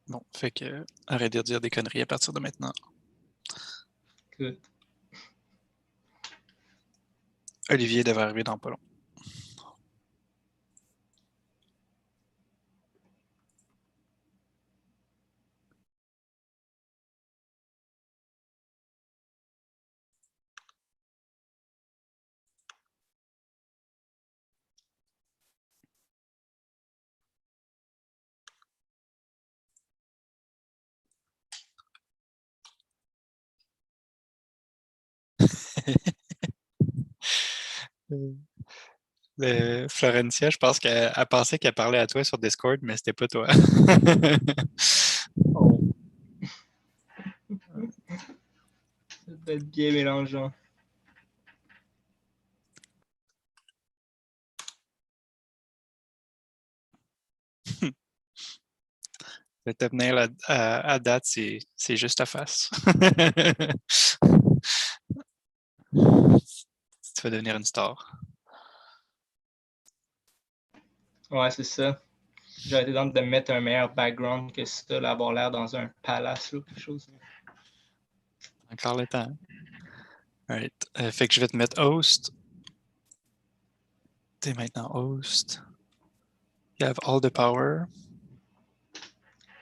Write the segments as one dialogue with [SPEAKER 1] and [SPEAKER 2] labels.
[SPEAKER 1] Bon, fait que arrêtez de dire des conneries à partir de maintenant.
[SPEAKER 2] Good.
[SPEAKER 1] Olivier devrait arriver dans pas long. Florencia, je pense qu'elle pensait qu'elle parlait à toi sur Discord, mais c'était pas toi.
[SPEAKER 2] Oh. Ça doit être bien mélangeant.
[SPEAKER 1] Le thumbnail à date, c'est juste ta face. Tu vas devenir une star.
[SPEAKER 2] Ouais, c'est ça. J'aurais été tente de mettre un meilleur background que ça, là, avoir l'air dans un palace ou quelque chose.
[SPEAKER 1] Encore le temps. Right. Fait que je vais te mettre host. T'es maintenant host. You have all the power.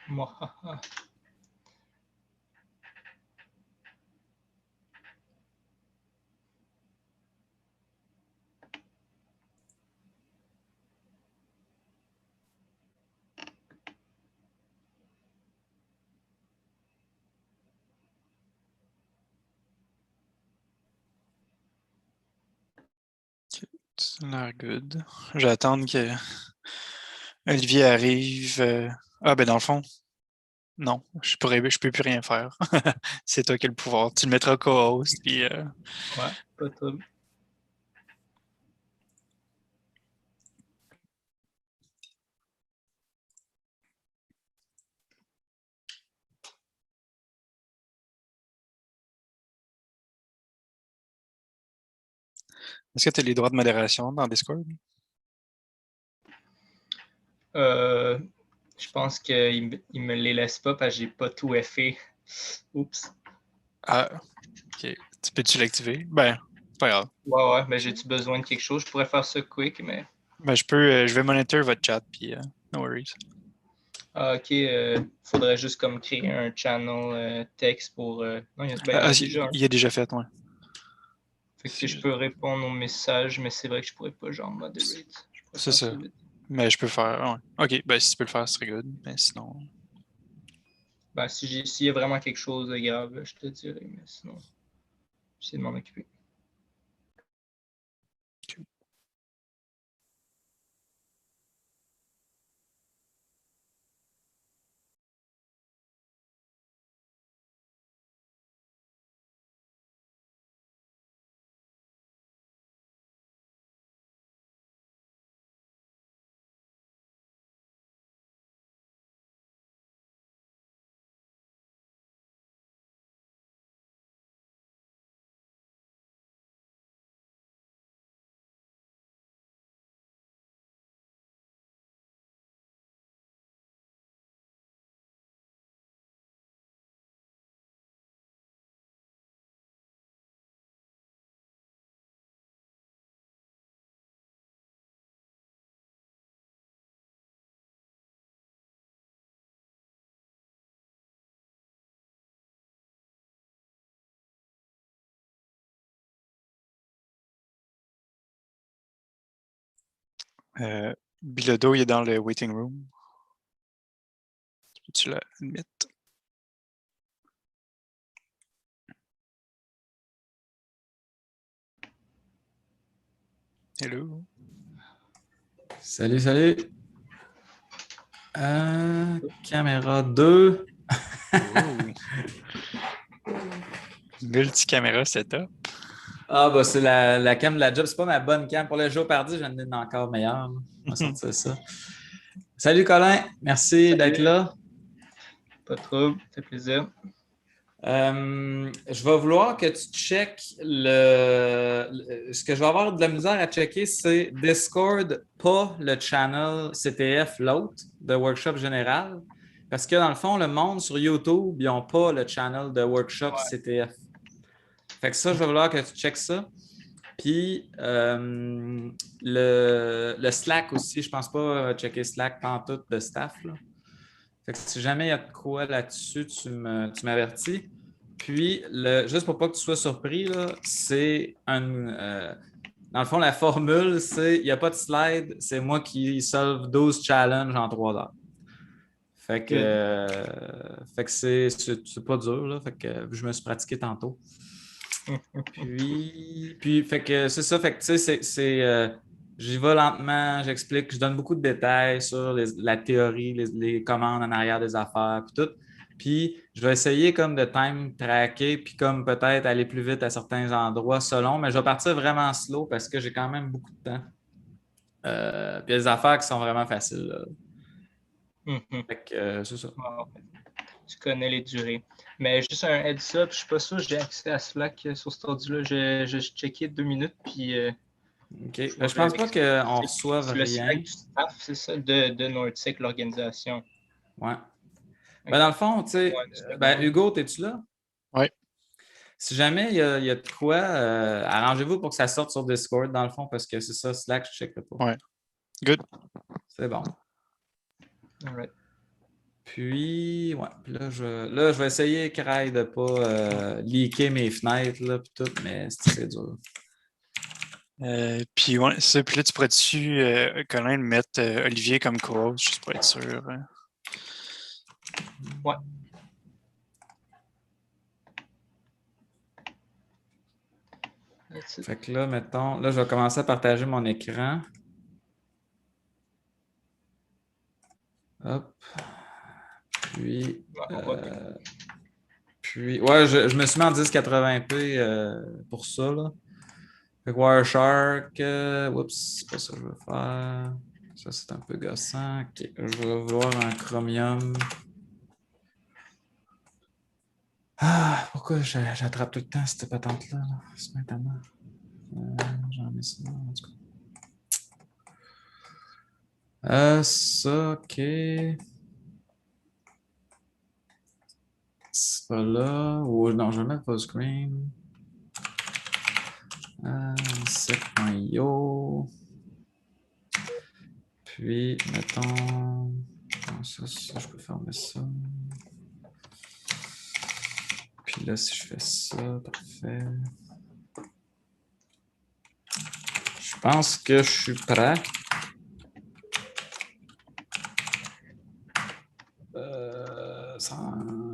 [SPEAKER 2] Mwahaha.
[SPEAKER 1] Ça a l'air good. Je vais attendre que Olivier arrive. Ah, ben dans le fond, non, je peux plus rien faire. C'est toi qui as le pouvoir. Tu le mettras co-host, puis
[SPEAKER 2] Ouais, pas trop.
[SPEAKER 1] est-ce que tu as les droits de modération dans Discord?
[SPEAKER 2] Je pense qu'il me les laisse pas parce que j'ai pas tout fait. Oups.
[SPEAKER 1] Ah, ok. Tu peux-tu l'activer? Ben, c'est pas grave.
[SPEAKER 2] Ouais, mais j'ai-tu besoin de quelque chose? Je pourrais faire ça quick, mais.
[SPEAKER 1] Ben, je vais monitor votre chat, puis no worries.
[SPEAKER 2] Ah, ok, faudrait juste comme créer un channel texte pour. Non, il y en a déjà un.
[SPEAKER 1] Il est déjà fait, ouais.
[SPEAKER 2] Fait que je peux répondre aux messages, mais c'est vrai que je pourrais pas genre moderate. Je pourrais
[SPEAKER 1] C'est
[SPEAKER 2] faire ça
[SPEAKER 1] ça.
[SPEAKER 2] vite.
[SPEAKER 1] Mais je peux faire. Ouais. Ok, ben si tu peux le faire, c'est good. Mais sinon.
[SPEAKER 2] Ben, s'il y a vraiment quelque chose de grave, je te dirai, mais sinon, j'essaie de m'en occuper.
[SPEAKER 1] Bilodo, il est dans le waiting room. Tu l'admettes. Hello.
[SPEAKER 3] Salut, salut. Caméra 2.
[SPEAKER 1] Multicaméra setup.
[SPEAKER 3] Ah, bah, c'est la cam de la job. C'est pas ma bonne cam. Pour le jour parti, j'en ai une encore meilleure. On va sortir ça. Salut, Colin. Merci d'être là.
[SPEAKER 2] Pas de trouble, ça fait plaisir.
[SPEAKER 3] Je vais vouloir que tu checkes ce que je vais avoir de la misère à checker, c'est Discord, pas le channel CTF, l'autre, de workshop général. Parce que dans le fond, le monde sur YouTube, ils n'ont pas le channel de workshop
[SPEAKER 2] Ouais.
[SPEAKER 3] CTF. Fait que ça, je vais vouloir que tu checkes ça. Puis le Slack aussi, je pense pas checker Slack pantoute de staff. Là. Fait que si jamais il y a de quoi là-dessus, tu m'avertis. Puis, juste pour pas que tu sois surpris, c'est dans le fond, la formule, c'est il n'y a pas de slide, c'est moi qui solve 12 challenges en 3 heures.
[SPEAKER 2] Good.
[SPEAKER 3] Fait que c'est pas dur, là. Fait que je me suis pratiqué tantôt. Puis fait que c'est ça, fait que tu sais, j'y vais lentement, j'explique, je donne beaucoup de détails sur la théorie, les commandes en arrière des affaires, puis tout. Puis je vais essayer comme de time tracker, puis comme peut-être aller plus vite à certains endroits selon, mais je vais partir vraiment slow parce que j'ai quand même beaucoup de temps. Puis il y a des affaires qui sont vraiment faciles, là. Fait que c'est ça.
[SPEAKER 2] Wow. Tu connais les durées. Mais juste un heads up, je suis pas sûr que j'ai accès à Slack sur cet ordi-là. J'ai checké 2 minutes, puis
[SPEAKER 3] OK.
[SPEAKER 2] je
[SPEAKER 3] Ben,
[SPEAKER 2] vais
[SPEAKER 3] je pense pas
[SPEAKER 2] vérifier.
[SPEAKER 3] qu'on reçoive
[SPEAKER 2] C'est le Slack
[SPEAKER 3] rien.
[SPEAKER 2] du staff, c'est ça, de Nordic, l'organisation.
[SPEAKER 3] Ouais. Ben, dans
[SPEAKER 2] OK.
[SPEAKER 3] le fond, tu
[SPEAKER 2] Donne-moi
[SPEAKER 3] sais,
[SPEAKER 2] une
[SPEAKER 3] ben,
[SPEAKER 2] seconde.
[SPEAKER 3] Hugo, es-tu là?
[SPEAKER 1] Ouais,
[SPEAKER 3] Si jamais il y a de quoi, arrangez-vous pour que ça sorte sur Discord, dans le fond, parce que c'est ça, Slack, je ne checkerai pas.
[SPEAKER 1] ouais. Good.
[SPEAKER 3] C'est bon.
[SPEAKER 2] All right.
[SPEAKER 3] Puis, ouais, puis là, je vais essayer, Craig, de ne pas leaker mes fenêtres, là, puis tout, mais c'est dur.
[SPEAKER 1] Puis ouais, ça, puis là, tu pourrais-tu, Colin, mettre Olivier comme co-host, juste pour être sûr.
[SPEAKER 2] Ouais. That's it.
[SPEAKER 3] Fait que là, mettons, là, je vais commencer à partager mon écran. Hop. Puis,
[SPEAKER 2] Ouais, on va bien.
[SPEAKER 3] ouais, je me suis mis en 1080p pour ça, là. Fait que Wireshark, oups, c'est pas ça que je veux faire. Ça, c'est un peu gossant. Ok, je vais vouloir un Chromium. Ah, pourquoi j'attrape tout le temps cette patente-là? Là? C'est maintenant. J'en ai ça, en tout cas. Ça, ok. C'est pas là. Ou non, je vais mettre full screen. Set.io. Puis, mettons. Non, ça, je peux fermer ça. Puis là, si je fais ça, parfait. Je pense que je suis prêt. Sans...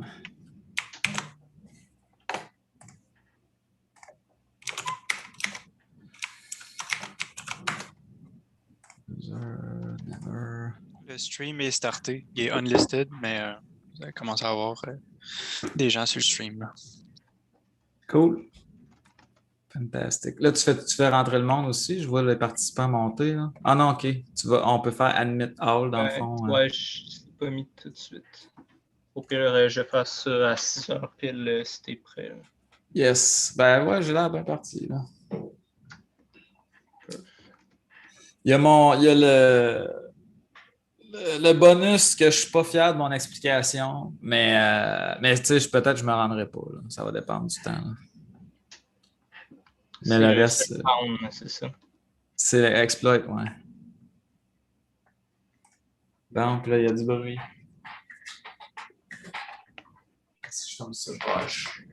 [SPEAKER 3] Never.
[SPEAKER 1] Le stream est starté. Il est unlisted, mais vous allez commencer à avoir des gens sur le stream. Là.
[SPEAKER 3] Cool. Fantastique. Là, tu fais rentrer le monde aussi. Je vois les participants monter. Là. Ah non, OK. On peut faire admit all dans le fond.
[SPEAKER 2] Ouais, je ne l'ai pas mis tout de suite. Au pire, je fais ça à 6 heures pile si t'es prêt. Là.
[SPEAKER 3] Yes. Ben ouais, j'ai l'air bien parti. Là. Il y a le bonus que je suis pas fier de mon explication, mais tu sais, peut-être que je me rendrai pas. Là. Ça va dépendre du temps. Là. Mais
[SPEAKER 2] C'est
[SPEAKER 3] le
[SPEAKER 2] le
[SPEAKER 3] reste,
[SPEAKER 2] set pound, c'est ça.
[SPEAKER 3] c'est exploit, ouais. Donc là, il y a du bruit. Si je tombe sur poche.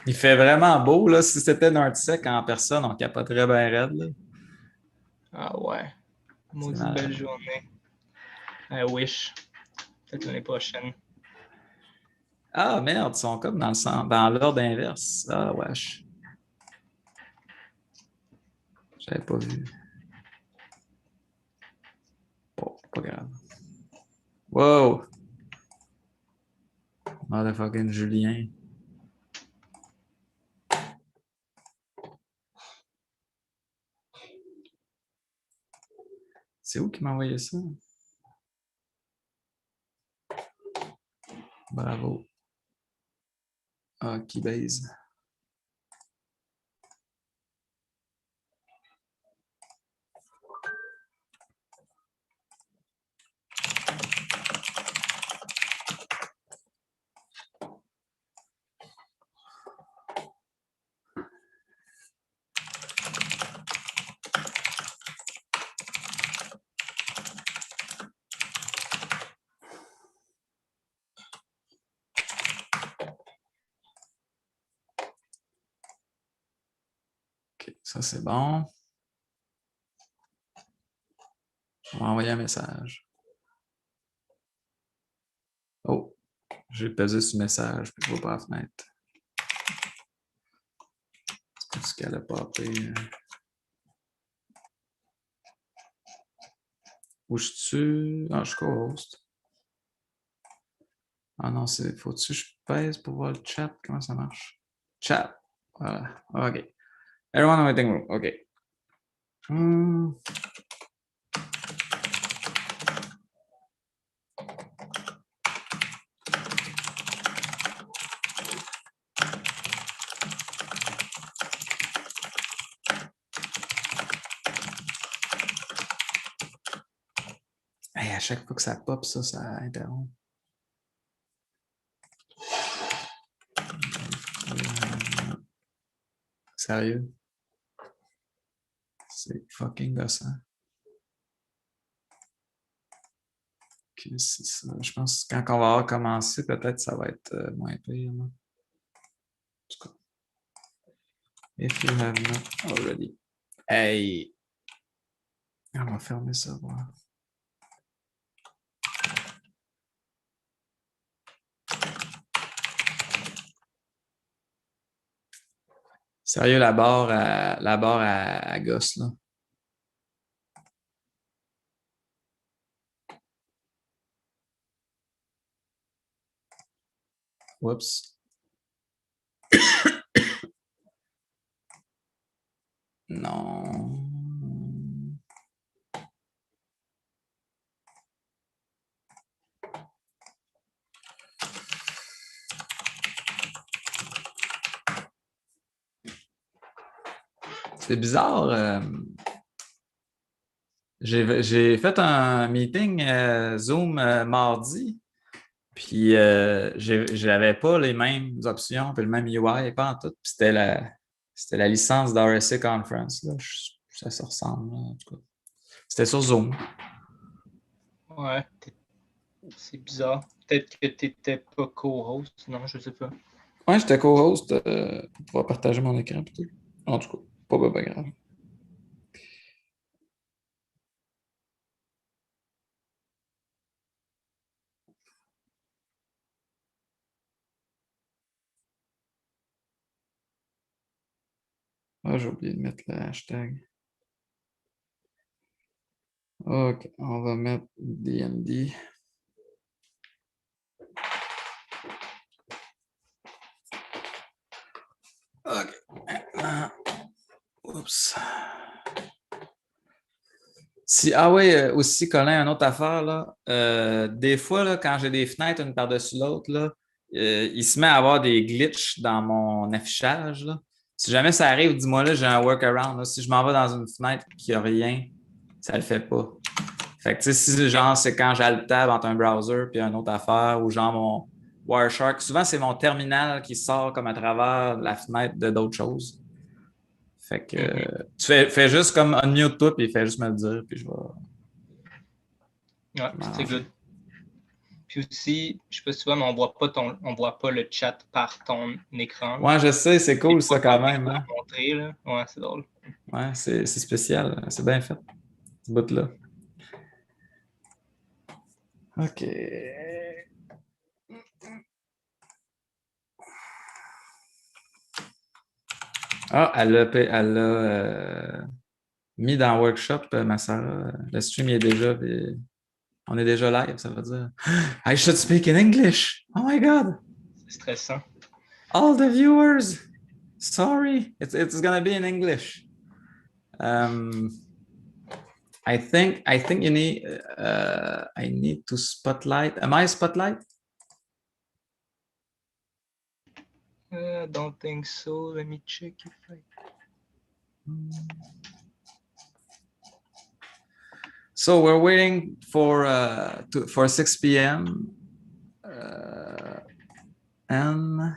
[SPEAKER 3] Il fait vraiment beau, là. Si c'était Nordsec en personne, on capoterait bien raide, là.
[SPEAKER 2] Ah ouais. Maudite belle journée. I wish. Peut-être l'année prochaine.
[SPEAKER 3] Ah merde, ils sont comme dans l'ordre inverse. Ah wesh. J'avais pas vu. Bon, pas grave. Wow! Motherfucking Julien. C'est où qui m'a envoyé ça? Bravo. Ah, Keybase. Ça, c'est bon. On va envoyer un message. Oh, j'ai pesé sur le message, puis je ne vois pas la fenêtre. C'est parce qu'elle a popé. Où je suis? Ah, je suis co-host. Ah non, faut-tu que je pèse pour voir le chat? Comment ça marche? Chat. Voilà. OK. Everyone in the waiting room. OK. Hey, à chaque fois que ça pop, ça interrompt. Sérieux? C'est fucking gossant. Ok, c'est ça. Je pense que quand on va avoir commencé, peut-être ça va être moins pire. En tout cas. If you have not already. Hey! On va fermer ça, voir. Sérieux, la barre à gosse, là. Oups. Non. C'est bizarre. J'ai fait un meeting Zoom mardi, puis j'avais pas les mêmes options, puis le même UI, pas en tout. Puis c'était la licence d'RSA Conference. Là. Ça se ressemble, là, en tout cas. C'était sur Zoom.
[SPEAKER 2] Ouais, c'est bizarre. Peut-être que tu n'étais pas co-host, non, je sais pas.
[SPEAKER 3] Ouais, j'étais co-host pour pouvoir partager mon écran. Tout. En tout cas, pas grave. Ah, j'ai oublié de mettre le hashtag. OK, on va mettre DND. OK. Maintenant, oups. Ah oui, aussi, Colin, une autre affaire, là. Des fois, là, quand j'ai des fenêtres une par-dessus l'autre, là, il se met à avoir des glitches dans mon affichage. Là. Si jamais ça arrive, dis-moi là, j'ai un workaround. Là. Si je m'en vais dans une fenêtre et qu'il n'y a rien, ça ne le fait pas. Fait que, tu sais, si genre, c'est quand j'altab entre un browser et une autre affaire, ou genre mon Wireshark, souvent, c'est mon terminal qui sort comme à travers la fenêtre de d'autres choses. Fait que tu fais juste comme unmute toi, puis il fait juste me le dire, puis je vais.
[SPEAKER 2] Ouais, c'est good. Puis aussi, je sais pas si tu vois, mais on voit pas le chat par ton écran.
[SPEAKER 3] Ouais, je sais, c'est cool ça quand même. Hein?
[SPEAKER 2] Montrer, là. Ouais, c'est drôle.
[SPEAKER 3] Ouais, c'est spécial. C'est bien fait. Ce bout-là. OK. Ah, elle l'a mis dans le workshop, ma soeur. Le stream est déjà. On est déjà live, ça veut dire. I should speak in English. Oh my God.
[SPEAKER 2] C'est stressant.
[SPEAKER 3] All the viewers. Sorry. It's gonna be in English. I think you need. I need to spotlight. Am I a spotlight?
[SPEAKER 2] I don't think so. Let me check if I.
[SPEAKER 3] So we're waiting for 6 p.m. And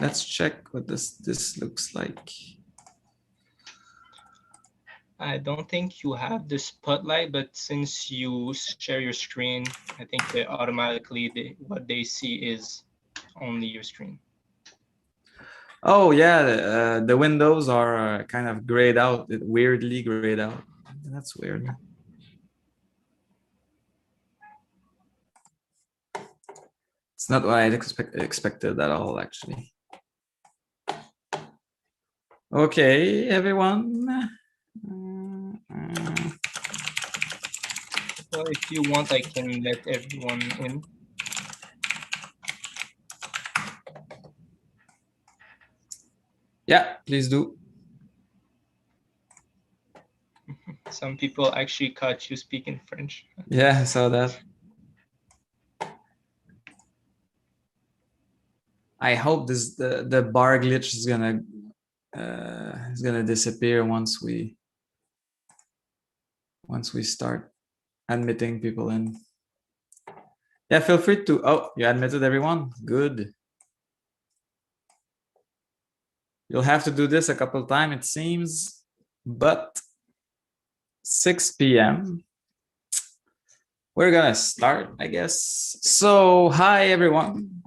[SPEAKER 3] let's check what this looks like.
[SPEAKER 2] I don't think you have the spotlight, but since you share your screen, I think that automatically what they see is only your screen.
[SPEAKER 3] Oh yeah, the windows are kind of grayed out, weirdly grayed out. That's weird. It's not what I expected at all, actually. Okay, everyone.
[SPEAKER 2] Well, if you want, I can let everyone in.
[SPEAKER 3] Yeah, please do.
[SPEAKER 2] Some people actually caught you speaking French.
[SPEAKER 3] Yeah, I saw that. I hope the bar glitch is gonna disappear once we start admitting people in. Yeah, feel free to. Oh, you admitted everyone. Good. You'll have to do this a couple times, it seems, but 6 p.m. We're gonna start, I guess. So, hi everyone.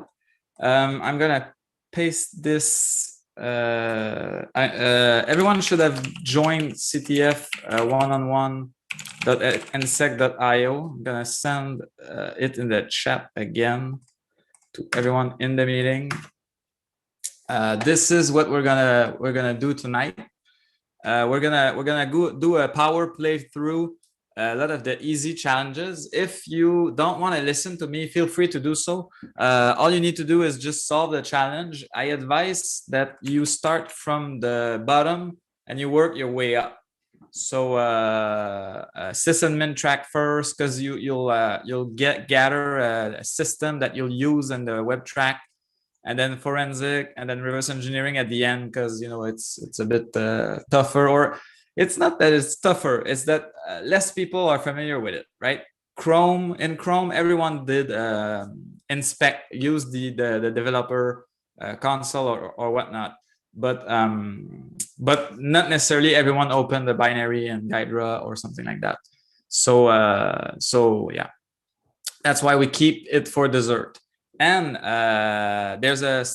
[SPEAKER 3] I'm gonna paste this. Everyone should have joined CTF one-on-one.nsec.io. I'm gonna send it in the chat again to everyone in the meeting. This is what we're gonna do tonight. We're gonna go do a power playthrough, a lot of the easy challenges. If you don't want to listen to me, feel free to do so. All you need to do is just solve the challenge. I advise that you start from the bottom and you work your way up. So sysadmin track first, because you'll gather a system that you'll use in the web track, and then forensic, and then reverse engineering at the end, because it's a bit tougher, or it's not that it's tougher, it's that less people are familiar with it, right? In Chrome, everyone did use the developer console or whatnot, but not necessarily everyone opened the binary and Hydra or something like that. So yeah, that's why we keep it for dessert. And there's a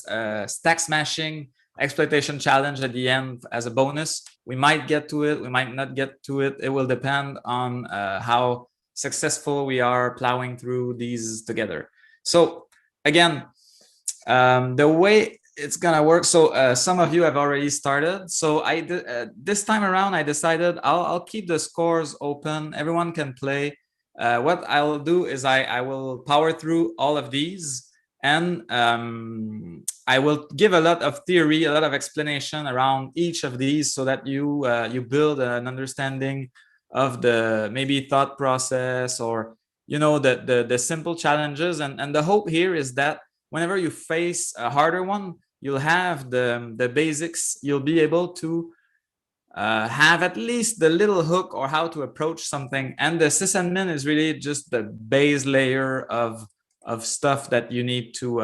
[SPEAKER 3] stack smashing exploitation challenge at the end as a bonus. We might get to it, we might not get to it. It will depend on how successful we are plowing through these together. So again, the way it's gonna work. So some of you have already started. So this time around, I decided I'll keep the scores open. Everyone can play. What I'll do is I will power through all of these, and I will give a lot of theory, a lot of explanation around each of these, so that you build an understanding of the maybe thought process, or the simple challenges. And the hope here is that whenever you face a harder one, you'll have the basics. You'll be able to have at least the little hook or how to approach something. And the sysadmin is really just the base layer of stuff that you need to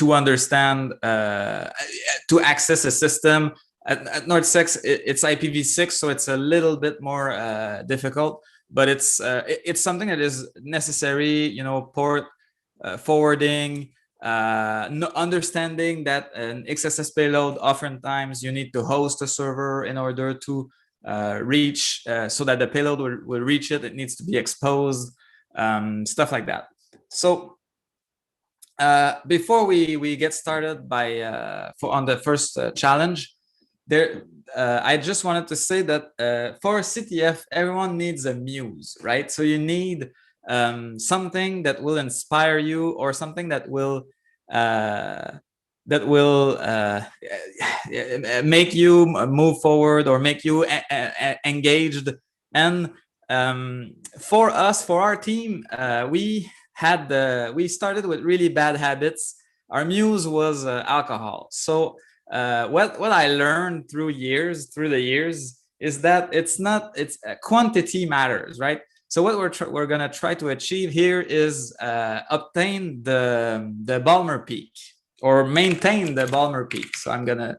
[SPEAKER 3] understand to access a system. At NorthSec, it's IPv6, so it's a little bit more difficult, but it's something that is necessary. Port forwarding, understanding that an XSS payload, oftentimes you need to host a server in order to reach, so that the payload will reach it. It needs to be exposed, stuff like that. So before we get started on the first challenge, I just wanted to say that for CTF, everyone needs a muse, right? So you need something that will inspire you, or something that will make you move forward, or make you engaged. And for our team, we started with really bad habits. Our muse was alcohol. So what I learned through the years is that it's quantity matters, right? So what we're gonna try to achieve here is obtain the Balmer peak, or maintain the Balmer peak. So I'm gonna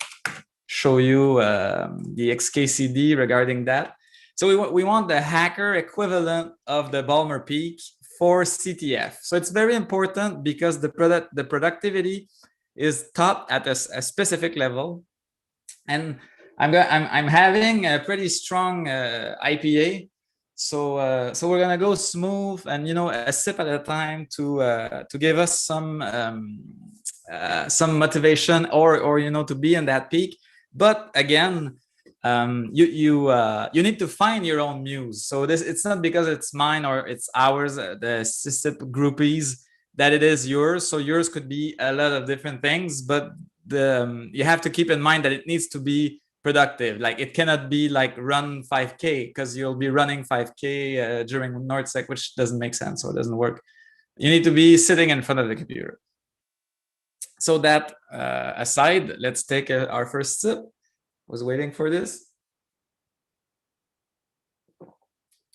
[SPEAKER 3] show you the XKCD regarding that. So we want the hacker equivalent of the Balmer peak for CTF. So it's very important, because the productivity is taught at a specific level. And I'm having a pretty strong IPA, so we're gonna go smooth and a sip at a time to give us some motivation or to be in that peak. But again, you need to find your own muse. So it's not because it's mine or it's ours, the SysIP groupies, that it is yours. So yours could be a lot of different things, but you have to keep in mind that it needs to be productive. Like it cannot be like run 5K, because you'll be running 5K during NordSec, which doesn't make sense or doesn't work. You need to be sitting in front of the computer. So that aside, let's take our first sip. Was waiting for this.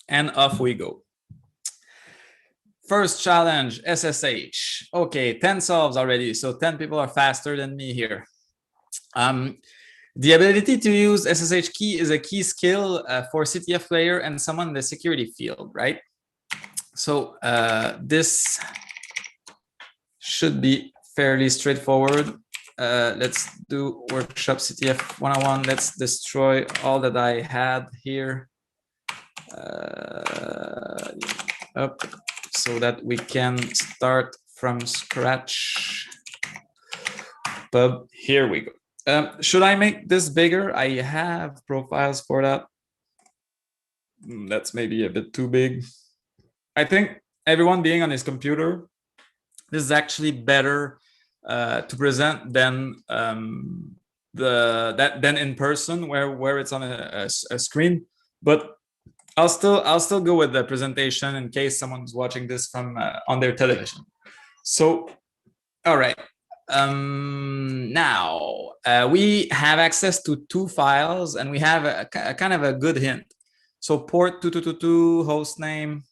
[SPEAKER 3] And off we go. First challenge, SSH. Okay, 10 solves already. So 10 people are faster than me here. The ability to use SSH key is a key skill for CTF player and someone in the security field, right? So this should be fairly straightforward. Let's do workshop CTF 101. Let's destroy all that I had here up so that we can start from scratch. Pub, here we go. Should I make this bigger? I have profiles for that. That's maybe a bit too big. I think everyone being on his computer, this is actually better to present than than in person, where it's on a screen. But I'll still go with the presentation in case someone's watching this from on their television. So, all right. Now we have access to 2 files, and we have a kind of a good hint. So port 2222 host name.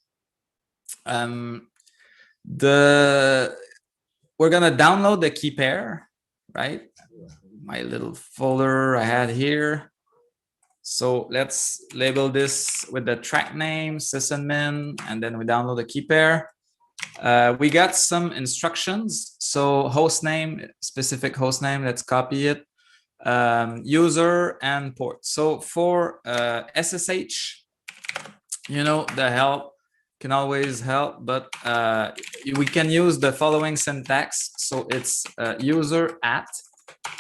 [SPEAKER 3] We're gonna download the key pair, right? My little folder I had here. So let's label this with the track name, sysadmin, and then we download the key pair. We got some instructions. So host name, specific host name, let's copy it. User and port. So for SSH, the help can always help, but we can use the following syntax. So it's user at,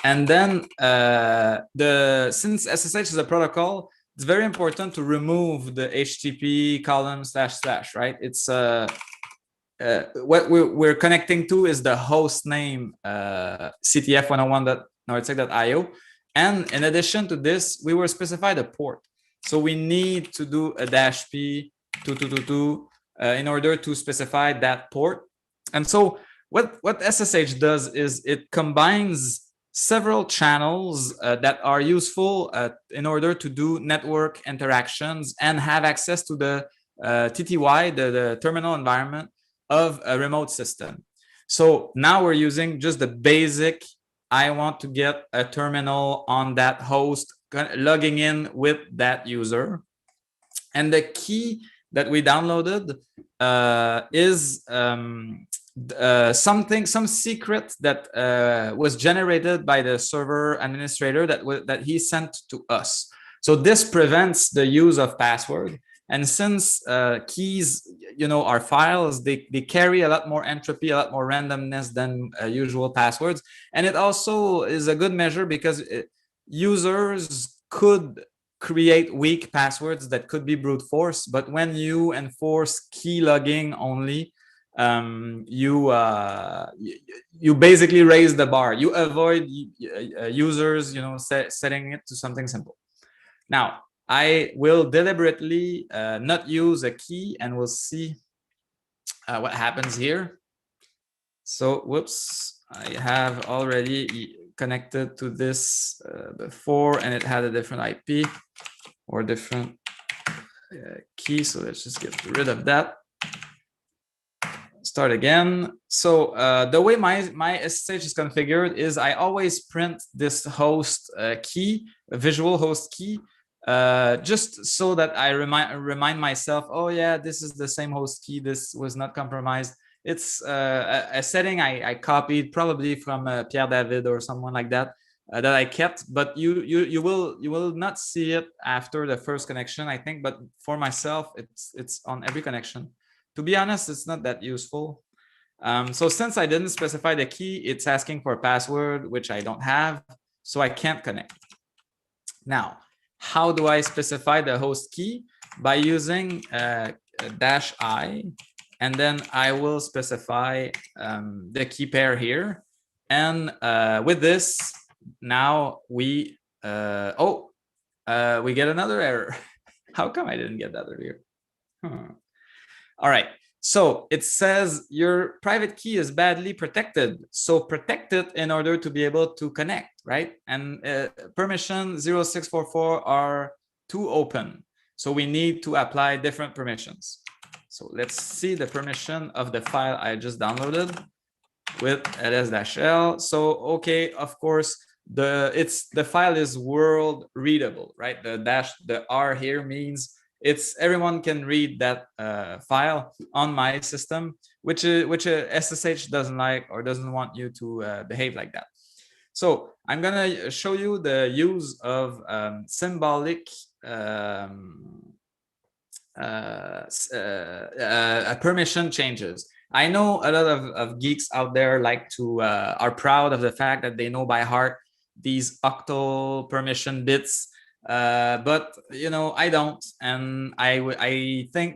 [SPEAKER 3] and then since SSH is a protocol, it's very important to remove the HTTP column // right? It's what we're connecting to is the host name ctf101.nordsec.io, and in addition to this, we will specify the port. So we need to do a -p 2222 in order to specify that port. And so what SSH does is it combines several channels that are useful in order to do network interactions and have access to the TTY, the terminal environment of a remote system. So now we're using just the basic, I want to get a terminal on that host, logging in with that user. And the key that we downloaded is some secret that was generated by the server administrator that he sent to us. So this prevents the use of password. And since keys, are files, they carry a lot more entropy, a lot more randomness than usual passwords. And it also is a good measure because users could create weak passwords that could be brute force. But when you enforce key logging only, you basically raise the bar. You avoid users, setting it to something simple. Now, I will deliberately not use a key, and we'll see what happens here. So, whoops, I have already connected to this before, and it had a different IP or different key. So let's just get rid of that. Start again. So the way my SSH is configured is I always print this host key, a visual host key, just so that I remind myself, oh yeah, this is the same host key. This was not compromised. it's a setting I copied probably from Pierre David or someone like that that I kept, but you will not see it after the first connection, I think. But for myself, it's on every connection. To be honest, it's not that useful. So since I didn't specify the key, it's asking for a password, which I don't have, so I can't connect. Now, how do I specify the host key? By using -i, and then I will specify the key pair here. And with this, now we we get another error. How come I didn't get that earlier? All right. So it says your private key is badly protected. So protect it in order to be able to connect, right? And permission 0644 are too open. So we need to apply different permissions. So let's see the permission of the file I just downloaded with ls-l. So, okay, of course, the file is world readable, right? The R here means everyone can read that file on my system, which SSH doesn't like or doesn't want you to behave like that. So I'm gonna show you the use of symbolic permission changes. I know a lot of geeks out there are proud of the fact that they know by heart these octal permission bits. But I don't, and I think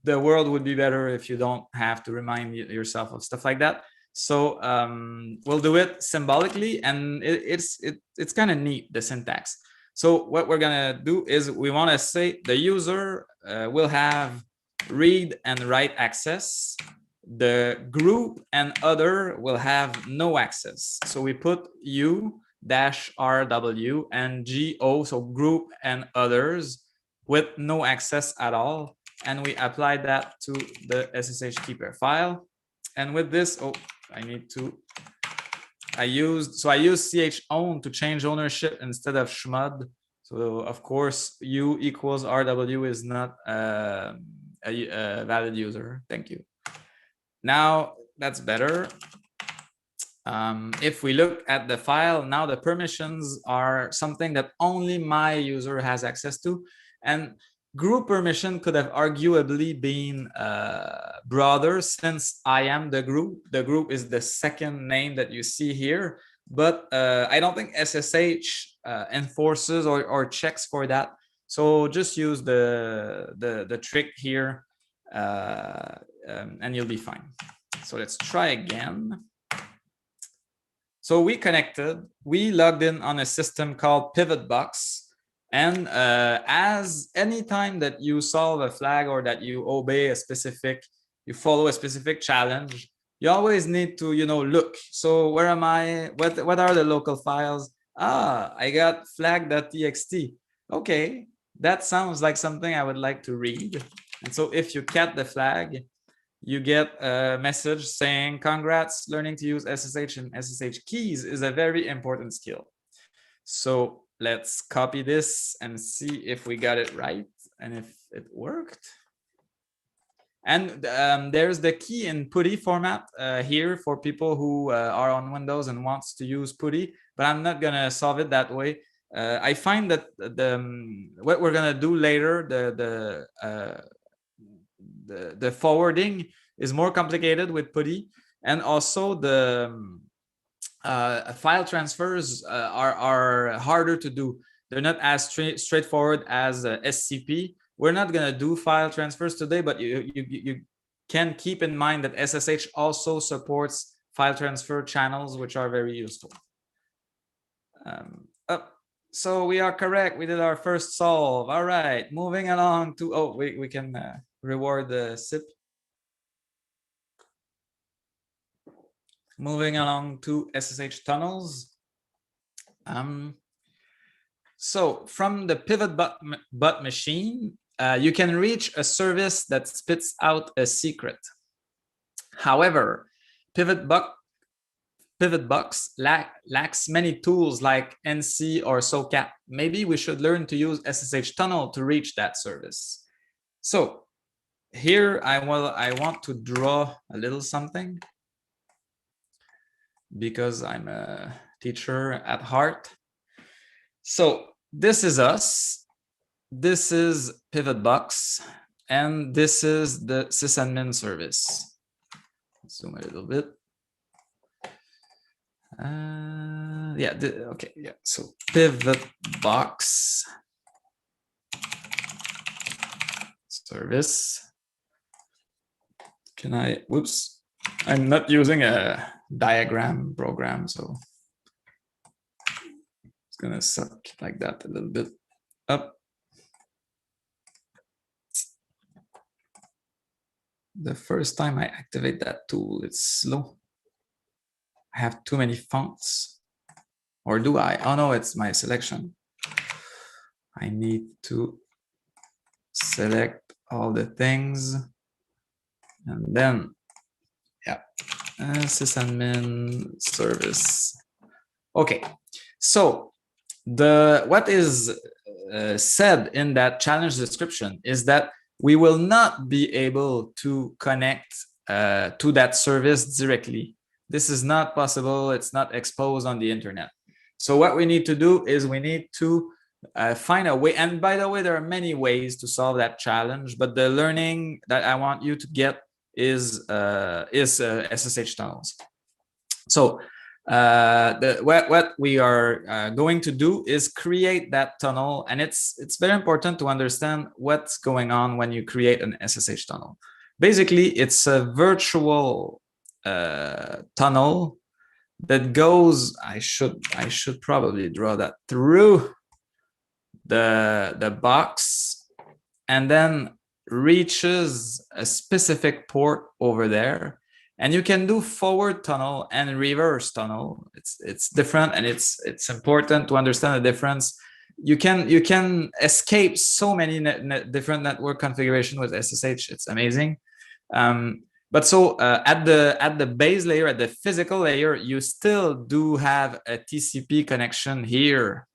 [SPEAKER 3] the world would be better if you don't have to remind yourself of stuff like that. So we'll do it symbolically, and it's kind of neat, the syntax. So what we're gonna do is we want to say the user will have read and write access. The group and other will have no access. So we put u-rw and go, so group and others, with no access at all. And we apply that to the SSH key pair file. And with this, I used chown to change ownership instead of shmud. So of course, u equals rw is not a valid user. Thank you. Now that's better. If we look at the file, now the permissions are something that only my user has access to. And group permission could have arguably been broader, since I am the group. The group is the second name that you see here. But I don't think SSH enforces or checks for that. So just use the trick here and you'll be fine. So let's try again. So we connected, we logged in on a system called PivotBox. And as any time that you solve a flag or that you you follow a specific challenge, you always need to, look. So where am I? What are the local files? I got flag.txt. Okay, that sounds like something I would like to read. And so if you cat the flag, you get a message saying, congrats, learning to use SSH and SSH keys is a very important skill. So let's copy this and see if we got it right and if it worked. And there's the key in PuTTY format here for people who are on Windows and wants to use PuTTY, but I'm not gonna solve it that way. I find that what we're gonna do later, the forwarding is more complicated with PuTTY, and also the file transfers are harder to do. They're not as straightforward as SCP. We're not going to do file transfers today, but you can keep in mind that SSH also supports file transfer channels, which are very useful. So we are correct. We did our first solve. All right, moving along to, we can reward the SIP. Moving along to SSH tunnels. So from the PivotBot machine, you can reach a service that spits out a secret. However, PivotBox lacks many tools like NC or SOCAT. Maybe we should learn to use SSH tunnel to reach that service. So here I want to draw a little something because I'm a teacher at heart. So this is us. This is Pivotbox, and this is the sysadmin service. Zoom a little bit. Yeah, okay, yeah. So Pivotbox service. Can I, whoops, I'm not using a diagram program, so it's gonna suck like that a little bit. Up. The first time I activate that tool, it's slow. I have too many fonts. Or do I? Oh no, it's my selection. I need to select all the things. And then, yeah, sysadmin service. Okay, so what is said in that challenge description is that we will not be able to connect to that service directly. This is not possible. It's not exposed on the internet. So what we need to do is we need to find a way. And by the way, there are many ways to solve that challenge, but the learning that I want you to get is SSH tunnels. So what we are going to do is create that tunnel, and it's very important to understand what's going on when you create an SSH tunnel. Basically, it's a virtual tunnel that goes. I should probably draw that through the box, and then reaches a specific port over there. And you can do forward tunnel and reverse tunnel. It's different, and it's important to understand the difference. You can escape so many different network configuration with SSH. It's amazing. But so at the base layer, at the physical layer, you still do have a TCP connection here,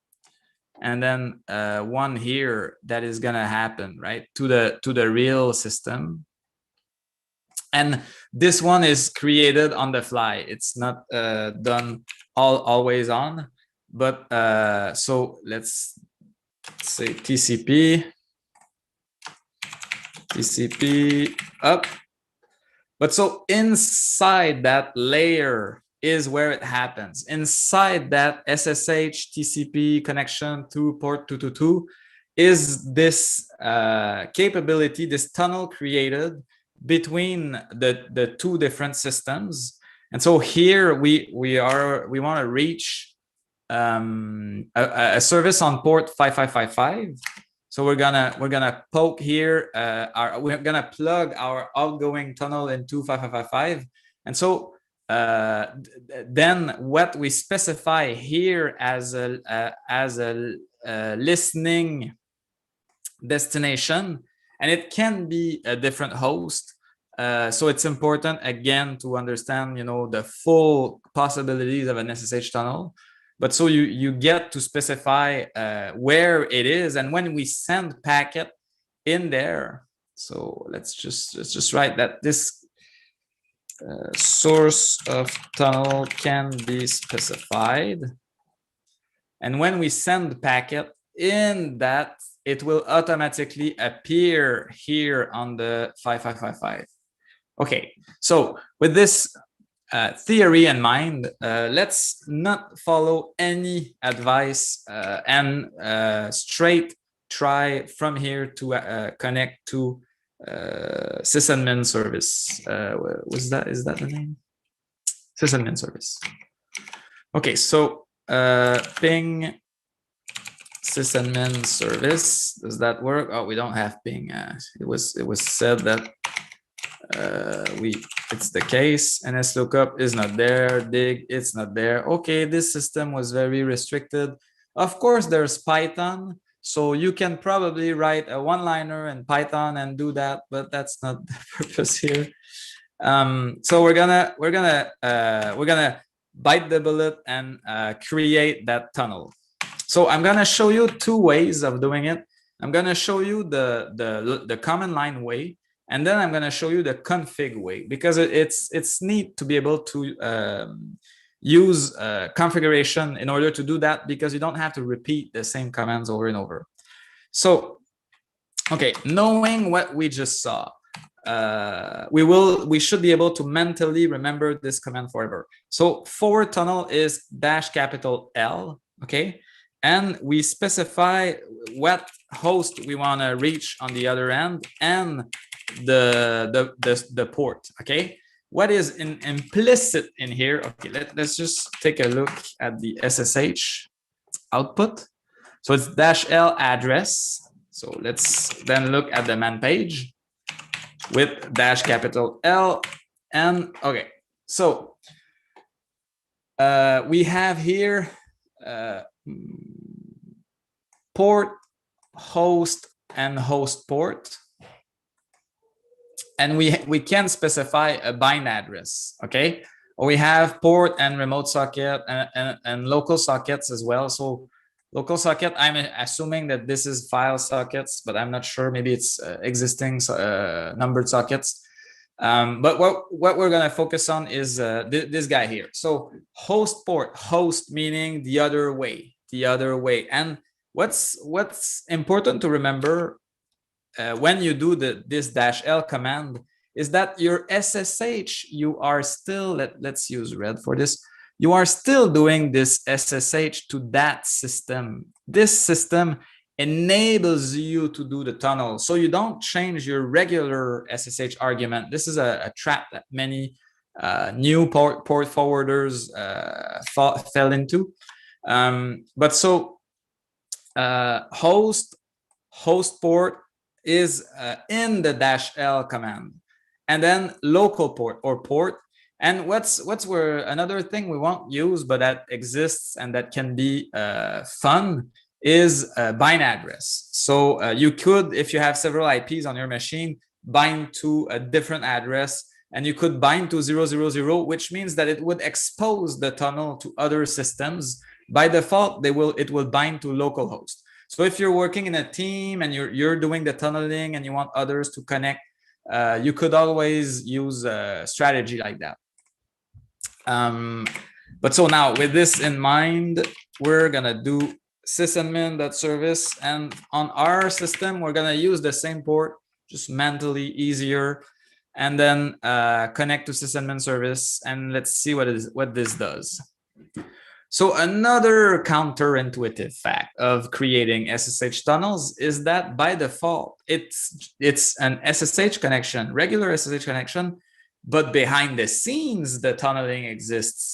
[SPEAKER 3] and then one here that is gonna happen right to the real system. And this one is created on the fly. It's not done always on, but so let's say TCP up. But so inside that layer is where it happens. Inside that SSH TCP connection through port 222 is this capability, this tunnel created between the two different systems. And so here we want to reach a service on port 5555. So we're gonna poke here. We're gonna plug our outgoing tunnel into 5555, and so then what we specify here as a listening destination, and it can be a different host. So it's important again to understand, the full possibilities of an SSH tunnel. But so you get to specify where it is, and when we send packet in there. So let's just write that this source of tunnel can be specified, and when we send packet in that, it will automatically appear here on the 5555. Okay, so with this theory in mind, let's not follow any advice and straight try from here to connect to sysadmin service. Is that the name? Sysadmin service. Okay, so ping sysadmin service. Does that work? Oh, we don't have ping. It was said that it's the case. NSLOOKUP is not there. Dig, it's not there. Okay, this system was very restricted. Of course, there's Python, so you can probably write a one-liner in Python and do that, but that's not the purpose here. So we're gonna bite the bullet and create that tunnel. So I'm gonna show you two ways of doing it. I'm gonna show you the command line way, And then I'm going to show you the config way, because it's neat to be able to use configuration in order to do that, because you don't have to repeat the same commands over and over. So, okay, knowing what we just saw, we should be able to mentally remember this command forever. So forward tunnel is -L, okay? And we specify what host we want to reach on the other end and the port, okay? What is implicit in here? Okay, let's just take a look at the SSH output. So it's -L address. So let's then look at the man page with -L. And okay, so we have here port, host, and host port. And we can specify a bind address, okay? Or we have port and remote socket and local sockets as well. So local socket, I'm assuming that this is file sockets, but I'm not sure. Maybe it's existing numbered sockets. But what we're going to focus on is this guy here. So host port, host meaning the other way. And what's important to remember when you do this -L command is that your SSH, you are still, let's use red for this, you are still doing this SSH to that system. This system enables you to do the tunnel. So you don't change your regular SSH argument. This is a trap that many new port forwarders fell into. But so host port is in the -L command, and then local port or port. And what's where another thing we won't use, but that exists and that can be fun, is bind address. So you could, if you have several IPs on your machine, bind to a different address, and you could bind to 000, which means that it would expose the tunnel to other systems. By default, it will bind to localhost. So if you're working in a team and you're doing the tunneling and you want others to connect, you could always use a strategy like that. But so now with this in mind, we're gonna do sysadmin.service, and on our system, we're gonna use the same port, just mentally easier, and then connect to sysadmin service, and let's see what this does. So another counterintuitive fact of creating SSH tunnels is that by default, it's an SSH connection, regular SSH connection, but behind the scenes, the tunneling exists.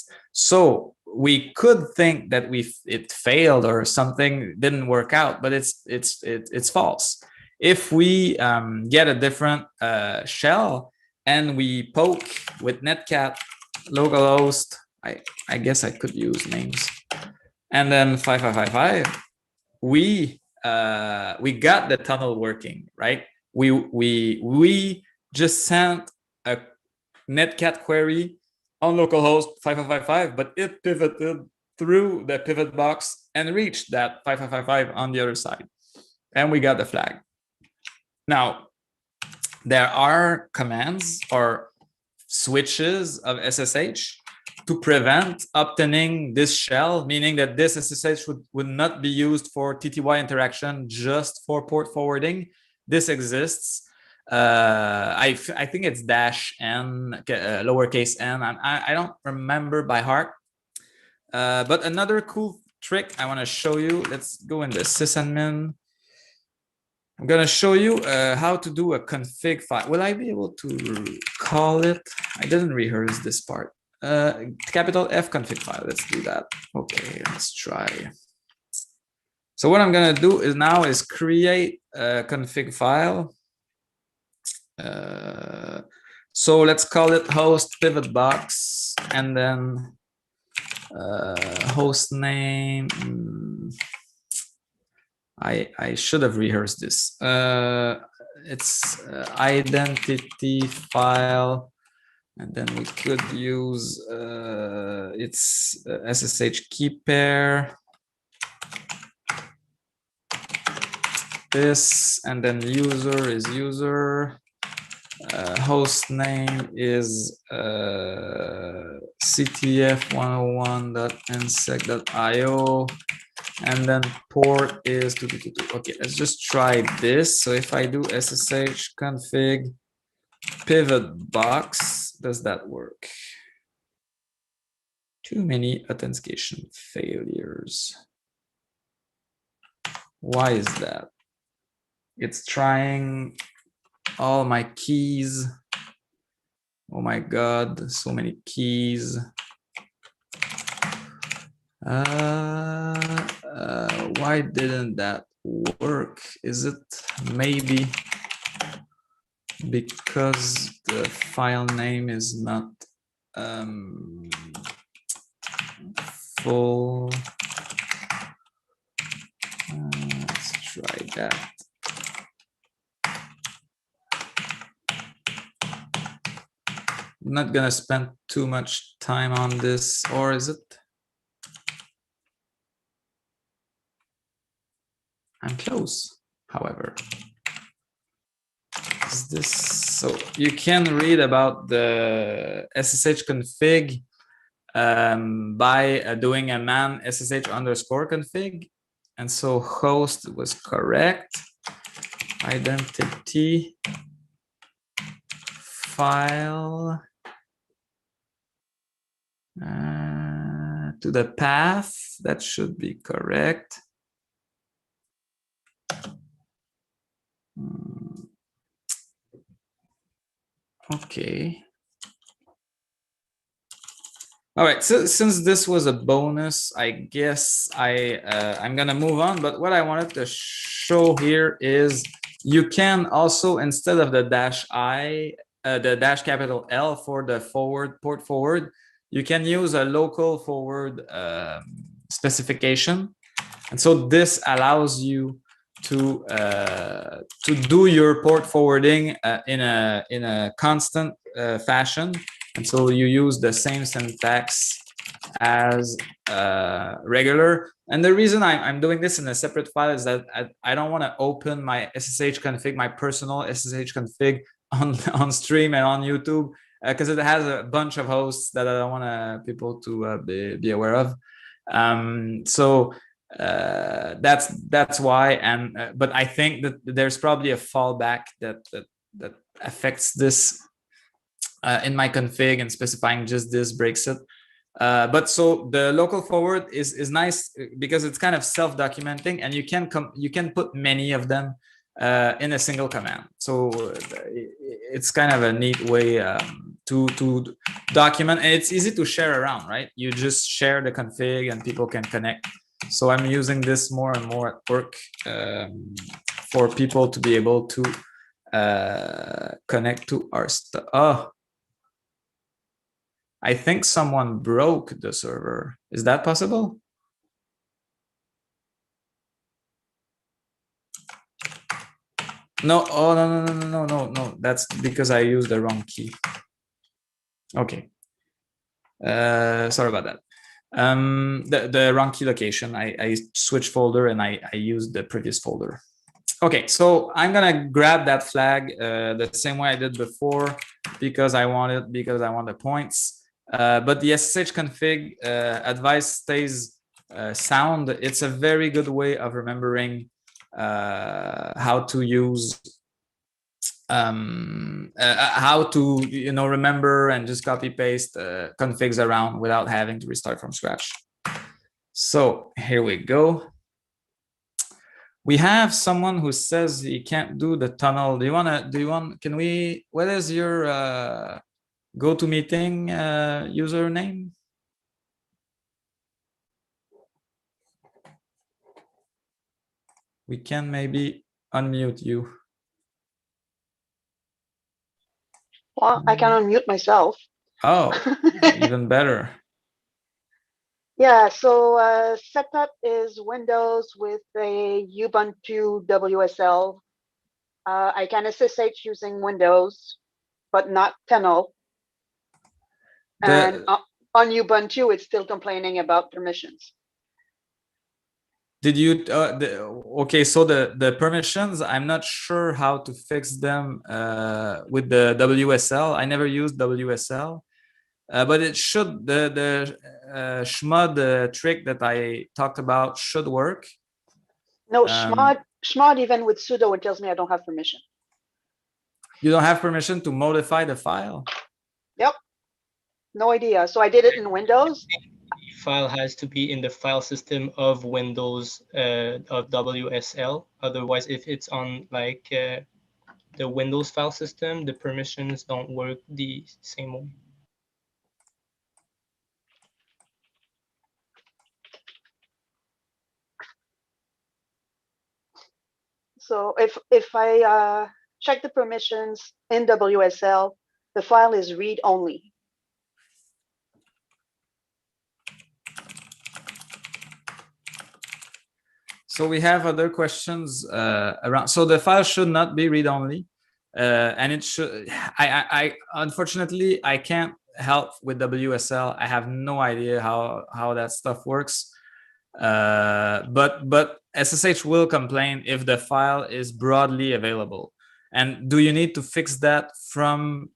[SPEAKER 3] So we could think that it failed or something didn't work out, but it's false. If we get a different shell and we poke with netcat localhost, I guess I could use names, and then 5555, we got the tunnel working, right? We just sent a netcat query on localhost 5555, but it pivoted through the pivot box and reached that 5555 on the other side, and we got the flag. Now, there are commands or switches of SSH to prevent obtaining this shell, meaning that this SSH would not be used for TTY interaction, just for port forwarding. This exists. I think it's -n, lowercase n. I don't remember by heart. But another cool trick I want to show you. Let's go in the sysadmin. I'm going to show you how to do a config file. Will I be able to call it? I didn't rehearse this part. Capital F config file. Let's do that. Okay, let's try. So what I'm going to do is create a config file. So let's call it host pivot box, and then host name. I should have rehearsed this. It's identity file, and then we could use it's SSH key pair. This, and then user is user. host name is ctf101.nsec.io, and then port is 2222. Okay, let's just try this. So if I do ssh config pivot box, does that work? Too many authentication failures. Why is that? It's trying all my keys. Oh my God, so many keys. Why didn't that work? Is it maybe because the file name is not full? Let's try that. I'm not gonna spend too much time on this, or is it? I'm close, however. Is this so? You can read about the SSH config by doing a man SSH underscore config, and so host was correct. Identity file to the path, that should be correct. Okay. All right, so since this was a bonus, I guess I'm gonna move on, but what I wanted to show here is you can also, instead of the -I, the dash capital L for the forward, port forward, you can use a local forward specification. And so this allows you to do your port forwarding in a constant fashion. And so you use the same syntax as regular. And the reason I'm doing this in a separate file is that I don't want to open my SSH config, my personal SSH config on stream and on YouTube, because it has a bunch of hosts that I don't want people to be aware of. So that's why. And but I think that there's probably a fallback that affects this in my config, and specifying just this breaks it. But so the local forward is nice because it's kind of self-documenting, and you can put many of them in a single command. So it's kind of a neat way to document, and it's easy to share around, right? You just share the config and people can connect. So I'm using this more and more at work for people to be able to connect to our stuff. Oh, I think someone broke the server. Is that possible? No. Oh, no. That's because I used the wrong key. Okay. Sorry about that. The wrong key location. I switched folder and I used the previous folder. Okay, so I'm gonna grab that flag the same way I did before because I want the points. But the SSH config advice stays sound. It's a very good way of remembering how to use how to remember and just copy paste configs around without having to restart from scratch. So here we go. We have someone who says he can't do the tunnel. Can we, what is your GoToMeeting username? We can maybe unmute you.
[SPEAKER 4] Well, I can unmute myself.
[SPEAKER 3] Oh, even better.
[SPEAKER 4] Yeah, so setup is Windows with a Ubuntu WSL. I can SSH using Windows, but not tunnel. And on Ubuntu, it's still complaining about permissions.
[SPEAKER 3] Did you, okay, so the permissions, I'm not sure how to fix them with the WSL. I never used WSL, but it should, the Schmod trick that I talked about should work.
[SPEAKER 4] No, Schmod, even with sudo, it tells me I don't have permission.
[SPEAKER 3] You don't have permission to modify the file?
[SPEAKER 4] Yep. No idea. So I did it in Windows.
[SPEAKER 2] The file has to be in the file system of Windows of WSL. Otherwise, if it's on like the Windows file system, the permissions don't work the same way.
[SPEAKER 4] So if I check the permissions in WSL, the file is read only.
[SPEAKER 3] So we have other questions around. So the file should not be read-only, and it should. I unfortunately I can't help with WSL. I have no idea how that stuff works. But SSH will complain if the file is broadly available. And do you need to fix that from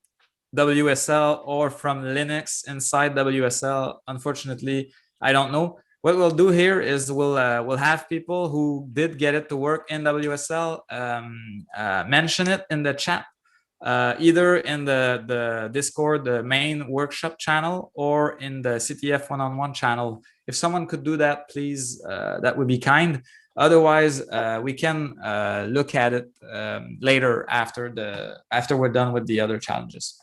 [SPEAKER 3] WSL or from Linux inside WSL? Unfortunately, I don't know. What we'll do here is we'll have people who did get it to work in WSL mention it in the chat, either in the Discord, the main workshop channel, or in the CTF one-on-one channel. If someone could do that, please, that would be kind. Otherwise, we can look at it later after we're done with the other challenges.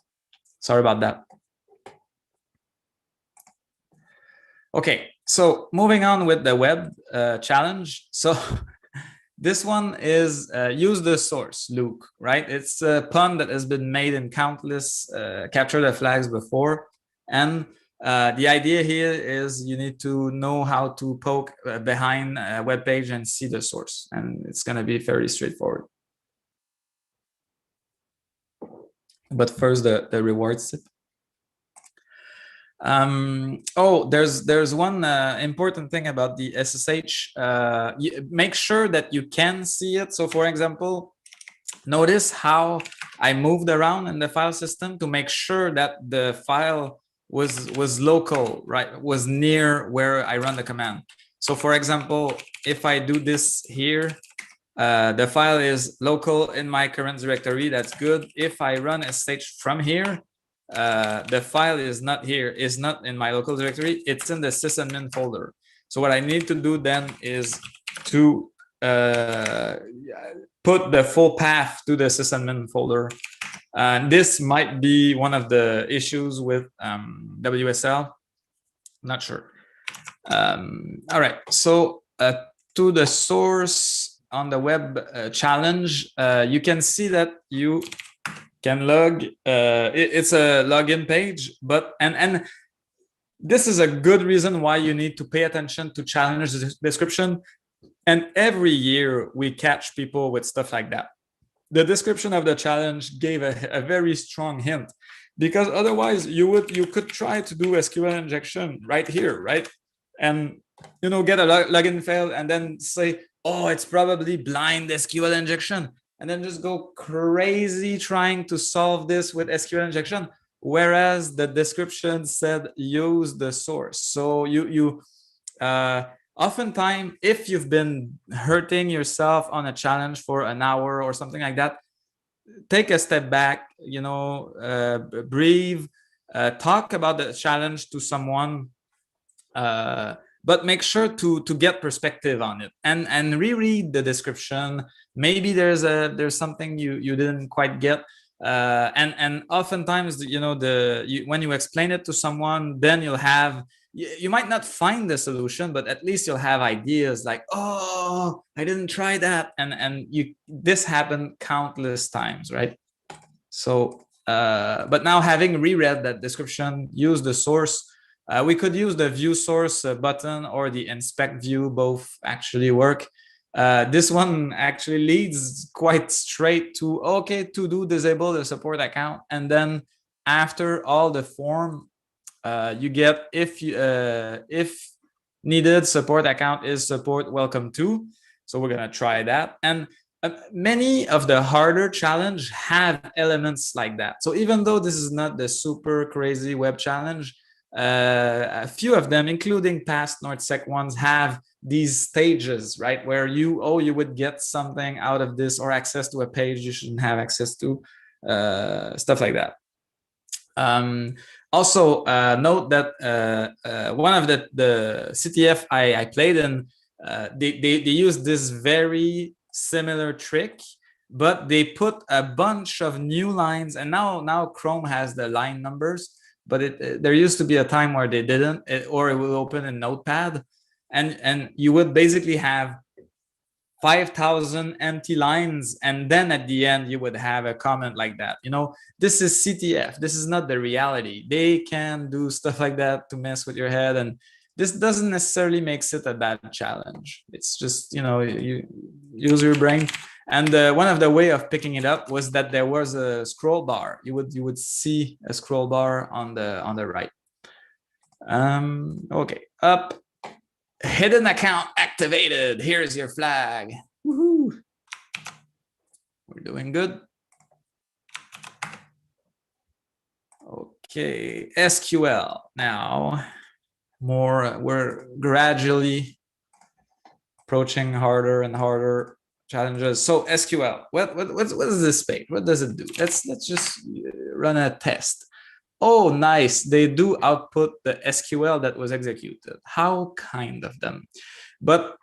[SPEAKER 3] Sorry about that. Okay, so moving on with the web challenge. So this one is use the source, Luke, right? It's a pun that has been made in countless capture the flags before. And the idea here is you need to know how to poke behind a web page and see the source. And it's going to be very straightforward. But first, the reward tip. There's one important thing about the SSH. Make sure that you can see it. So for example, notice how I moved around in the file system to make sure that the file was local, right? Was near where I run the command. So for example, if I do this here, the file is local in my current directory. That's good. If I run SSH from here, the file is not here, is not in my local directory. It's in the sysadmin folder. So what I need to do then is to put the full path to the sysadmin folder. And this might be one of the issues with WSL. Not sure. All right. So to the source on the web challenge, you can see that you can log. It's a login page, but and this is a good reason why you need to pay attention to challenge description. And every year we catch people with stuff like that. The description of the challenge gave a very strong hint, because otherwise you could try to do SQL injection right here, right? And get a login fail and then say, oh, it's probably blind SQL injection, and then just go crazy trying to solve this with SQL injection, whereas the description said use the source. So you oftentimes, if you've been hurting yourself on a challenge for an hour or something like that, take a step back, breathe, talk about the challenge to someone, but make sure to get perspective on it and reread the description. Maybe there's something you didn't quite get, and oftentimes when you explain it to someone, then you might not find the solution, but at least you'll have ideas like, oh, I didn't try that, and this happened countless times, right? So but now, having reread that description, use the source. We could use the view source button or the inspect view. Both actually work. This one actually leads quite straight to, okay, to do disable the support account, and then after all the form, you get if needed support account is support welcome to. So we're gonna try that. And many of the harder challenge have elements like that. So even though this is not the super crazy web challenge, a few of them, including past NordSec ones, have these stages, right? Where you would get something out of this, or access to a page you shouldn't have access to, stuff like that. Also, note that one of the CTF I played in, they use this very similar trick, but they put a bunch of new lines, and now Chrome has the line numbers, but there used to be a time where they didn't, or it will open in Notepad, and you would basically have 5,000 empty lines, and then at the end you would have a comment like that. You know, this is CTF, this is not the reality. They can do stuff like that to mess with your head, and this doesn't necessarily makes it a bad challenge. It's just, you know, you use your brain. And one of the way of picking it up was that there was a scroll bar. You would see a scroll bar on the right. Okay, up. Hidden account activated. Here's your flag. Woohoo! We're doing good. Okay, SQL. Now, we're gradually approaching harder and harder challenges. So SQL, what is this page? What does it do? Let's just run a test. Oh, nice. They do output the SQL that was executed. How kind of them. But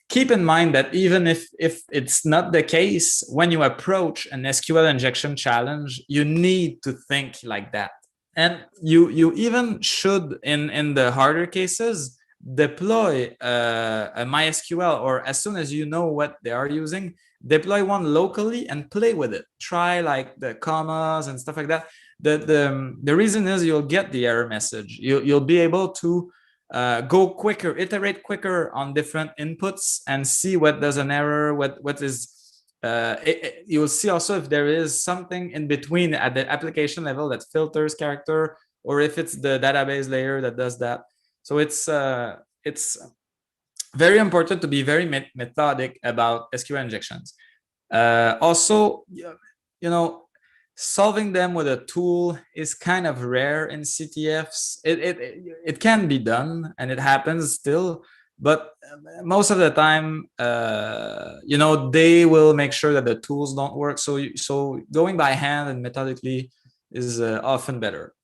[SPEAKER 3] keep in mind that even if it's not the case, when you approach an SQL injection challenge, you need to think like that. And you even should, in the harder cases, deploy a MySQL, or as soon as you know what they are using, deploy one locally and play with it. Try like the commas and stuff like that. The reason is you'll get the error message. You'll be able to go quicker, iterate quicker on different inputs and see what does an error, what is. You'll see also if there is something in between at the application level that filters character, or if it's the database layer that does that. So it's very important to be very methodic about SQL injections. Also, you know, solving them with a tool is kind of rare in CTFs. It can be done, and it happens still, but most of the time, you know, they will make sure that the tools don't work. So going by hand and methodically is often better.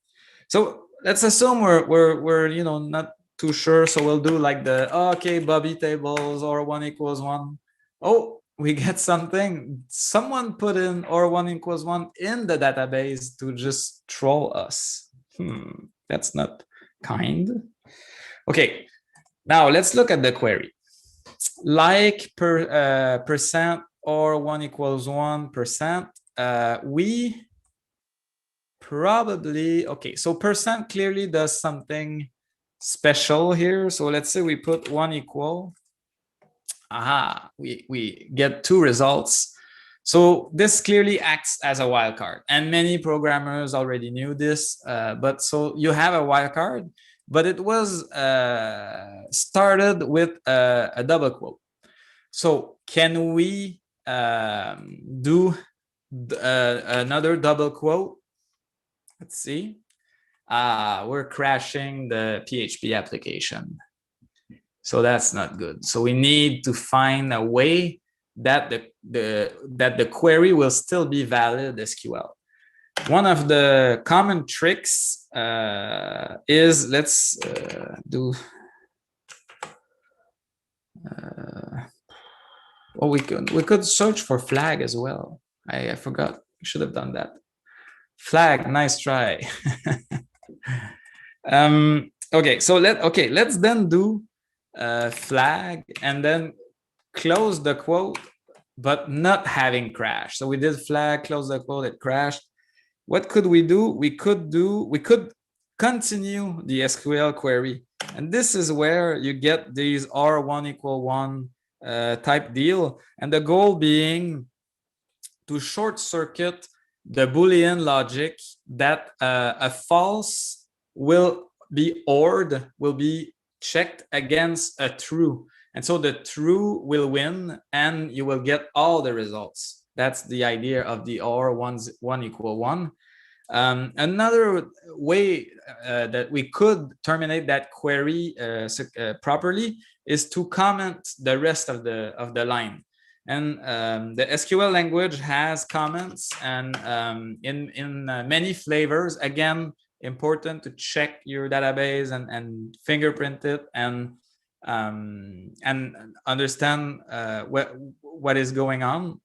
[SPEAKER 3] So let's assume we're you know, not too sure. So we'll do like the okay, Bobby tables, or 1 equals 1. Oh, we get something. Someone put in or 1 equals 1 in the database to just troll us. That's not kind. Okay, now let's look at the query. Like percent or 1 equals 1%, we probably, okay, so percent clearly does something special here. So let's say we put 1 equal. Aha, we get 2 results. So this clearly acts as a wildcard, and many programmers already knew this. But so you have a wildcard, but it was started with a double quote. So can we do another double quote? Let's see. We're crashing the PHP application. So that's not good. So we need to find a way that the query will still be valid SQL. One of the common tricks is, let's do. Oh, we could search for flag as well. I forgot. We should have done that. Flag, nice try. Okay, so let's then do flag and then close the quote, but not having crash. So we did flag, close the quote, it crashed. What could we do? We could continue the SQL query, and this is where you get these R1 equal 1 type deal, and the goal being to short circuit the Boolean logic that a false will be ORed will be checked against a true. And so the true will win and you will get all the results. That's the idea of the OR, one equal one. Another way that we could terminate that query properly is to comment the rest of the line. And the SQL language has comments, and in many flavors, again, important to check your database and fingerprint it and understand what is going on.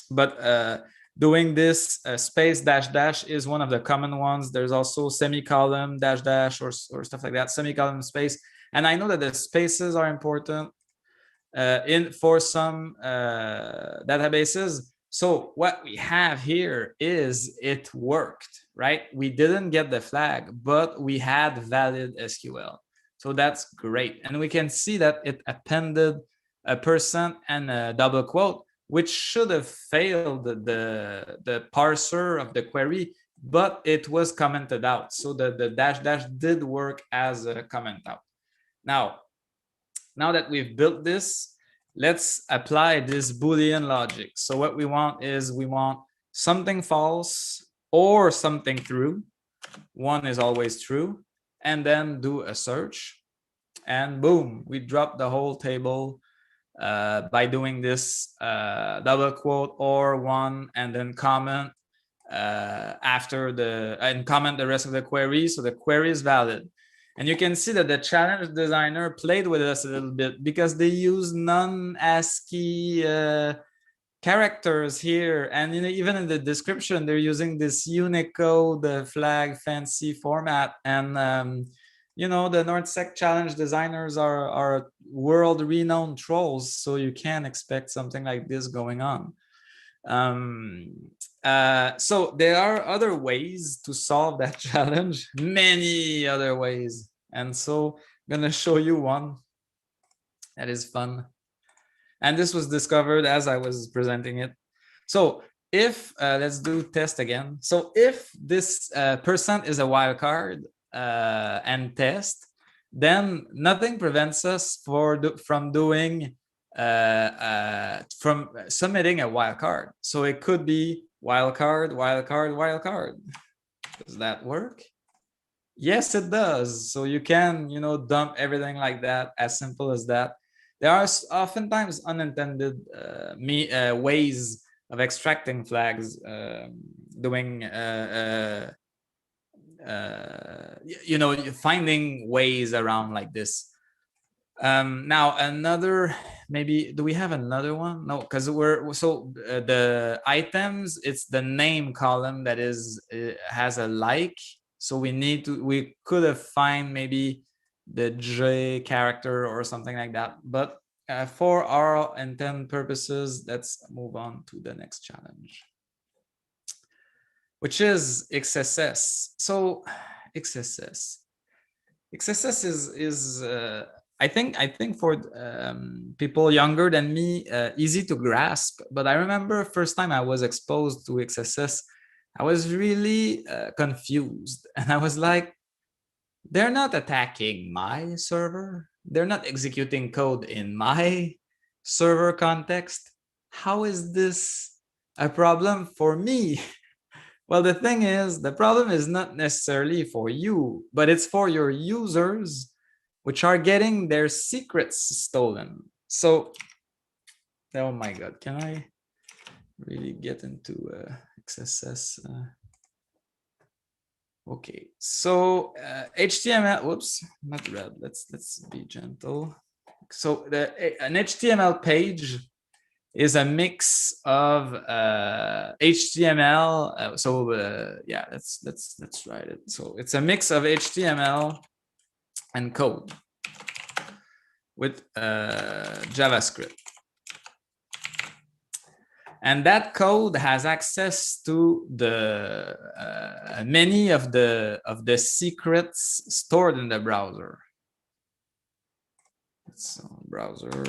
[SPEAKER 3] But doing this space dash dash is one of the common ones. There's also semicolon dash dash or stuff like that, semicolon space. And I know that the spaces are important for some databases. So what we have here is it worked, right? We didn't get the flag, but we had valid SQL. So that's great. And we can see that it appended a percent and a double quote, which should have failed the parser of the query, but it was commented out. So the dash dash did work as a comment out. Now that we've built this, let's apply this Boolean logic. So what we want is we want something false or something true. One is always true. And then do a search. And boom, we drop the whole table by doing this double quote or one and then comment after and comment the rest of the query. So the query is valid. And you can see that the challenge designer played with us a little bit because they use non-ASCII characters here. And even in the description, they're using this Unicode flag fancy format. And the NorthSec challenge designers are world-renowned trolls, so you can't expect something like this going on. So there are other ways to solve that challenge, many other ways. And so I'm going to show you one that is fun. And this was discovered as I was presenting it. So if, let's do test again. So if this percent is a wildcard and test, then nothing prevents us from doing from submitting a wildcard. So it could be wildcard, wildcard, wildcard. Does that work? Yes, it does. So you can, dump everything like that, as simple as that. There are oftentimes unintended ways of extracting flags, finding ways around like this. Now another, maybe, do we have another one? No, because the items, it's the name column that has a like. So we could have find maybe the J character or something like that. But for our intent purposes, let's move on to the next challenge, which is XSS. So XSS is I think for people younger than me, easy to grasp. But I remember first time I was exposed to XSS, I was really confused. And I was like, they're not attacking my server. They're not executing code in my server context. How is this a problem for me? Well, the thing is, the problem is not necessarily for you, but it's for your users, which are getting their secrets stolen. So, oh my God, can I really get into XSS? Okay, so HTML, whoops, not red, let's be gentle. So an HTML page is a mix of HTML. Yeah, let's write it. So it's a mix of HTML and code with JavaScript. And that code has access to the many of the secrets stored in the browser. So browser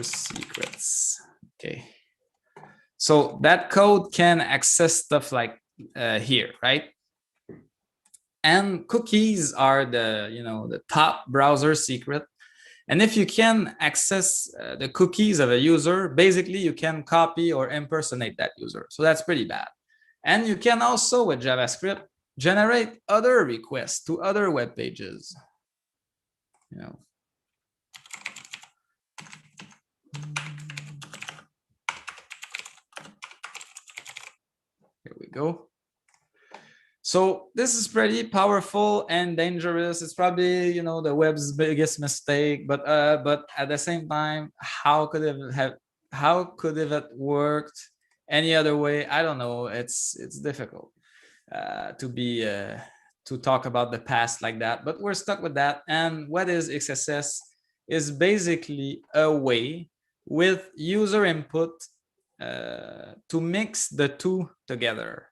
[SPEAKER 3] secrets. Okay. So that code can access stuff like here, right? And cookies are the top browser secret. And if you can access the cookies of a user, basically you can copy or impersonate that user. So that's pretty bad. And you can also, with JavaScript, generate other requests to other web pages. Here we go. So this is pretty powerful and dangerous. It's probably the web's biggest mistake, but at the same time, how could it have worked any other way? I don't know. It's difficult to talk about the past like that, but we're stuck with that. And what is XSS is basically a way with user input to mix the two together.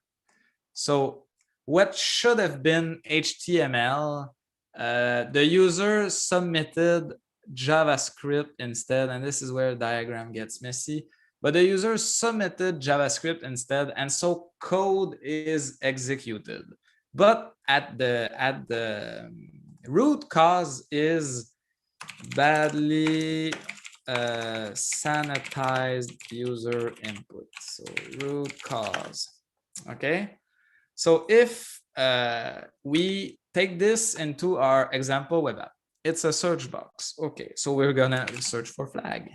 [SPEAKER 3] So what should have been HTML, the user submitted JavaScript instead, and this is where the diagram gets messy. But the user submitted JavaScript instead, and so code is executed. But at the root cause is badly sanitized user input. So root cause. Okay. So if we take this into our example web app, it's a search box. Okay, so we're gonna search for flag.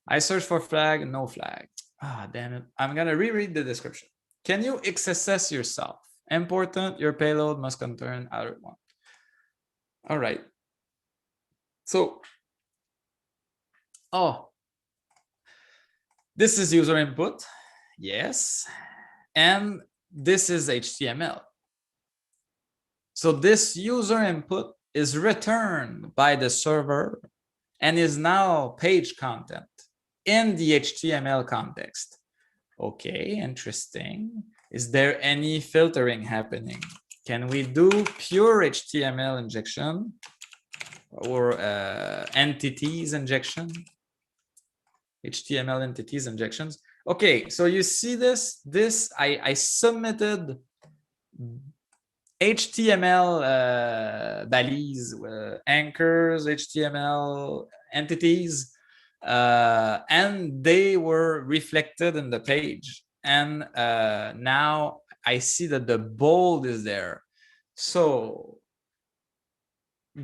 [SPEAKER 3] I search for flag, no flag. Ah, damn it. I'm gonna reread the description. Can you XSS yourself? Important, your payload must contain alert one. All right. So, this is user input. Yes. And this is HTML. So this user input is returned by the server and is now page content in the HTML context. Okay, interesting. Is there any filtering happening? Can we do pure HTML injection or entities injection? HTML entities injections. Okay, so you see this I submitted HTML balise, anchors, HTML entities, and they were reflected in the page. And now I see that the bold is there. So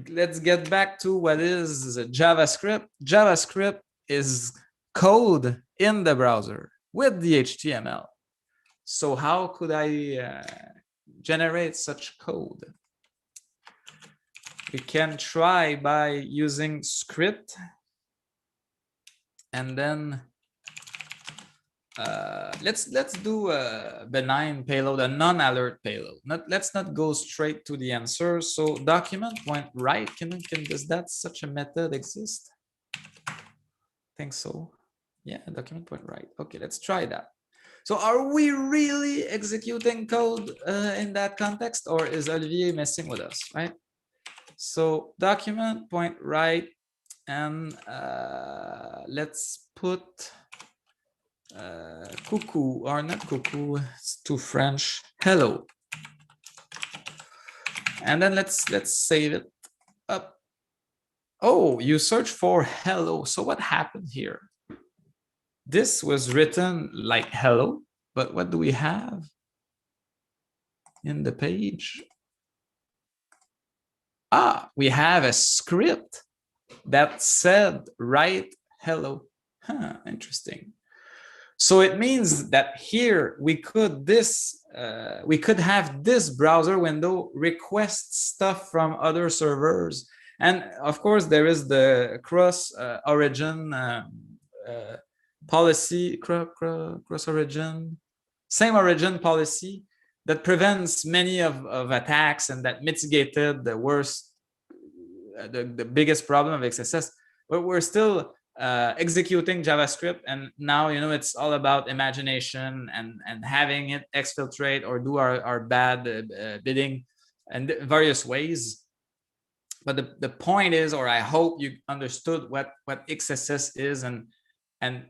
[SPEAKER 3] let's get back to what is JavaScript. JavaScript is code in the browser with the HTML. So how could I generate such code? We can try by using script, and then let's do a benign payload, a non-alert payload. Let's not go straight to the answer. So document point write. Does that such a method exist? I think so. Yeah, document point write. Okay, let's try that. So are we really executing code in that context, or is Olivier messing with us, right? So document point write, and let's put coucou, or not coucou, it's too French, hello. And then let's save it up. Oh, you search for hello. So what happened here? This was written like hello, but what do we have in the page? We have a script that said write hello. Interesting. So it means that here we could have this browser window request stuff from other servers, and of course there is the cross origin policy, cross origin, same origin policy that prevents many of attacks and that mitigated the worst, the biggest problem of XSS. But we're still executing JavaScript, and now it's all about imagination and having it exfiltrate or do our bad bidding and various ways. But the point is, or I hope you understood what XSS is, and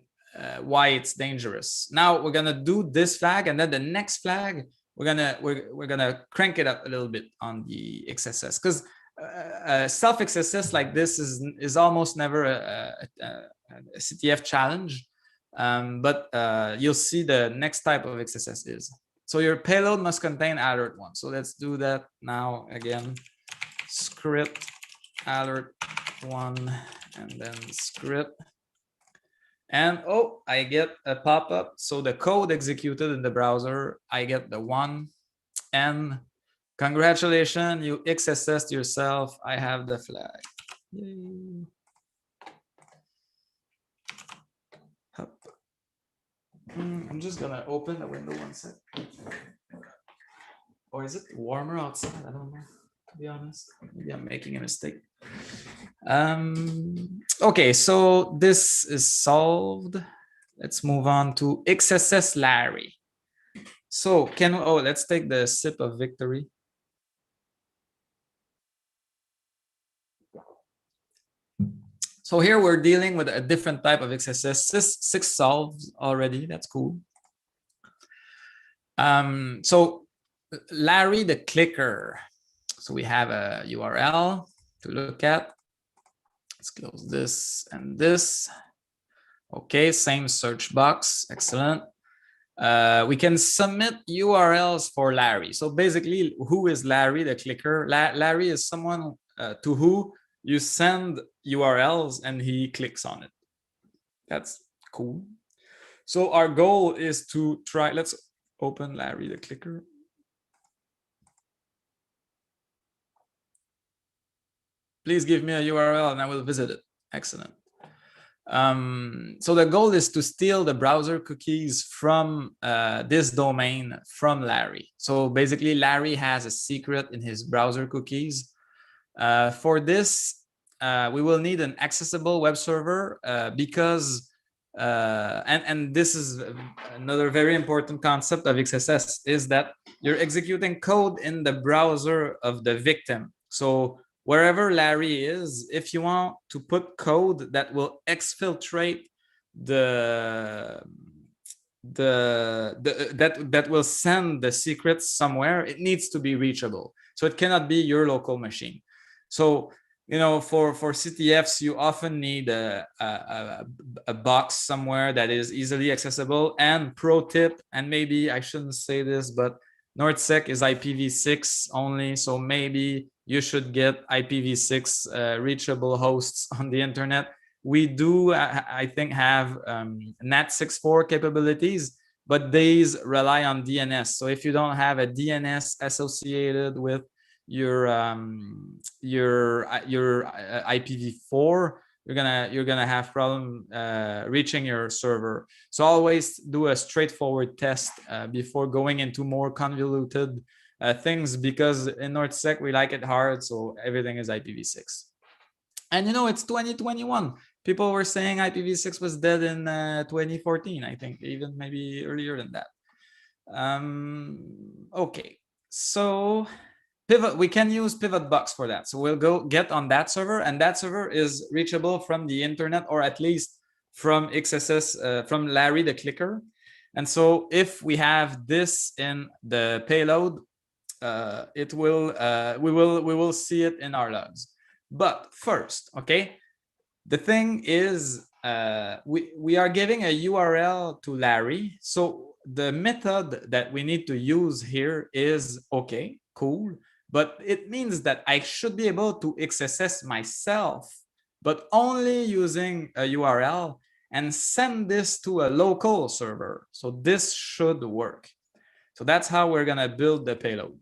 [SPEAKER 3] why it's dangerous. Now we're gonna do this flag, and then the next flag we're gonna crank it up a little bit on the XSS, because self XSS like this is almost never a CTF challenge, but you'll see the next type of XSS is. So your payload must contain alert one. So let's do that now again. Script alert one, and then script. And oh, I get a pop-up. So the code executed in the browser, I get the 1. And congratulations, you XSS'd yourself. I have the flag. Yay. I'm just gonna open the window one sec. Or is it warmer outside? I don't know, to be honest. Maybe I'm making a mistake. Okay, so this is solved. Let's move on to XSS Larry. So let's take the sip of victory. So here we're dealing with a different type of XSS. 6 solves already, that's cool. So Larry the clicker. So we have a URL to look at. Let's close this and this. Okay, same search box, excellent. We can submit URLs for Larry. So basically, who is Larry the clicker? Larry is someone to who you send URLs and he clicks on it. That's cool. So our goal is to try, let's open Larry the clicker. Please give me a URL and I will visit it. Excellent. So the goal is to steal the browser cookies from this domain from Larry. So basically, Larry has a secret in his browser cookies. For this, we will need an accessible web server because, and this is another very important concept of XSS, is that you're executing code in the browser of the victim. So wherever Larry is, if you want to put code that will exfiltrate that will send the secrets somewhere, it needs to be reachable. So it cannot be your local machine. So, you know, for CTFs, you often need a box somewhere that is easily accessible. And pro tip, and maybe I shouldn't say this, but NordSec is IPv6 only, so maybe you should get IPv6 reachable hosts on the internet. We do, I think, have NAT64 capabilities, but these rely on DNS. So if you don't have a DNS associated with your IPv4, you're gonna have problem reaching your server. So always do a straightforward test before going into more convoluted things, because in NordSec we like it hard, so everything is IPv6. And you know, it's 2021. People were saying IPv6 was dead in 2014, I think, even maybe earlier than that. Okay, so Pivot, we can use PivotBox for that. So we'll go get on that server, and that server is reachable from the internet, or at least from XSS, from Larry the clicker. And so if we have this in the payload, we will see it in our logs. But first, okay, the thing is, we are giving a URL to Larry. So the method that we need to use here is, okay, cool, but it means that I should be able to XSS myself, but only using a URL, and send this to a local server. So this should work. So that's how we're gonna build the payload.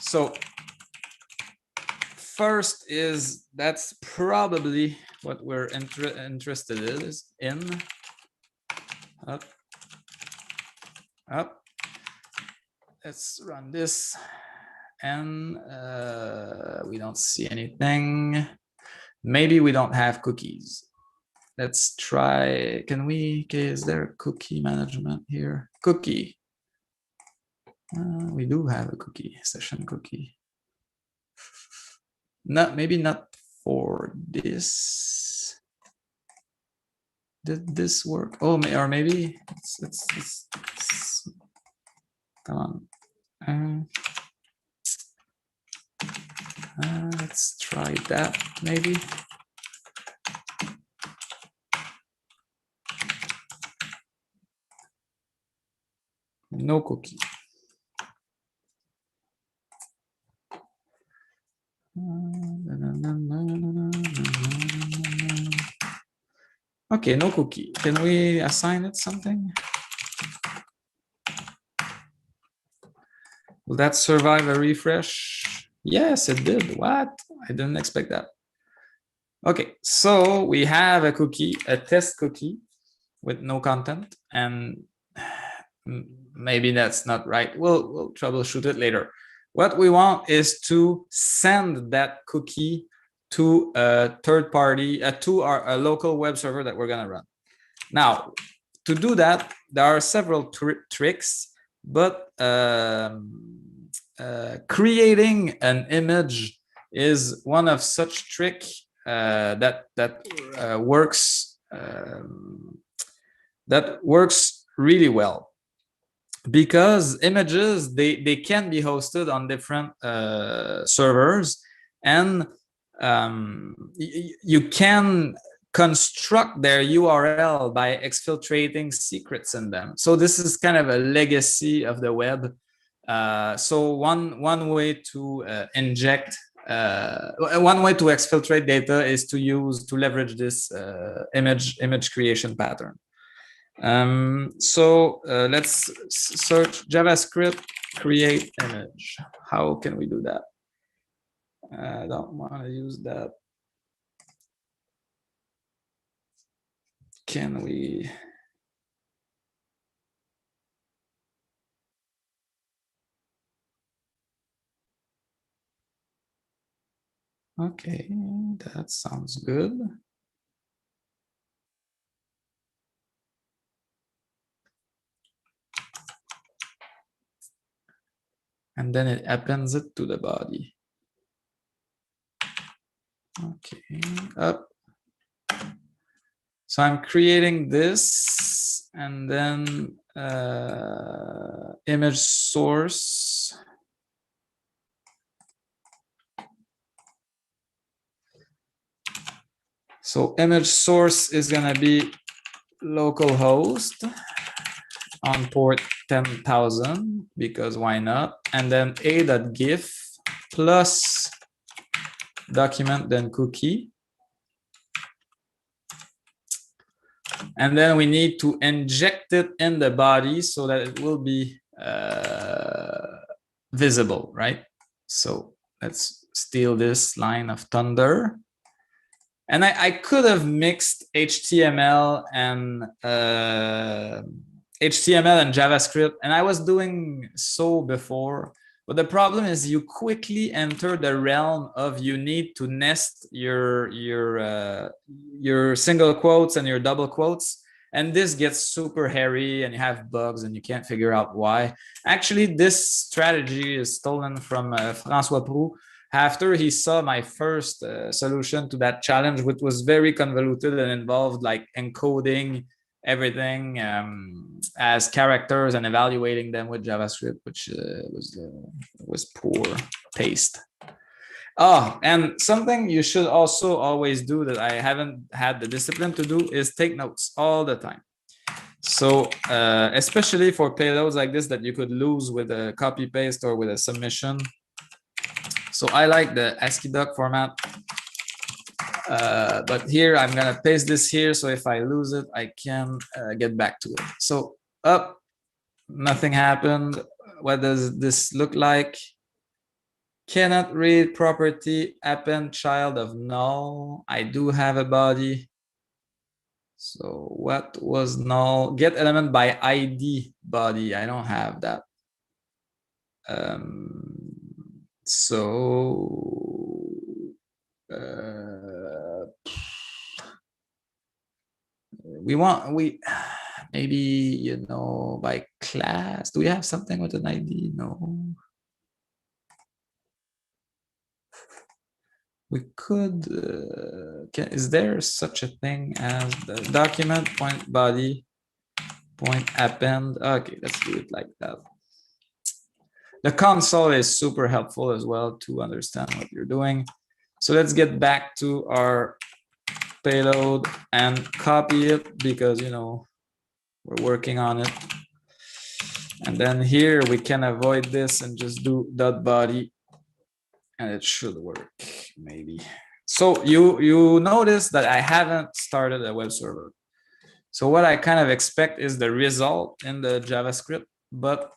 [SPEAKER 3] So first is, that's probably what we're interested in. Up. Let's run this, and we don't see anything. Maybe we don't have cookies. Let's try, can we, okay, is there a cookie management here? Cookie. We do have a cookie, session cookie. Maybe not for this. Did this work? Oh, or maybe it's come on. Let's try that maybe. No cookie. Okay, no cookie. Can we assign it something? Will that survive a refresh? Yes, it did. What? I didn't expect that. Okay, so we have a cookie, a test cookie with no content, and maybe that's not right. We'll troubleshoot it later. What we want is to send that cookie to a third party, to a local web server that we're gonna run. Now, to do that, there are several tricks, but creating an image is one of such trick that works really well, because images they can be hosted on different servers, and you can construct their URL by exfiltrating secrets in them. So this is kind of a legacy of the web. So one way to inject, one way to exfiltrate data is to leverage this image creation pattern. So let's search JavaScript create image. How can we do that? I don't want to use that. Can we? Okay, that sounds good. And then it appends it to the body. Okay, up. So I'm creating this, and then image source. So image source is gonna be localhost on port 10,000, because why not? And then a.gif plus document then cookie. And then we need to inject it in the body so that it will be visible, right? So let's steal this line of thunder. And I could have mixed HTML and JavaScript, and I was doing so before. But the problem is you quickly enter the realm of you need to nest your single quotes and your double quotes, and this gets super hairy, and you have bugs, and you can't figure out why. Actually, this strategy is stolen from François Proux after he saw my first solution to that challenge, which was very convoluted and involved like encoding everything as characters and evaluating them with JavaScript, which was poor taste. Oh, and something you should also always do that I haven't had the discipline to do is take notes all the time. So especially for payloads like this that you could lose with a copy paste or with a submission. So I like the ASCII doc format. But here I'm gonna paste this here, so if I lose it, I can get back to it. So up, nothing happened. What does this look like? Cannot read property append child of null. I do have a body. So what was null? Get element by ID body. I don't have that. So we maybe, you know, by class. Do we have something with an ID? No. we could, is there such a thing as the document point body point append? Okay, let's do it like that. The console is super helpful as well to understand what you're doing. So let's get back to our payload and copy it because, you know, we're working on it. And then here we can avoid this and just do dot body and it should work maybe. So you notice that I haven't started a web server. So what I kind of expect is the result in the JavaScript, but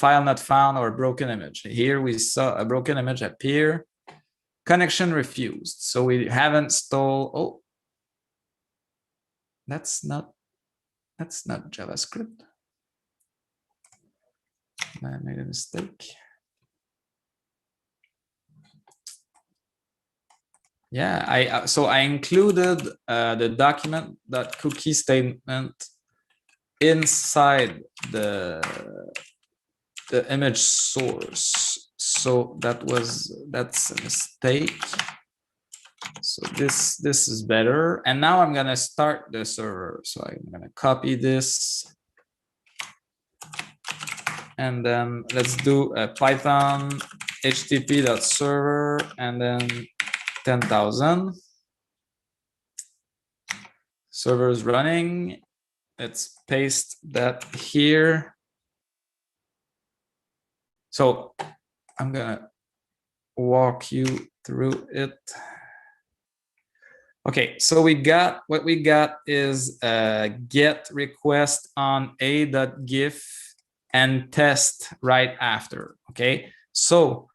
[SPEAKER 3] file not found or broken image. Here we saw a broken image appear, connection refused. So we haven't stole, oh, that's not JavaScript. I made a mistake. Yeah, so I included the document.cookie statement inside the image source. So that's a mistake. So this is better. And now I'm gonna start the server. So I'm gonna copy this. And then let's do a Python http.server and then 10,000. Server is running. Let's paste that here. So I'm gonna walk you through it. Okay, so what we got is a get request on a.gif and test right after. Okay, so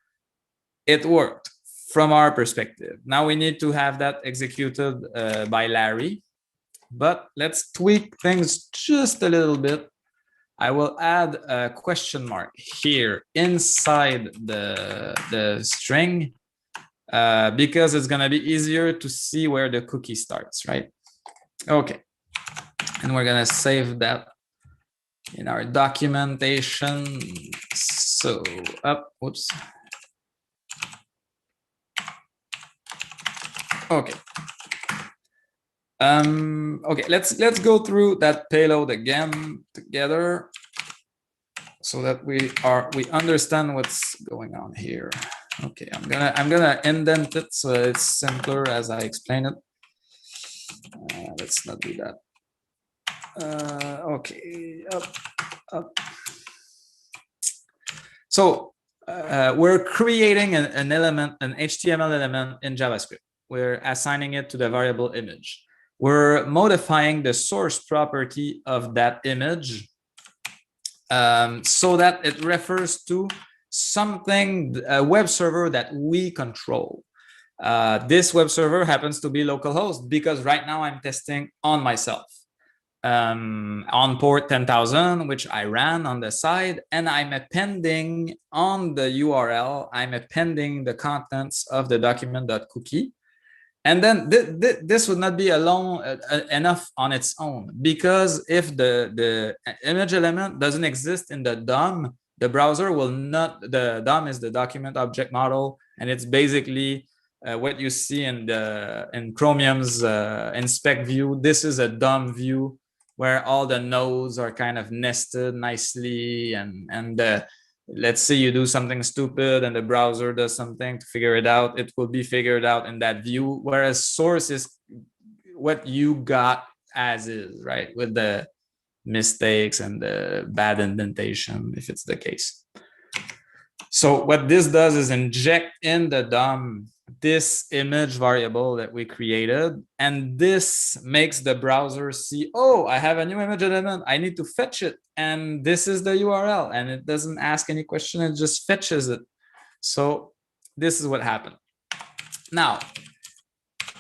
[SPEAKER 3] it worked from our perspective. Now we need to have that executed by Larry, but let's tweak things just a little bit. I will add a question mark here inside the string because it's gonna be easier to see where the cookie starts, right? Okay, and we're gonna save that in our documentation. So whoops. Okay. Okay, let's go through that payload again together so that we understand what's going on here. Okay, I'm gonna indent it so it's simpler as I explain it. Let's not do that. Okay, up. So we're creating an element, an HTML element in JavaScript. We're assigning it to the variable image. We're modifying the source property of that image so that it refers to something, a web server that we control. This web server happens to be localhost because right now I'm testing on myself on port 10,000, which I ran on the side, and I'm appending on the URL, I'm appending the contents of the document.cookie. And then this would not be alone enough on its own, because if the image element doesn't exist in the DOM, the browser will not, the DOM is the document object model, and it's basically what you see in Chromium's inspect view. This is a DOM view where all the nodes are kind of nested nicely, and let's say you do something stupid and the browser does something to figure it out, it will be figured out in that view, whereas source is what you got as is, right, with the mistakes and the bad indentation if it's the case. So what this does is inject in the DOM this image variable that we created, and this makes the browser see, oh, I have a new image element, I need to fetch it, and this is the URL, and it doesn't ask any question, it just fetches it. So this is what happened. Now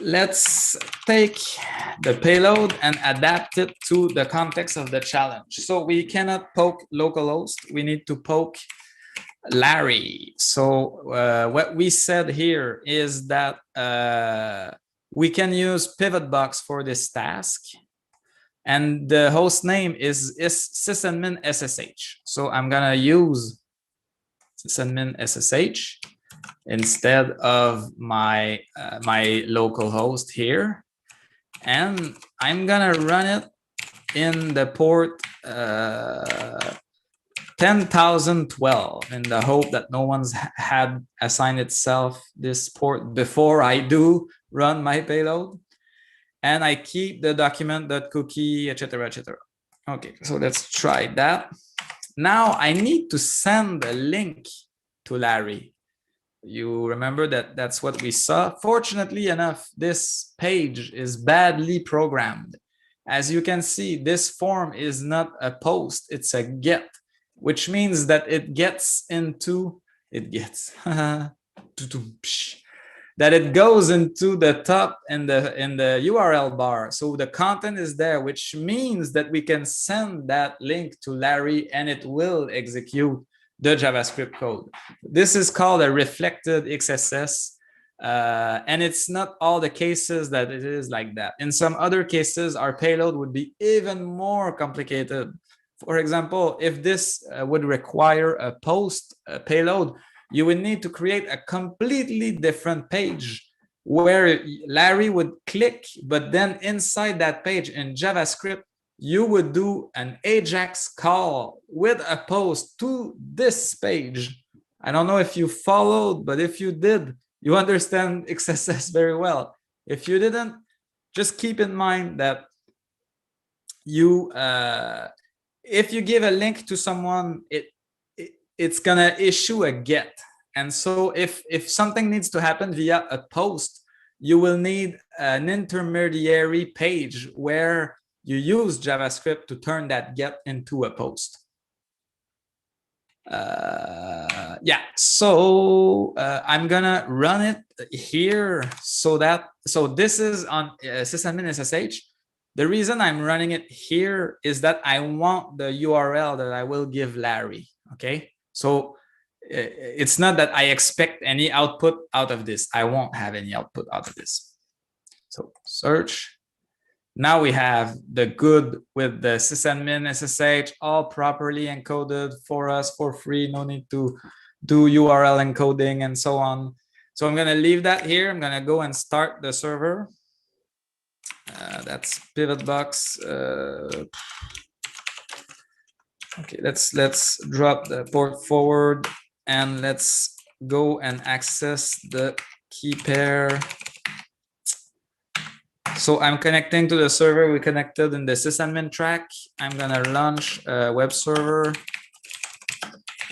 [SPEAKER 3] let's take the payload and adapt it to the context of the challenge. So we cannot poke localhost, we need to poke Larry. So what we said here is that we can use pivotbox for this task, and the host name is sysadmin SSH. So I'm gonna use sysadmin SSH, instead of my my local host here, and I'm gonna run it in the port 10,012 in the hope that no one's had assigned itself this port before I do run my payload. And I keep the document.cookie, etc., etc. Okay, so let's try that. Now I need to send a link to Larry. You remember that that's what we saw. Fortunately enough, this page is badly programmed. As you can see, this form is not a post, it's a get, which means that it gets into, that it goes into the top in the URL bar. So the content is there, which means that we can send that link to Larry and it will execute the JavaScript code. This is called a reflected XSS. And it's not all the cases that it is like that. In some other cases, our payload would be even more complicated. For example, if this would require a post payload, you would need to create a completely different page where Larry would click, but then inside that page in JavaScript, you would do an AJAX call with a post to this page. I don't know if you followed, but if you did, you understand XSS very well. If you didn't, just keep in mind that you, if you give a link to someone, it's gonna issue a get. And so if something needs to happen via a post, you will need an intermediary page where you use JavaScript to turn that get into a post. Yeah, so I'm gonna run it here so this is on sysadmin SSH. The reason I'm running it here is that I want the URL that I will give Larry. Okay, so it's not that I expect any output out of this. I won't have any output out of this. So search. Now we have the good with the sysadmin SSH all properly encoded for us for free. No need to do URL encoding and so on. So I'm going to leave that here. I'm going to go and start the server. That's pivotbox. Okay, let's drop the port forward and let's go and access the key pair. So I'm connecting to the server we connected in the sysadmin track. I'm gonna launch a web server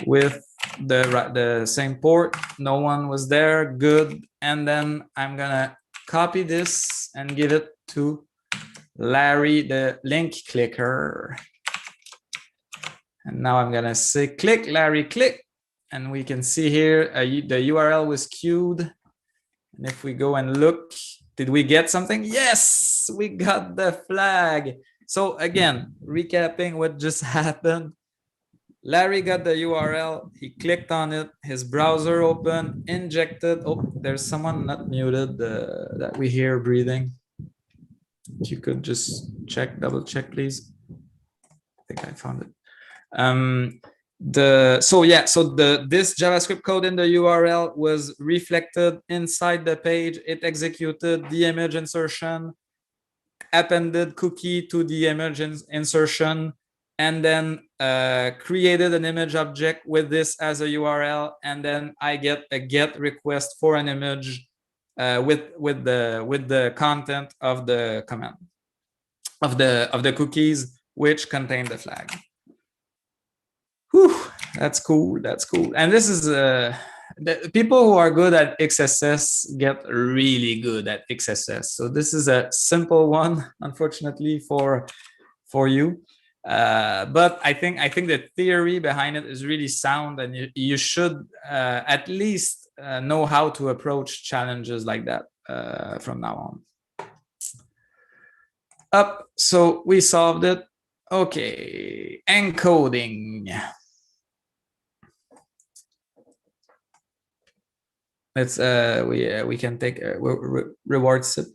[SPEAKER 3] with the same port. No one was there, good. And then I'm gonna copy this and give it to Larry, the link clicker. And now I'm gonna say click, Larry, click. And we can see here the URL was queued. And if we go and look, did we get something? Yes, we got the flag. So again, recapping what just happened. Larry got the URL, he clicked on it, his browser opened, injected. Oh, there's someone not muted that we hear breathing. If you could just check, double check, please. I think I found it. This JavaScript code in the URL was reflected inside the page. It executed the image insertion, appended cookie to the image insertion, and then created an image object with this as a URL. And then I get a get request for an image with the content of the command of the cookies which contain the flag. Whew, that's cool. That's cool. And this is the people who are good at XSS get really good at XSS. So this is a simple one, unfortunately, for you. But I think the theory behind it is really sound, and you should at least know how to approach challenges like that from now on. Up. So we solved it. Okay, encoding. Let's we can take a reward sip.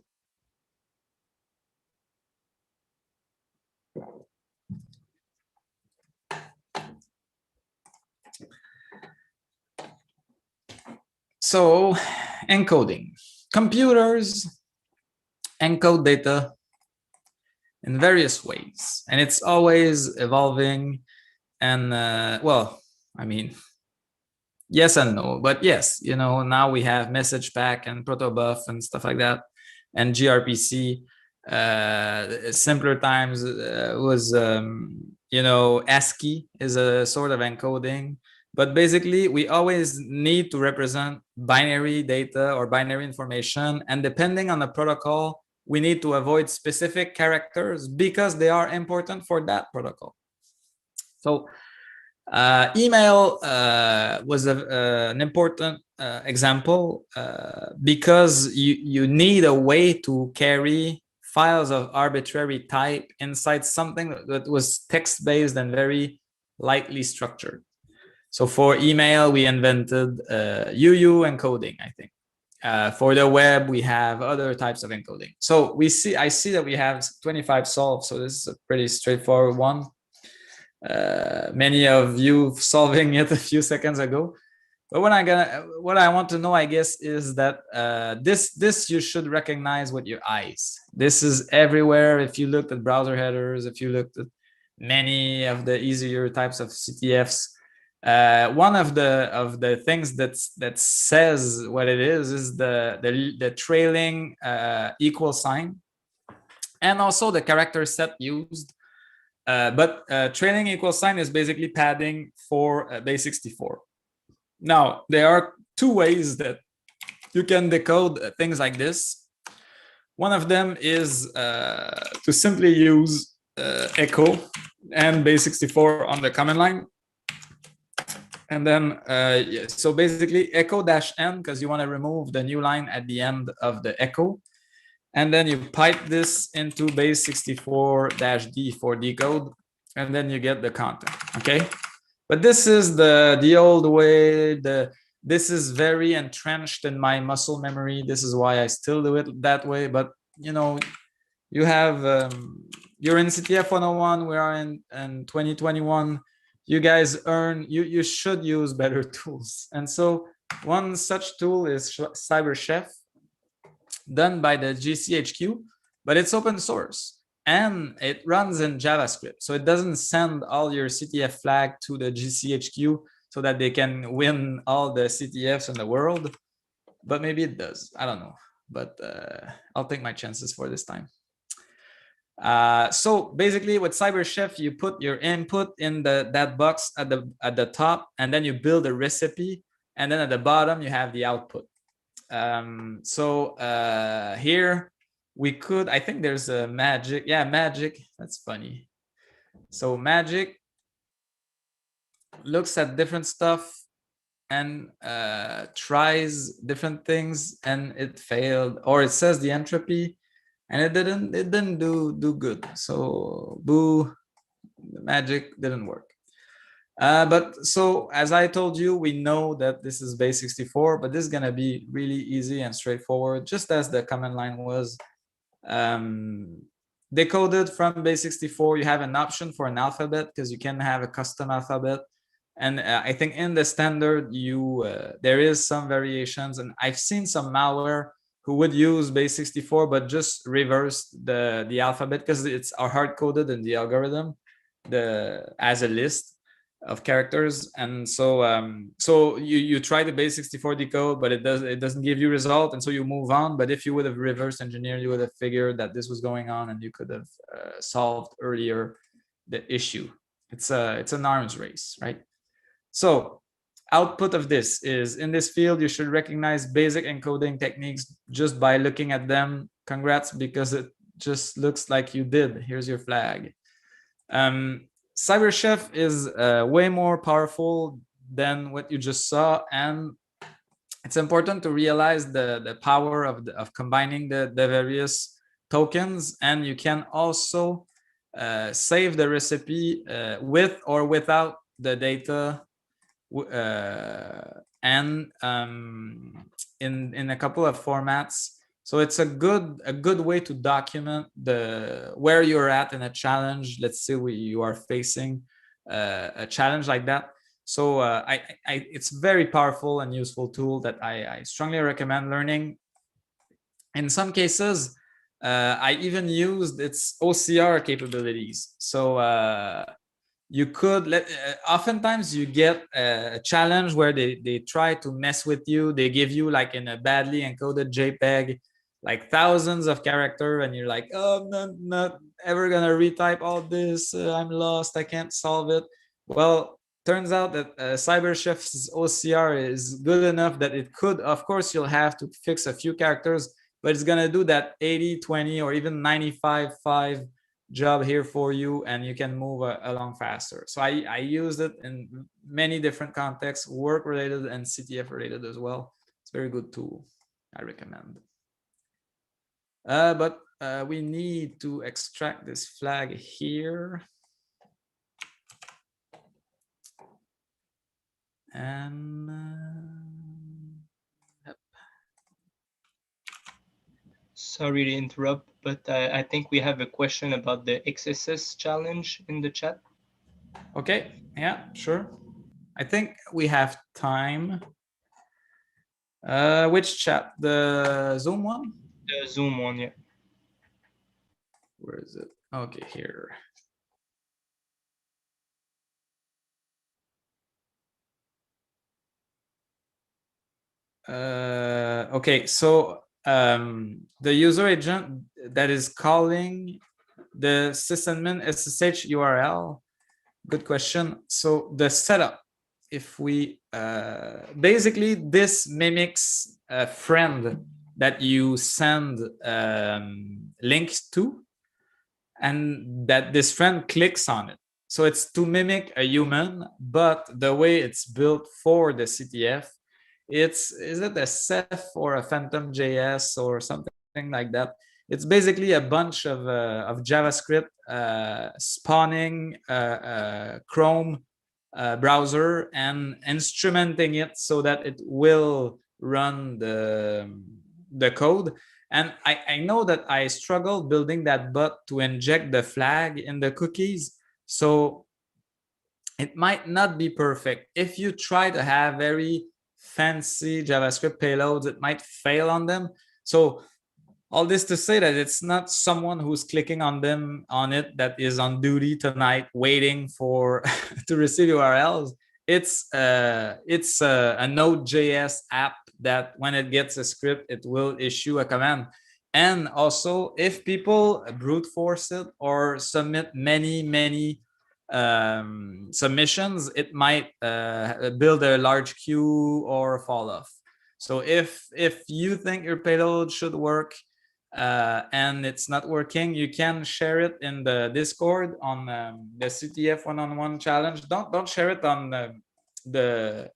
[SPEAKER 3] So encoding. Computers encode data in various ways, and it's always evolving. And well, I mean, yes and no, but yes, you know, now we have message pack and protobuf and stuff like that, and gRPC. Simpler times was you know, ASCII is a sort of encoding, but basically we always need to represent binary data or binary information, and depending on the protocol we need to avoid specific characters because they are important for that protocol. So email was an important example because you need a way to carry files of arbitrary type inside something that was text-based and very lightly structured. So for email, we invented UU encoding, I think. For the web, we have other types of encoding. So I see that we have 25 solved. So this is a pretty straightforward one. Many of you solving it a few seconds ago. But what I want to know, I guess, is that this you should recognize with your eyes. This is everywhere. If you looked at browser headers, if you looked at many of the easier types of CTFs, one of the things that says what it is the trailing equal sign, and also the character set used. But trailing equal sign is basically padding for base64. Now, there are two ways that you can decode things like this. One of them is to simply use echo and base64 on the command line. And then, so basically echo -n, because you want to remove the new line at the end of the echo. And then you pipe this into base64-D for decode, and then you get the content, okay? But this is the old way. This is very entrenched in my muscle memory. This is why I still do it that way. But you know, you have you're in CTF 101. We are in 2021. You guys you should use better tools. And so one such tool is CyberChef, done by the GCHQ, but it's open source and it runs in JavaScript. So it doesn't send all your CTF flag to the GCHQ so that they can win all the CTFs in the world. But maybe it does. I don't know. But I'll take my chances for this time. So basically with CyberChef, you put your input in that box at the top, and then you build a recipe. And then at the bottom, you have the output. So here we could, I think there's a magic. Yeah, magic. That's funny. So magic looks at different stuff and tries different things, and it failed, or it says the entropy and it didn't do good. So boo, the magic didn't work. But so as I told you, we know that this is base64, but this is gonna be really easy and straightforward, just as the command line was. Decoded from base64, you have an option for an alphabet because you can have a custom alphabet. And I think in the standard, there is some variations, and I've seen some malware who would use base64 but just reverse the alphabet because it's hard coded in the algorithm as a list of characters. And so so you try the base64 decode, but it doesn't give you result, and so you move on. But if you would have reverse engineered, you would have figured that this was going on, and you could have solved earlier the issue. It's an arms race, right? So output of this is, in this field, you should recognize basic encoding techniques just by looking at them. Congrats, because it just looks like you did. Here's your flag. CyberChef is way more powerful than what you just saw, and it's important to realize the power of combining the various tokens. And you can also save the recipe with or without the data, and in a couple of formats. So it's a good way to document where you're at in a challenge. Let's say you are facing a challenge like that. So it's very powerful and useful tool that I strongly recommend learning. In some cases, I even used its OCR capabilities. So you could oftentimes you get a challenge where they try to mess with you. They give you like in a badly encoded JPEG, like thousands of characters, and you're like, oh, I'm not ever gonna retype all this. I'm lost. I can't solve it. Well, turns out that CyberChef's OCR is good enough that it could, of course, you'll have to fix a few characters, but it's gonna do that 80-20 or even 95-5 job here for you, and you can move along faster. So I used it in many different contexts, work related and CTF related as well. It's a very good tool. I recommend. But we need to extract this flag here. And
[SPEAKER 2] Sorry to interrupt, but I think we have a question about the XSS challenge in the chat.
[SPEAKER 3] Okay, yeah, sure. I think we have time. Which chat? The Zoom one?
[SPEAKER 2] The Zoom one, yeah.
[SPEAKER 3] Where is it? Okay, here. Okay, so the user agent that is calling the sysadmin SSH URL. Good question. So the setup, if we basically this mimics a friend that you send links to, and that this friend clicks on it. So it's to mimic a human, but the way it's built for the CTF, is it a Ceph or a Phantom JS or something like that? It's basically a bunch of JavaScript spawning Chrome browser and instrumenting it so that it will run the code. And I know that I struggled building that bot to inject the flag in the cookies. So it might not be perfect. If you try to have very fancy JavaScript payloads, it might fail on them. So all this to say that it's not someone who's clicking on it that is on duty tonight waiting for to receive URLs. It's a Node.js app that when it gets a script, it will issue a command. And also, if people brute force it or submit many submissions, it might build a large queue or fall off. So if you think your payload should work and it's not working, you can share it in the Discord on the CTF one-on-one challenge. Don't share it on the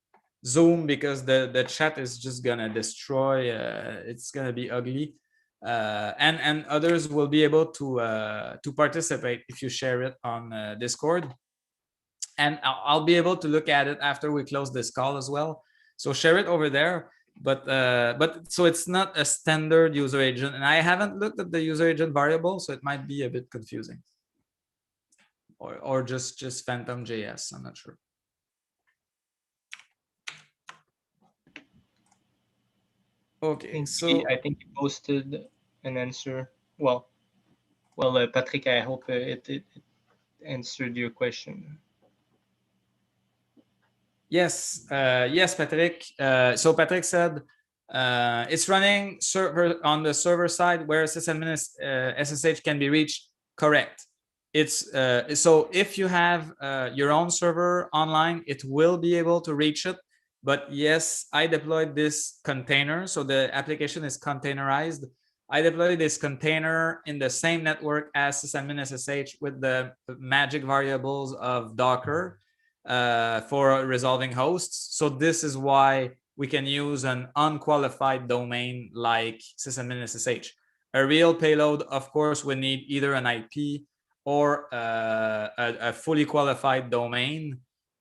[SPEAKER 3] Zoom because the chat is just gonna destroy. It's gonna be ugly. And others will be able to participate if you share it on Discord, and I'll be able to look at it after we close this call as well. So share it over there. But so it's not a standard user agent, and I haven't looked at the user agent variable, so it might be a bit confusing, or just Phantom JS. I'm not sure. Okay, so
[SPEAKER 2] I think he posted an answer. Well, Patrick, I hope it answered your question.
[SPEAKER 3] yes, yes, Patrick. So Patrick said it's running server on the server side where sysadmin SSH can be reached. Correct. It's so if you have your own server online, it will be able to reach it. But yes, I deployed this container, so the application is containerized. I deployed this container in the same network as sysadmin SSH with the magic variables of Docker for resolving hosts. So this is why we can use an unqualified domain like sysadmin SSH. A real payload, of course, would need either an IP or a fully qualified domain.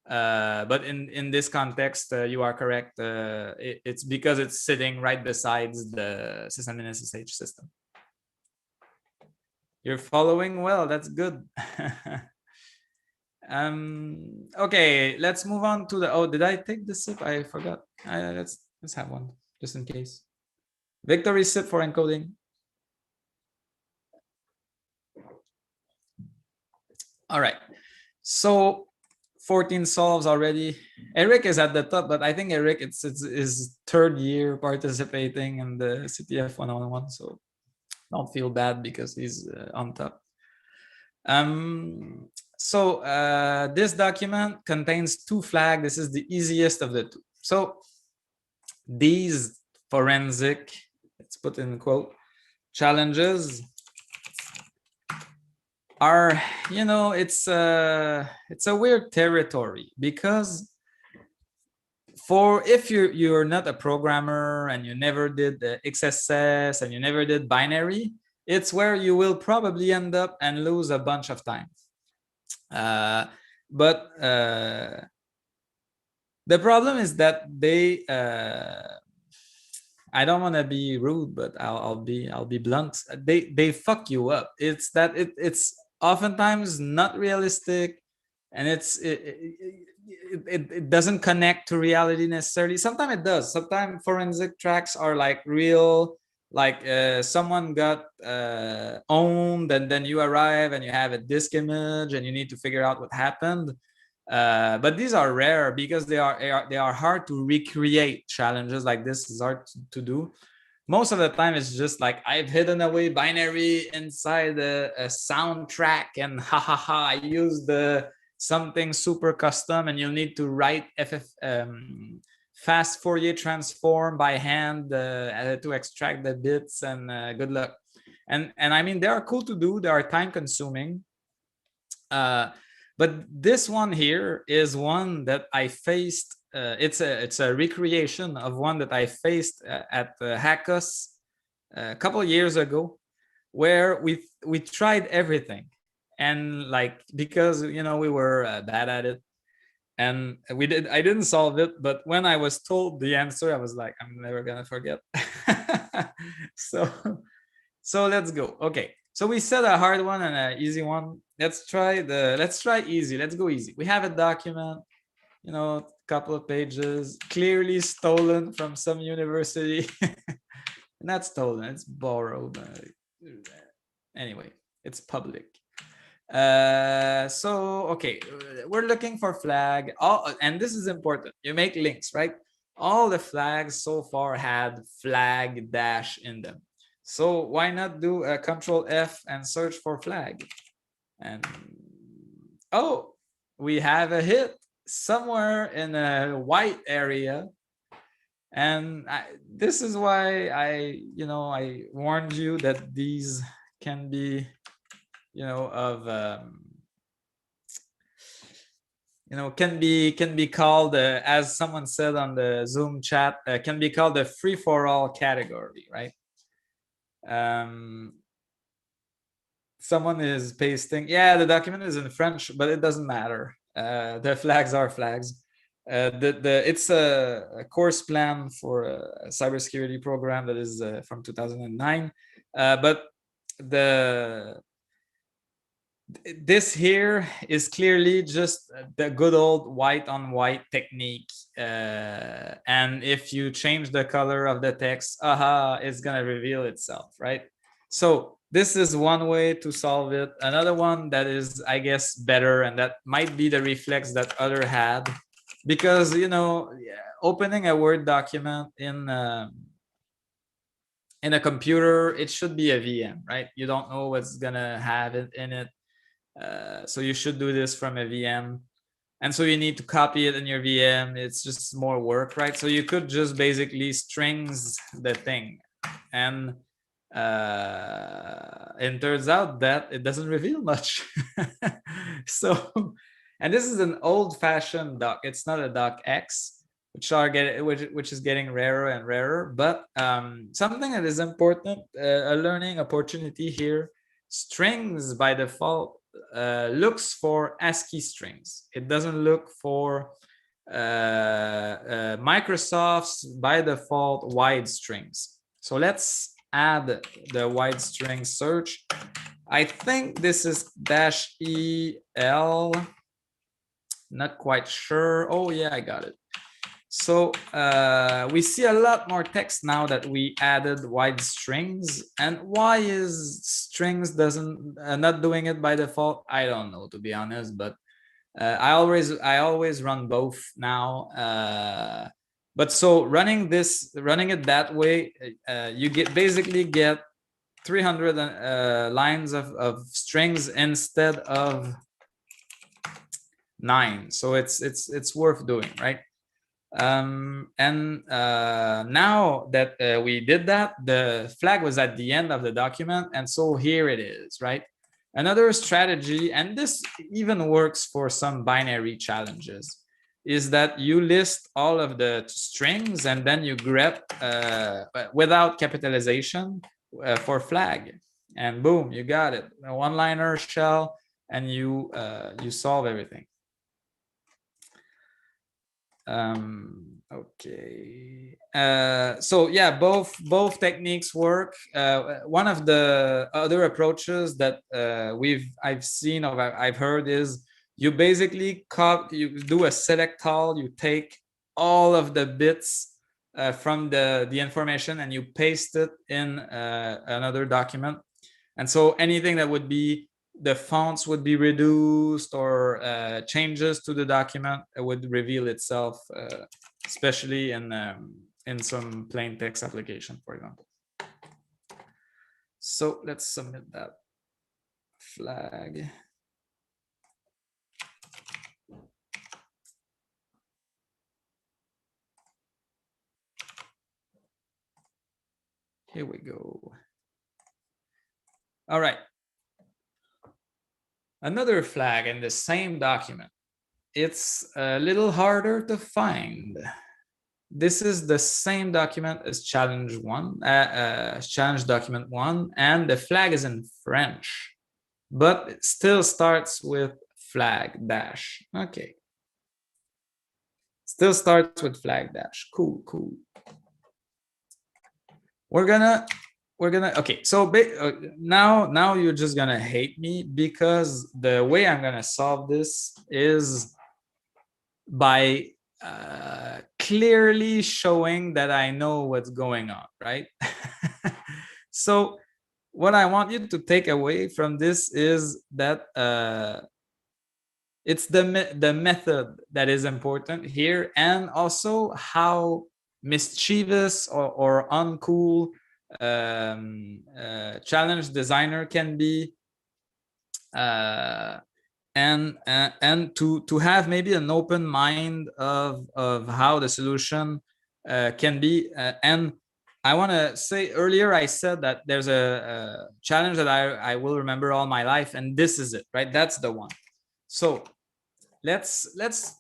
[SPEAKER 3] But in this context, you are correct. It's because it's sitting right beside the sysadmin SSH system. You're following well. That's good. Okay, let's move on to the. Oh, did I take the sip? I forgot. Let's have one just in case. Victory sip for encoding. All right. So 14 solves already. Eric is at the top, but I think Eric it's his third year participating in the CTF 101, so don't feel bad because he's on top. So this document contains two flags. This is the easiest of the two. So these forensic, let's put in quote, challenges are, you know, it's a weird territory, because for if you're not a programmer and you never did the XSS and you never did binary, it's where you will probably end up and lose a bunch of time. But the problem is that they I don't want to be rude, but I'll be blunt. They fuck you up. It's that it's oftentimes not realistic, and it doesn't connect to reality necessarily. Sometimes it does. Sometimes forensic tracks are like real, like someone got owned, and then you arrive and you have a disk image and you need to figure out what happened. But these are rare because they are hard to recreate. Challenges like this is hard to do. Most of the time it's just like, I've hidden away binary inside a soundtrack, and I used something super custom, and you'll need to write fast Fourier transform by hand to extract the bits, and good luck. And I mean, they are cool to do, they are time consuming. But this one here is one that I faced. It's a recreation of one that I faced at Hackos a couple of years ago, where we tried everything, and like, because you know we were bad at it, and I didn't solve it, but when I was told the answer, I was like, I'm never gonna forget. So let's go. Okay, so we set a hard one and an easy one. Let's try easy. Let's go easy. We have a document, you know, a couple of pages, clearly stolen from some university. Not stolen, it's borrowed. Anyway, it's public. So okay, we're looking for flag. And this is important. You make links, right? All the flags so far had flag dash in them. So why not do a Control F and search for flag? And oh, we have a hit somewhere in a white area. And this is why I warned you that these can be, can be called, as someone said on the Zoom chat, can be called a free-for-all category, right? Someone is pasting, yeah, the document is in French, but it doesn't matter. The flags are flags. It's a course plan for a cybersecurity program that is from 2009, but this here is clearly just the good old white on white technique, and if you change the color of the text, it's gonna reveal itself, right? So this is one way to solve it. Another one that is, I guess, better, and that might be the reflex that other had, because opening a Word document in a computer, it should be a VM, right? You don't know what's gonna have it in it. So you should do this from a VM, and so you need to copy it in your VM. It's just more work, right? So you could just basically strings the thing, and it turns out that it doesn't reveal much. So, and this is an old-fashioned doc. It's not a docx, which is getting rarer and rarer. But something that is important, a learning opportunity here: strings by default looks for ASCII strings. It doesn't look for Microsoft's by default wide strings. So let's add the wide string search. I think this is -EL. Not quite sure. Oh yeah, I got it. So we see a lot more text now that we added wide strings. And why is strings doesn't not doing it by default? I don't know, to be honest, but I always run both now. But so running it that way, you basically get 300 lines of strings instead of 9. So it's worth doing, right? And now that we did that, the flag was at the end of the document, and so here it is, right? Another strategy, and this even works for some binary challenges, is that you list all of the strings and then you grep without capitalization for flag, and boom, you got it. A one-liner shell, and you solve everything. Okay. So yeah, both techniques work. One of the other approaches that I've seen or I've heard is you basically you do a select all. You take all of the bits from the information and you paste it in another document. And so anything that would be the fonts would be reduced or changes to the document would reveal itself, especially in some plain text application, for example. So let's submit that flag. Here we go. All right. Another flag in the same document. It's a little harder to find. This is the same document as challenge document 1, and the flag is in French, but it still starts with flag dash. Okay. Still starts with flag dash. Cool. We're gonna okay, so now you're just gonna hate me because the way I'm gonna solve this is by clearly showing that I know what's going on, right? So what I want you to take away from this is that it's the method that is important here, and also how mischievous or uncool challenge designer can be, and to have maybe an open mind of how the solution can be. And I want to say, earlier I said that there's a challenge that I will remember all my life, and this is it, right? That's the one. So let's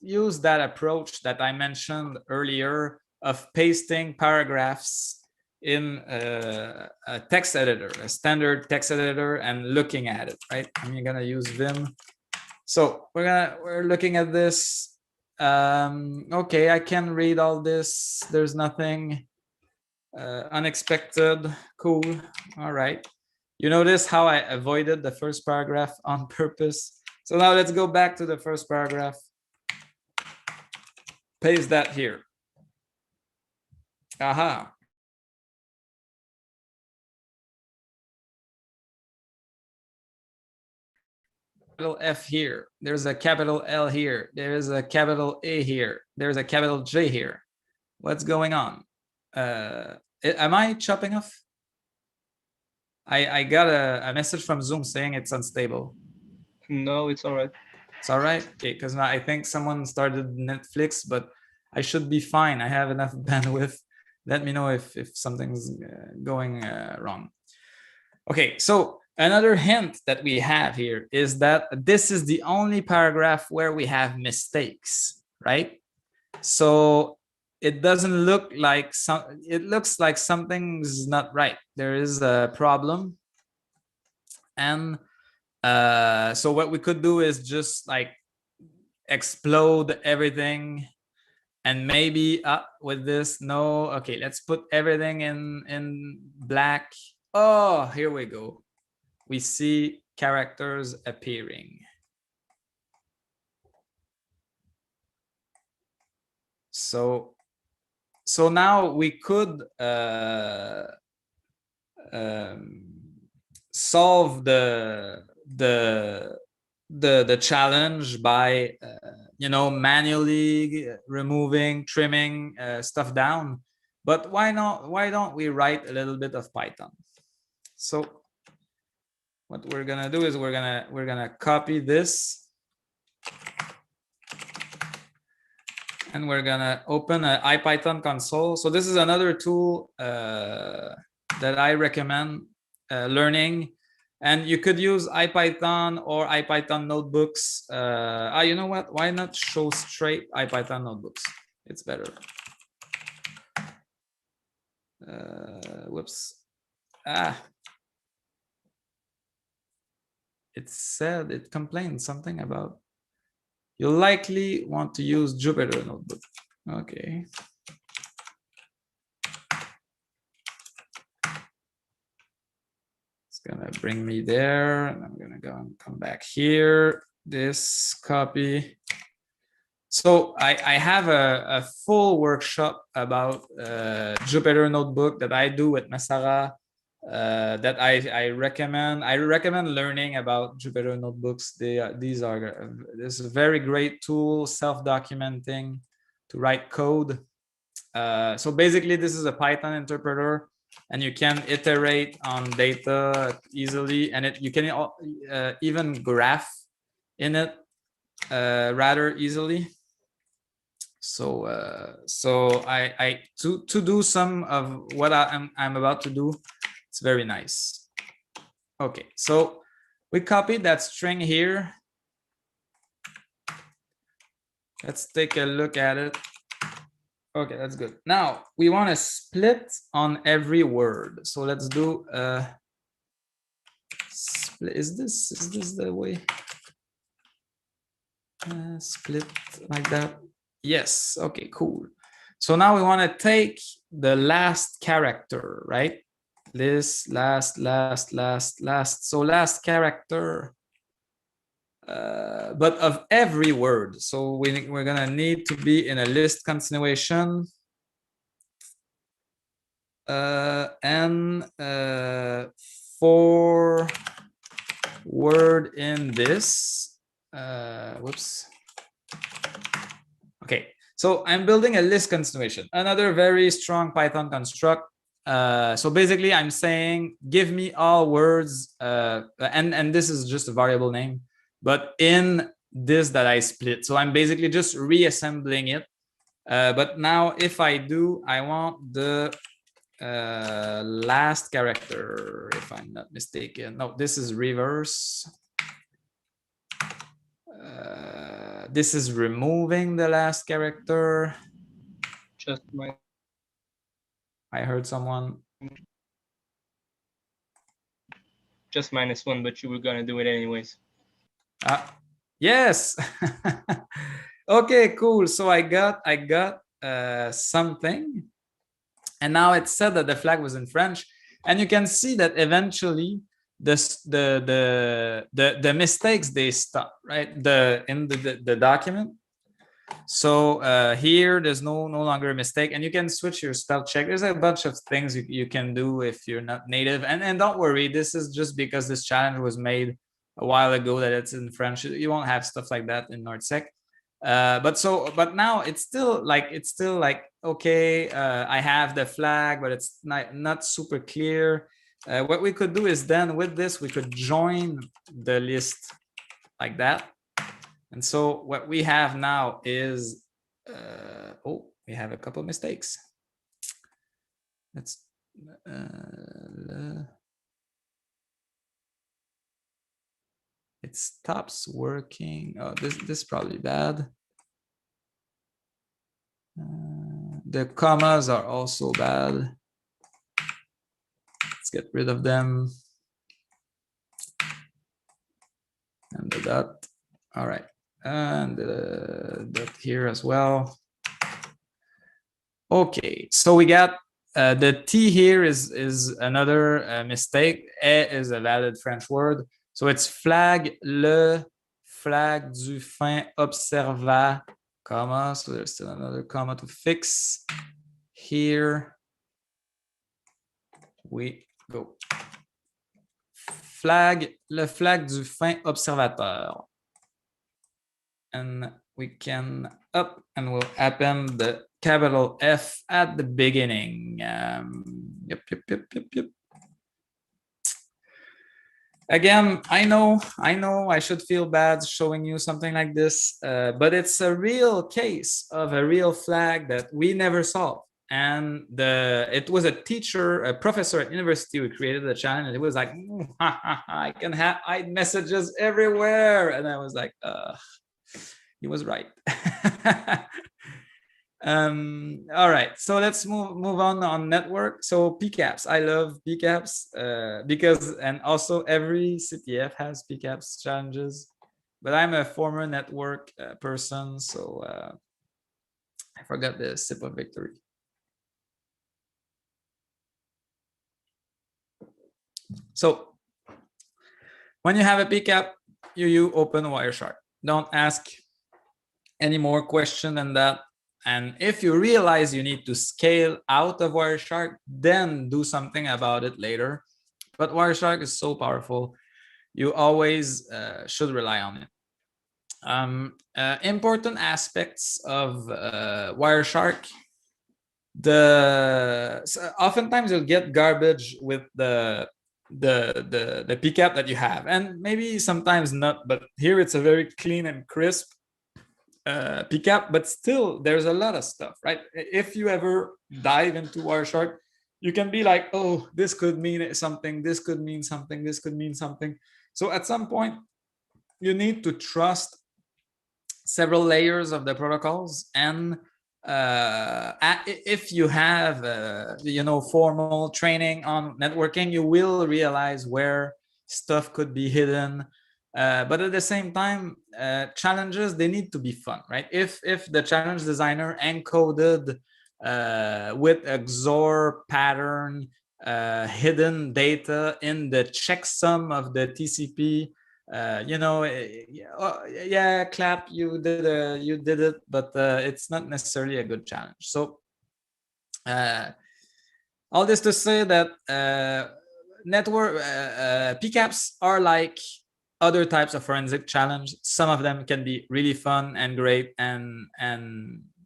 [SPEAKER 3] use that approach that I mentioned earlier of pasting paragraphs in a text editor, a standard text editor, and looking at it, right? I'm gonna use Vim. So we're looking at this. Okay, I can read all this. There's nothing unexpected. Cool. All right. You notice how I avoided the first paragraph on purpose. So now let's go back to the first paragraph. Paste that here. Aha. Capital F here. There's a capital L here. There's a capital A here. There's a capital J here. What's going on? Am I chopping off? I got a message from Zoom saying it's unstable.
[SPEAKER 2] No, it's all right.
[SPEAKER 3] It's all right? Okay, because I think someone started Netflix, but I should be fine. I have enough bandwidth. Let me know if something's going wrong. Okay, so another hint that we have here is that this is the only paragraph where we have mistakes, right? So it doesn't look like it looks like something's not right. There is a problem. And so what we could do is just like explode everything, and maybe with this, no, okay, let's put everything in black. Oh, here we go. We see characters appearing. So now we could solve the challenge by manually removing, trimming stuff down. But why don't we write a little bit of Python? So what we're gonna do is we're gonna copy this, and we're gonna open an IPython console. So this is another tool that I recommend learning, and you could use IPython or IPython notebooks. You know what? Why not show straight IPython notebooks? It's better. Whoops. It complained something about you'll likely want to use Jupyter Notebook. Okay. It's gonna bring me there, and I'm gonna go and come back here. This copy. So I have a full workshop about Jupyter Notebook that I do with Masara. That I recommend. I recommend learning about Jupyter Notebooks. This is a very great tool, self-documenting to write code. So basically, this is a Python interpreter, and you can iterate on data easily, and you can even graph in it rather easily. So to do some of what I'm about to do, it's very nice. Okay, so we copied that string here. Let's take a look at it. Okay, that's good. Now we want to split on every word. So let's do split. Is this the way? Split like that. Yes. Okay, cool. So now we want to take the last character, right? This last. So last character, but of every word. So we're gonna need to be in a list continuation, and for word in this. Whoops. Okay, so I'm building a list continuation, another very strong Python construct. So basically, I'm saying give me all words, and this is just a variable name, but in this that I split. So I'm basically just reassembling it. But now, if I want the last character, if I'm not mistaken. No, this is reverse. This is removing the last character.
[SPEAKER 2] Just my.
[SPEAKER 3] I heard someone.
[SPEAKER 2] Just -1, but you were gonna do it anyways.
[SPEAKER 3] Yes. Okay, cool. So I got something, and now it said that the flag was in French, and you can see that eventually the mistakes, they stop, right? In the document. So here there's no longer a mistake, and you can switch your spell check. There's a bunch of things you can do if you're not native, and don't worry, this is just because this challenge was made a while ago that it's in French. You won't have stuff like that in NordSec. But now it's still like okay, I have the flag, but it's not super clear. What we could do is then with this we could join the list like that. And so what we have now is we have a couple mistakes. Let's it stops working. Oh, this is probably bad. The commas are also bad. Let's get rid of them. And the dot. All right. And the dot here as well. Okay, so we got the T here is another mistake. Et is a valid French word. So it's flag, le flag du fin observa comma, so there's still another comma to fix. Here we go. Flag, le flag du fin observateur. And we can up and we'll append the capital F at the beginning. Yep. Again, I know I should feel bad showing you something like this, but it's a real case of a real flag that we never solved. And it was a teacher, a professor at university who created the challenge, and it was like, I can hide messages everywhere. And I was like, he was right. All right, so let's move on network. So PCAPs, I love PCAPs because, and also every CTF has PCAPs challenges, but I'm a former network person, so I forgot the sip of victory. So when you have a PCAP, you open Wireshark. Don't ask any more question than that. And if you realize you need to scale out of Wireshark, then do something about it later. But Wireshark is so powerful, you always should rely on it. Important aspects of Wireshark. Oftentimes you'll get garbage with the PCAP that you have, and maybe sometimes not, but here it's a very clean and crisp PCAP, but still there's a lot of stuff, right? If you ever dive into Wireshark, you can be like, oh, this could mean something, this could mean something, this could mean something. So at some point you need to trust several layers of the protocols, and if you have formal training on networking, you will realize where stuff could be hidden. But at the same time, challenges, they need to be fun, right? If the challenge designer encoded with a XOR pattern hidden data in the checksum of the TCP, yeah, clap, you did it, but it's not necessarily a good challenge. So all this to say that network PCAPs are like other types of forensic challenge. Some of them can be really fun and great and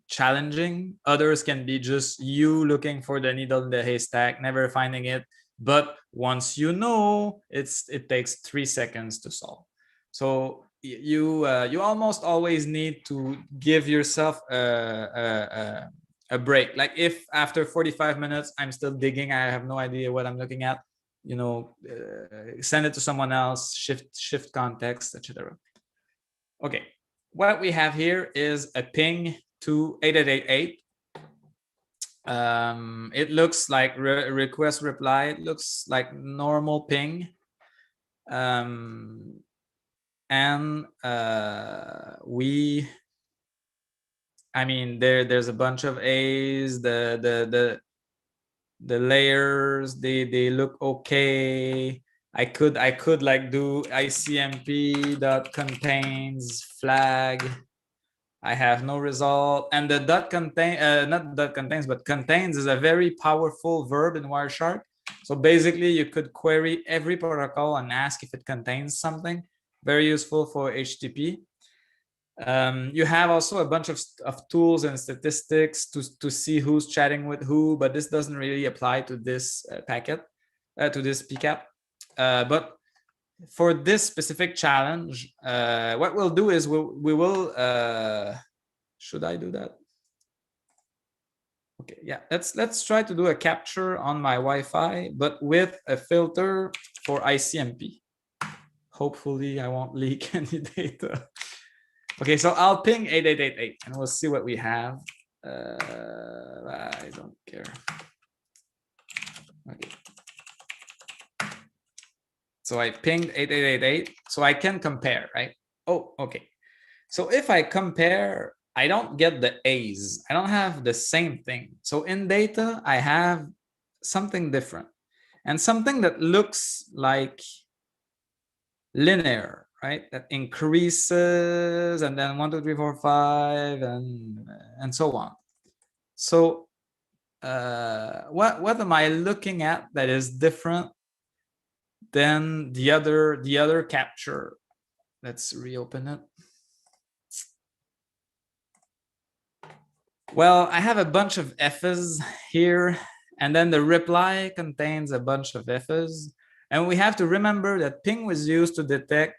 [SPEAKER 3] challenging. Others can be just you looking for the needle in the haystack, never finding it. But once you know, it takes 3 seconds to solve. So you almost always need to give yourself a break. Like if after 45 minutes I'm still digging, I have no idea what I'm looking at, send it to someone else, shift context, etc. Okay, what we have here is a ping to 8888. It looks like request reply. It looks like normal ping. And there's a bunch of A's. The layers, they look okay. I could like do icmp.contains flag. I have no result. And the not dot contains, but contains is a very powerful verb in Wireshark. So basically you could query every protocol and ask if it contains something. Very useful for HTTP. You have also a bunch of tools and statistics to see who's chatting with who, but this doesn't really apply to this packet, to this PCAP. But for this specific challenge, what we'll do is we will should I do that? Okay, yeah, let's try to do a capture on my Wi-Fi, but with a filter for ICMP. Hopefully I won't leak any data. Okay, so I'll ping 8888 and we'll see what we have. I don't care. Okay. So I pinged 8888, so I can compare, right? Oh, okay. So if I compare, I don't get the A's. I don't have the same thing. So in data, I have something different and something that looks like linear, right? That increases, and then 1, 2, 3, 4, 5, and so on. So what am I looking at that is different than the other capture? Let's reopen it. Well, I have a bunch of F's here, and then the reply contains a bunch of F's. And we have to remember that ping was used to detect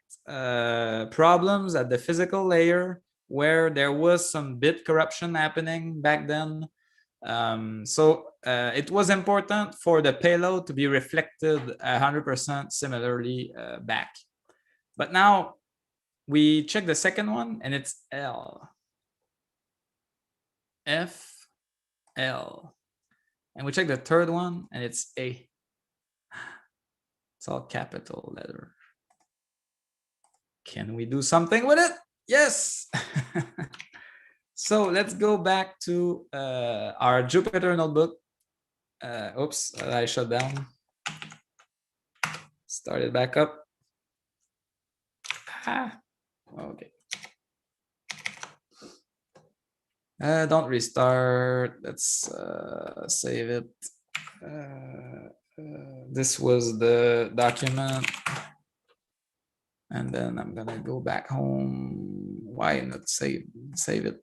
[SPEAKER 3] problems at the physical layer where there was some bit corruption happening back then. So it was important for the payload to be reflected 100% similarly back. But now we check the second one, and it's L. F, L. And we check the third one, and it's A. It's all capital letter. Can we do something with it? Yes. So let's go back to our Jupyter notebook. Oops, I shut down. Start it back up. Okay. Don't restart. Let's save it. This was the document. And then I'm gonna go back home. Why not save it?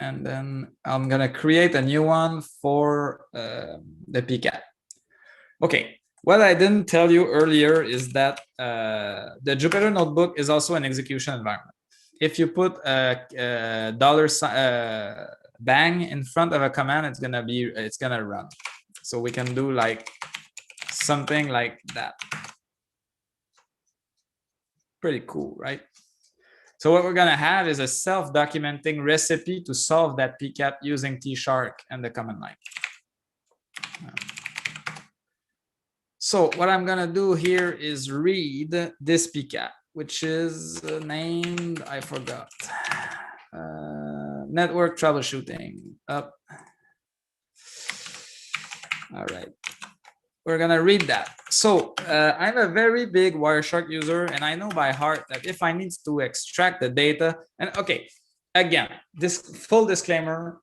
[SPEAKER 3] And then I'm gonna create a new one for the PCAP. Okay, what I didn't tell you earlier is that the Jupyter notebook is also an execution environment. If you put a $bang in front of a command, it's gonna run. So we can do like something like that. Pretty cool, right? So what we're gonna have is a self-documenting recipe to solve that PCAP using T-Shark and the command line. So what I'm gonna do here is read this PCAP, which is named, I forgot, network troubleshooting. Up. All right. We're gonna read that. So I'm a very big Wireshark user, and I know by heart that if I need to extract the data, and okay, again, this full disclaimer,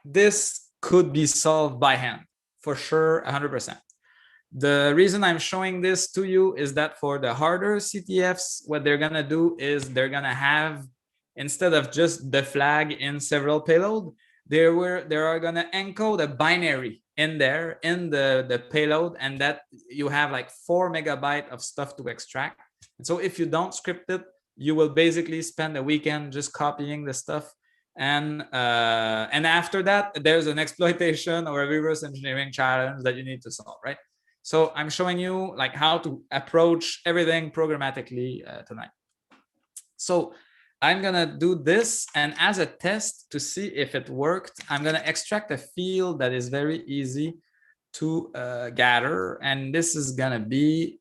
[SPEAKER 3] this could be solved by hand for sure, 100%. The reason I'm showing this to you is that for the harder CTFs, what they're gonna do is they're gonna have, instead of just the flag in several payload, they are gonna encode a binary in there in the payload, and that you have like 4 megabytes of stuff to extract. And so if you don't script it, you will basically spend a weekend just copying the stuff. And after that, there's an exploitation or a reverse engineering challenge that you need to solve, right? So I'm showing you like how to approach everything programmatically tonight. So I'm gonna do this, and as a test to see if it worked, I'm gonna extract a field that is very easy to gather, and this is gonna be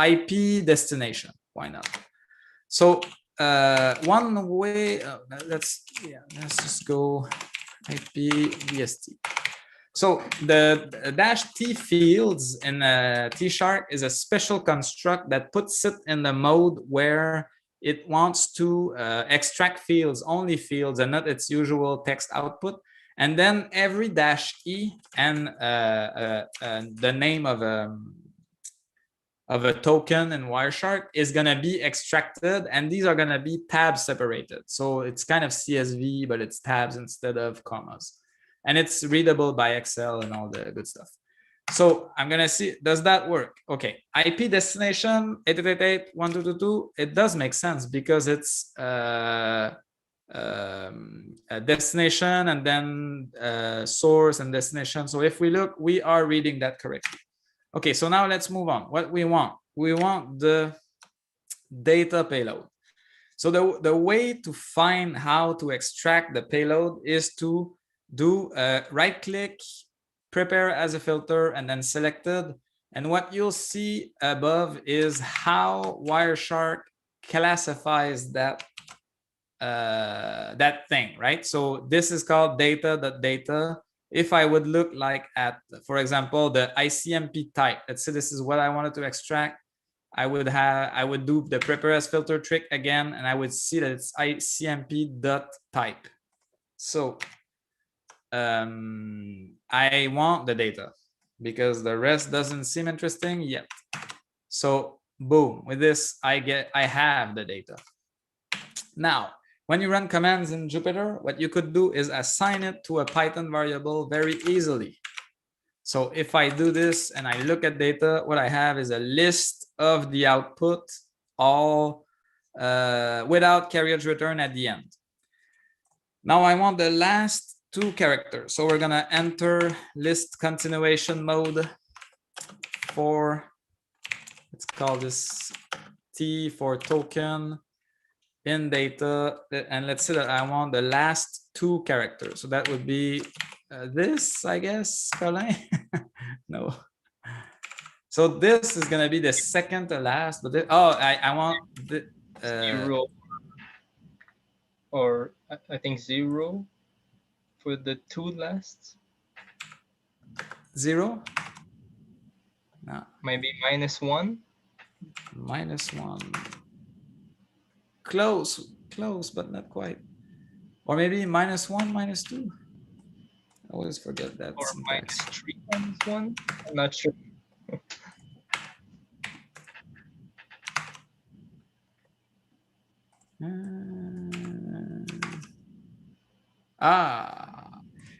[SPEAKER 3] IP destination. Why not? So one way, let's just go IP VST. So the -T fields in T-Shark is a special construct that puts it in the mode where it wants to extract fields, only fields, and not its usual text output. And then every -E and the name of a token in Wireshark is going to be extracted, and these are going to be tab separated. So it's kind of CSV, but it's tabs instead of commas. And it's readable by Excel and all the good stuff. So I'm going to see, does that work? Okay, IP destination 888.1.2.2, it does make sense because it's a destination and then source and destination. So if we look, we are reading that correctly. Okay, so now let's move on. What we want the data payload. So the way to find how to extract the payload is to do a right click, prepare as a filter, and then selected. And what you'll see above is how Wireshark classifies that that thing, right? So this is called data.data, if I would look like at, for example, the ICMP type, let's say this is what I wanted to extract, I would do the prepare as filter trick again, and I would see that it's ICMP.type. So I want the data because the rest doesn't seem interesting yet. So boom, with this, I have the data. Now, when you run commands in Jupyter, what you could do is assign it to a Python variable very easily. So if I do this and I look at data, what I have is a list of the output, all without carriage return at the end. Now I want the last 2 characters. So we're gonna enter list continuation mode for, let's call this T for token in data, and let's say that I want the last 2 characters. So that would be this, I guess, Colin. No. So this is gonna be the second to last, but I want the
[SPEAKER 2] 0, or I think 0 for the 2 last.
[SPEAKER 3] 0. No.
[SPEAKER 2] Maybe -1.
[SPEAKER 3] -1. Close, but not quite. Or maybe -1, -2. I always forget that.
[SPEAKER 2] Or
[SPEAKER 3] syntax.
[SPEAKER 2] -3 -1. I'm not sure.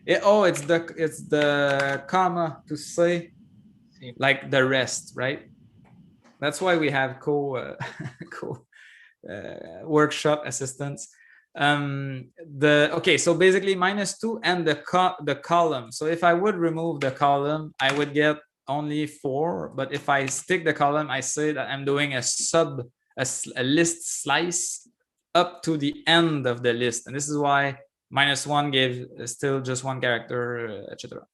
[SPEAKER 3] It's the comma to say like the rest, right? That's why we have workshop assistants. Okay, so basically -2 and the column. So if I would remove the column, I would get only 4. But if I stick the column, I say that I'm doing a list slice up to the end of the list, and this is why -1 gave still just 1 character, etc.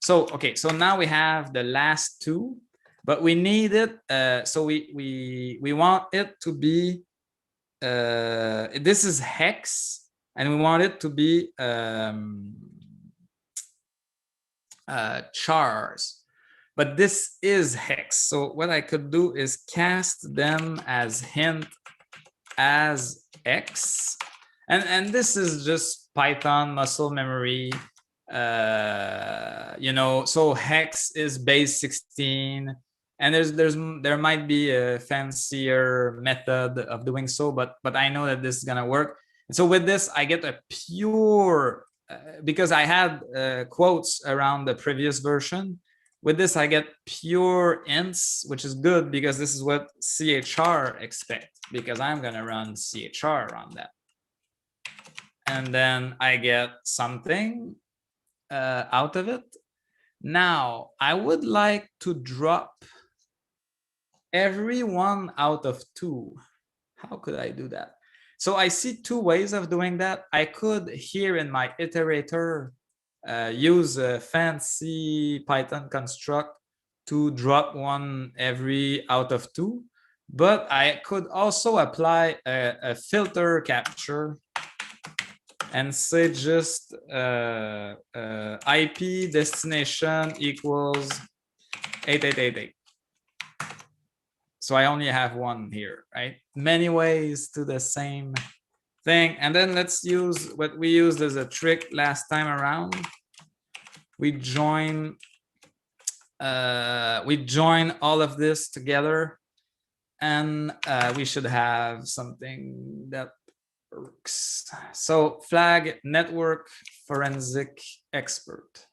[SPEAKER 3] So okay, so now we have the last 2, but we need it. So we want it to be this is hex, and we want it to be chars, but this is hex. So what I could do is cast them as hint as x, and this is just Python muscle memory. You know, so hex is base 16, and there might be a fancier method of doing so, but I know that this is gonna work. And so with this, I get a pure because I had quotes around the previous version. With this, I get pure ints, which is good because this is what CHR expect, because I'm gonna run CHR on that, and then I get something out of it. Now I would like to drop every 1 out of 2. How could I do that? So I see 2 ways of doing that. I could here in my iterator use a fancy Python construct to drop 1 every out of 2, but I could also apply a filter capture and say just IP destination equals 8888. So I only have 1 here, right? Many ways to the same thing. And then let's use what we used as a trick last time around. We join all of this together, and we should have something that works. So flag network forensic expert.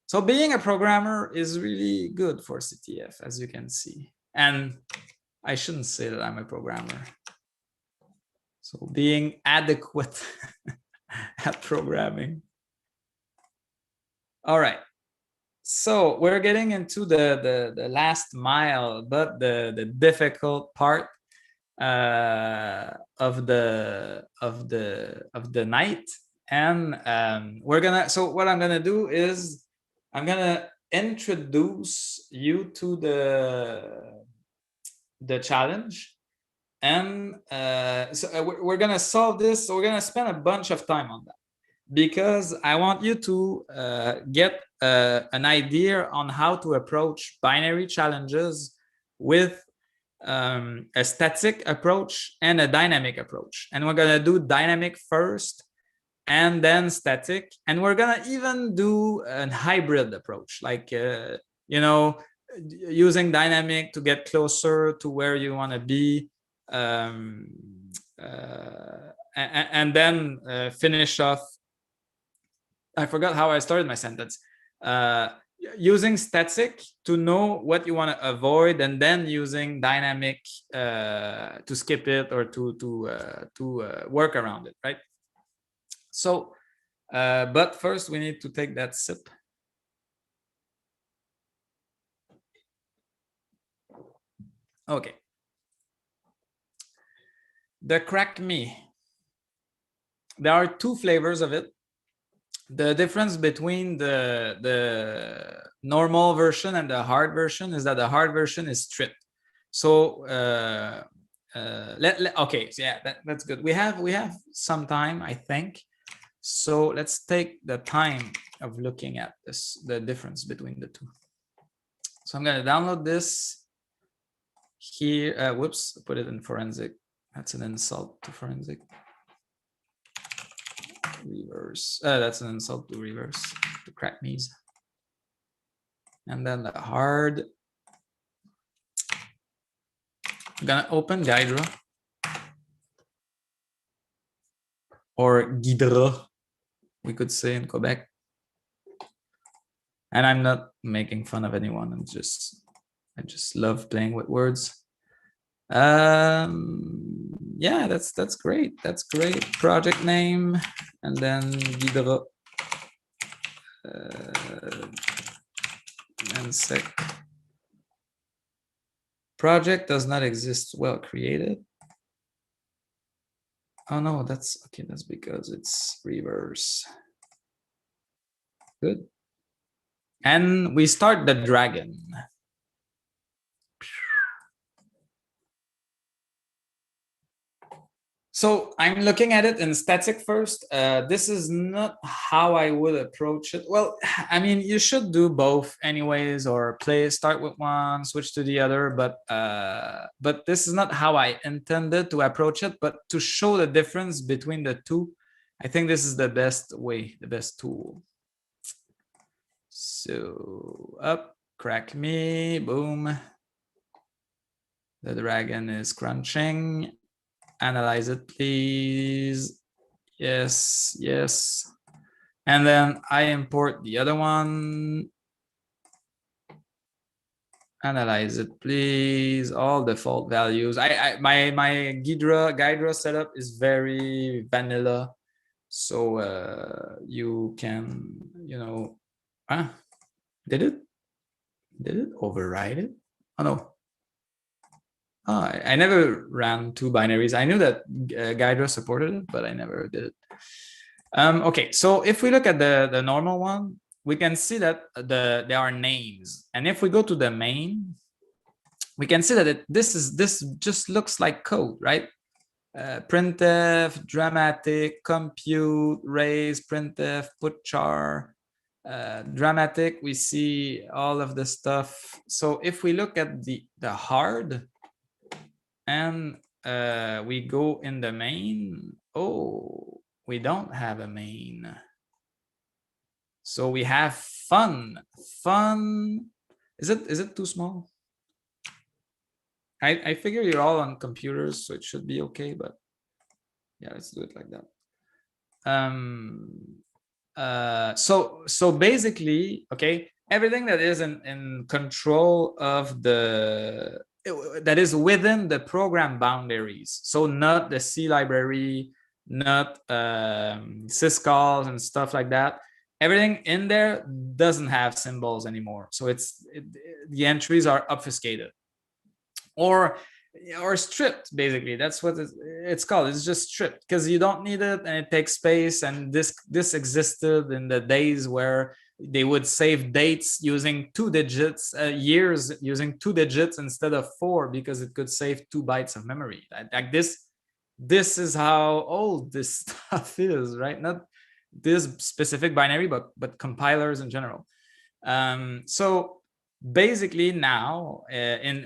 [SPEAKER 3] So being a programmer is really good for CTF, as you can see. And I shouldn't say that I'm a programmer. So being adequate at programming. All right. So we're getting into the last mile, but the difficult part of the night. And we're gonna. So what I'm gonna do is I'm gonna introduce you to the challenge, and so we're gonna solve this. So we're gonna spend a bunch of time on that. because I want you to get an idea on how to approach binary challenges with a static approach and a dynamic approach. And we're going to do dynamic first and then static. And we're going to even do a hybrid approach, like, you know, using dynamic to get closer to where you want to be. And then finish off. I forgot how I started my sentence. Using static to know what you want to avoid, and then using dynamic to skip it or to work around it, right? So, but first we need to take that sip. Okay. The crack me. There are two flavors of it. The difference between the normal version and the hard version is that the hard version is stripped. So okay, so yeah, that's good. We have some time, I think. So let's take the time of looking at this, the difference between the two. So I'm going to download this here. Whoops, put it in forensic. That's an insult to forensic. Reverse. That's an insult to reverse, to crack knees. And then the hard. I'm gonna open Guidra or Guidra, we could say in Quebec. And I'm not making fun of anyone. I just love playing with words. Yeah, that's great. That's great. Project name, and then Guidra. And sec. Project does not exist. Well created. Oh no, that's okay. That's because it's reverse. Good. And we start the dragon. So I'm looking at it in static first. This is not how I would approach it. Well, I mean, you should do both anyways, or start with one, switch to the other. But this is not how I intended to approach it. But to show the difference between the two, I think this is the best way, the best tool. So up, crack me, boom. The dragon is crunching. Analyze it, please. Yes, yes. And then I import the other one. Analyze it, please. All default values. My Guidra setup is very vanilla, so you can, you know, did it override it? Oh no. Oh, I never ran two binaries. I knew that Guidra supported it, but I never did it. Okay, so if we look at the normal one, we can see that there are names. And if we go to the main, we can see that this just looks like code, right? Printf, dramatic, compute, raise, printf, put char, dramatic, we see all of the stuff. So if we look at the hard, and we go in the main, oh, we don't have a main. So we have fun. Is it too small? I figure you're all on computers, so it should be okay, but yeah, let's do it like that. So basically, okay, everything that is in control of that is within the program boundaries. So not the C library, not syscalls and stuff like that. Everything in there doesn't have symbols anymore. So the entries are obfuscated or stripped, basically. That's what it's called. It's just stripped because you don't need it and it takes space. And this existed in the days where they would save dates using 2 digits, years using 2 digits instead of 4, because it could save 2 bytes of memory. Like this is how old this stuff is, right? this specific binary, but compilers in general. So basically now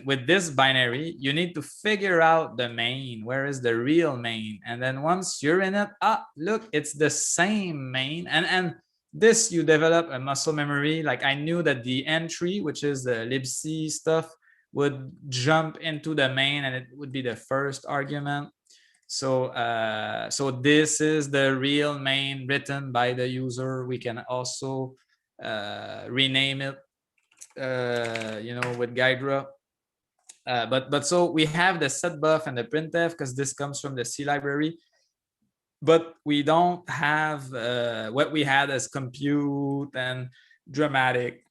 [SPEAKER 3] with this binary, you need to figure out the main. Where is the real main? And then once you're in it, look, it's the same main. And this, you develop a muscle memory. Like I knew that the entry, which is the libc stuff, would jump into the main and it would be the first argument. So so this is the real main written by the user. We can also rename it with Ghidra. But so we have the setbuff and the printf because this comes from the C library, but we don't have what we had as compute and dramatic.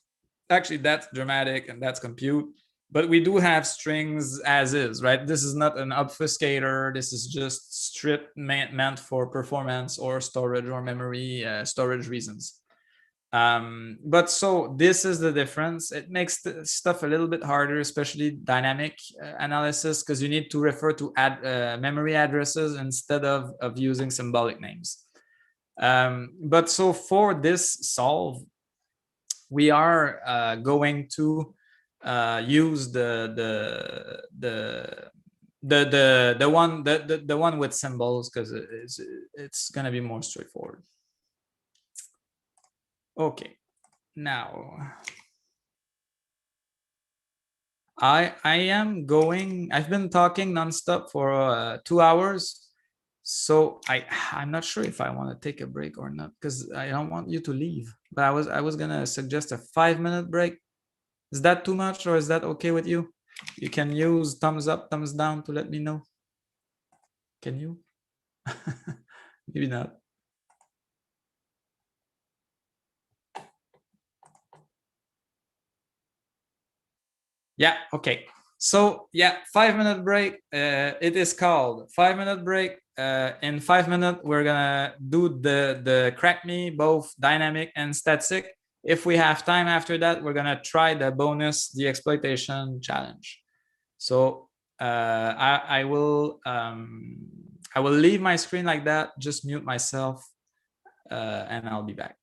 [SPEAKER 3] Actually, that's dramatic and that's compute, but we do have strings as is, right? This is not an obfuscator. This is just stripped meant for performance or storage or memory storage reasons. But so this is the difference. It makes the stuff a little bit harder, especially dynamic analysis, because you need to refer to memory addresses instead of using symbolic names. But so for this solve, we are going to use the one with symbols, because it's going to be more straightforward. Okay, now I've been talking nonstop for 2 hours, so I'm not sure if I want to take a break or not, because I don't want you to leave. But I was gonna suggest a 5-minute break. Is that too much, or is that okay with you? You can use thumbs up, thumbs down to let me know. Can you? Maybe not. Yeah, okay. So yeah, 5-minute break. It is called 5-minute break. In 5 minutes, we're gonna do the crack me, both dynamic and static. If we have time after that, we're gonna try the bonus, the exploitation challenge. So I will leave my screen like that, just mute myself, and I'll be back.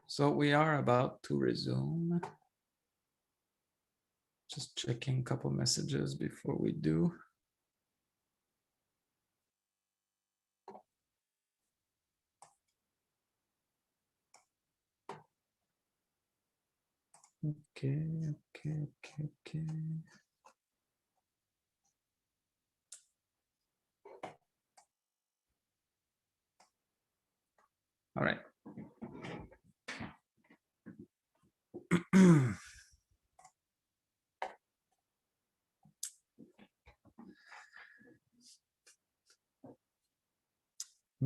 [SPEAKER 3] So we are about to resume. Just checking a couple messages before we do. Okay. All right.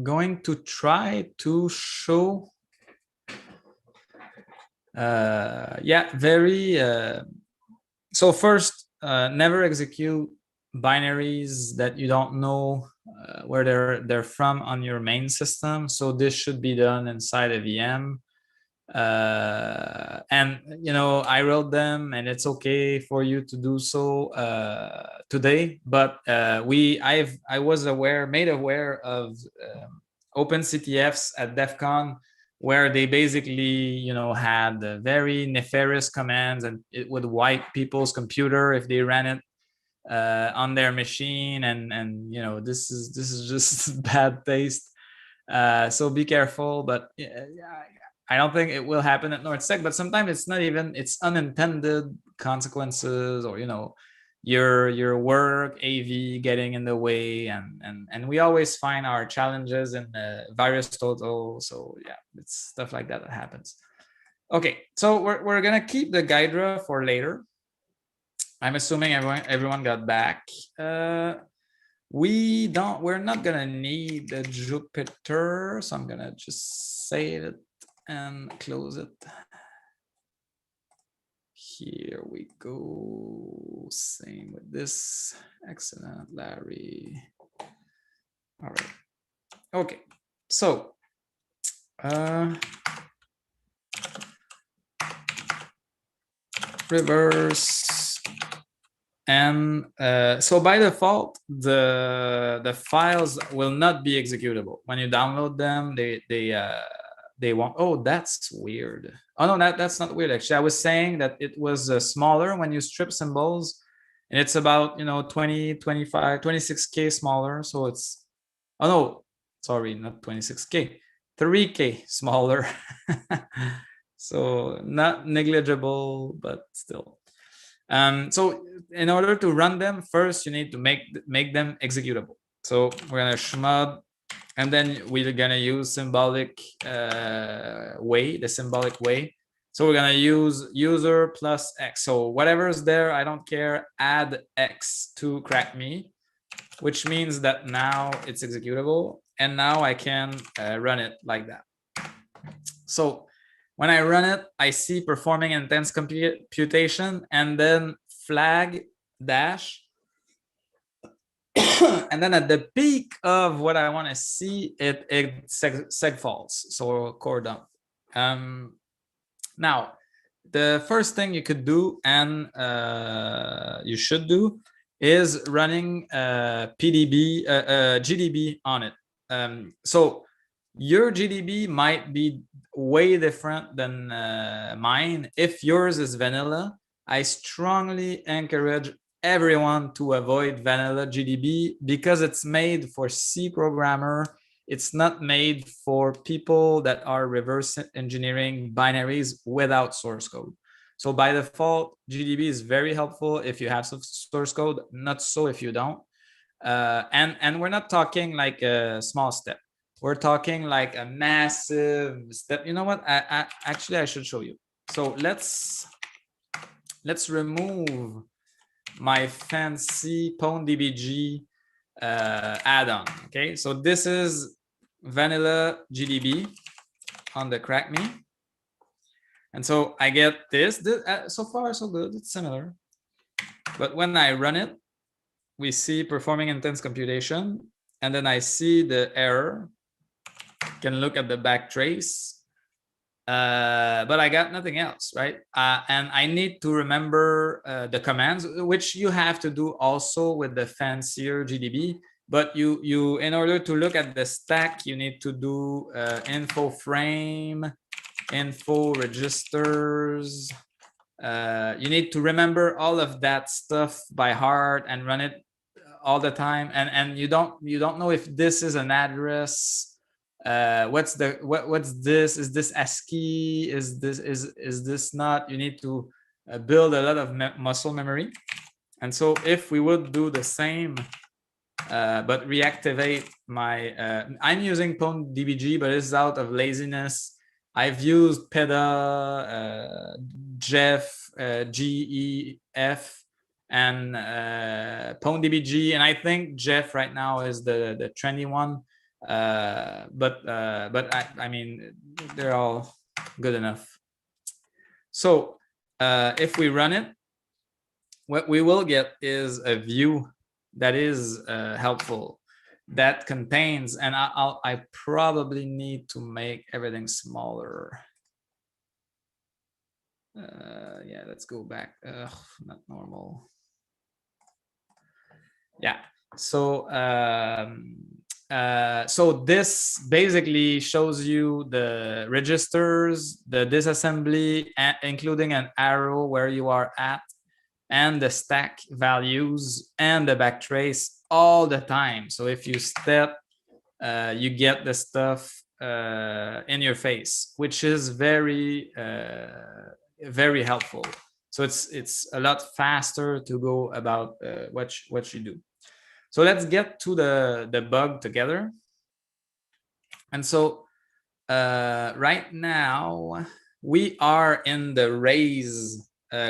[SPEAKER 3] Going to try to show so first, never execute binaries that you don't know where they're from on your main system. So this should be done inside a VM. And I wrote them, and it's okay for you to do so today. But I was made aware of OpenCTFs at DEF CON, where they basically had very nefarious commands, and it would wipe people's computer if they ran it on their machine, and this is just bad taste. So be careful. But I don't think it will happen at NorthSec, but sometimes it's unintended consequences, or your work AV getting in the way, and we always find our challenges in VirusTotal. So yeah, it's stuff like that happens. Okay, so we're gonna keep the Gydra for later. I'm assuming everyone got back. We're not gonna need the Jupyter, so I'm gonna just save it and close it. Here we go. Same with this. Excellent, Larry. All right. Okay. So reverse. And so by default, the files will not be executable when you download them. They won't. Oh, that's weird. Oh no, that's not weird. Actually, I was saying that it was smaller when you strip symbols, and it's about 20, 25, 26K smaller. So it's, oh no, sorry, not 26K, 3K smaller. So not negligible, but still. So in order to run them, first you need to make them executable. So we're gonna shmud, and then we're gonna use symbolic the symbolic way. So we're gonna use user plus X. So whatever's there, I don't care, add X to crack me, which means that now it's executable, and now I can run it like that. So when I run it, I see performing intense computation, and then flag dash. And then at the peak of what I want to see, it seg faults, so core dump. Now, the first thing you could do, and you should do, is running GDB on it. So your GDB might be way different than mine. If yours is vanilla, I strongly encourage everyone to avoid vanilla GDB because it's made for C programmer. It's not made for people that are reverse engineering binaries without source code. So by default, GDB is very helpful if you have some source code, not so if you don't. And we're not talking like a small step. We're talking like a massive step. You know what? Actually, I should show you. So let's remove my fancy PwnDBG add-on. Okay, so this is vanilla GDB on the crack me, and so I get this. So far so good. It's similar, but when I run it, we see performing intense computation, and then I see the error. Can look at the backtrace, but I got nothing else, right? And I need to remember the commands, which you have to do also with the fancier GDB. But you in order to look at the stack, you need to do info frame, info registers. You need to remember all of that stuff by heart and run it all the time. And you don't know if this is an address. What's this? Is this ASCII? Is this not? You need to build a lot of muscle memory. And so if we would do the same, but reactivate my, I'm using PwnDBG, but it's out of laziness. I've used PEDA, Jeff, GEF, and PwnDBG, and I think Jeff right now is the trendy one. But I mean, they're all good enough. So if we run it, what we will get is a view that is helpful, that contains, and I probably need to make everything smaller. Yeah, let's go back. Not normal. Yeah. So so this basically shows you the registers, the disassembly, including an arrow where you are at, and the stack values and the backtrace all the time. So if you step, you get the stuff in your face, which is very very helpful. So it's a lot faster to go about what you do. So let's get to the bug together. And so right now we are in the raise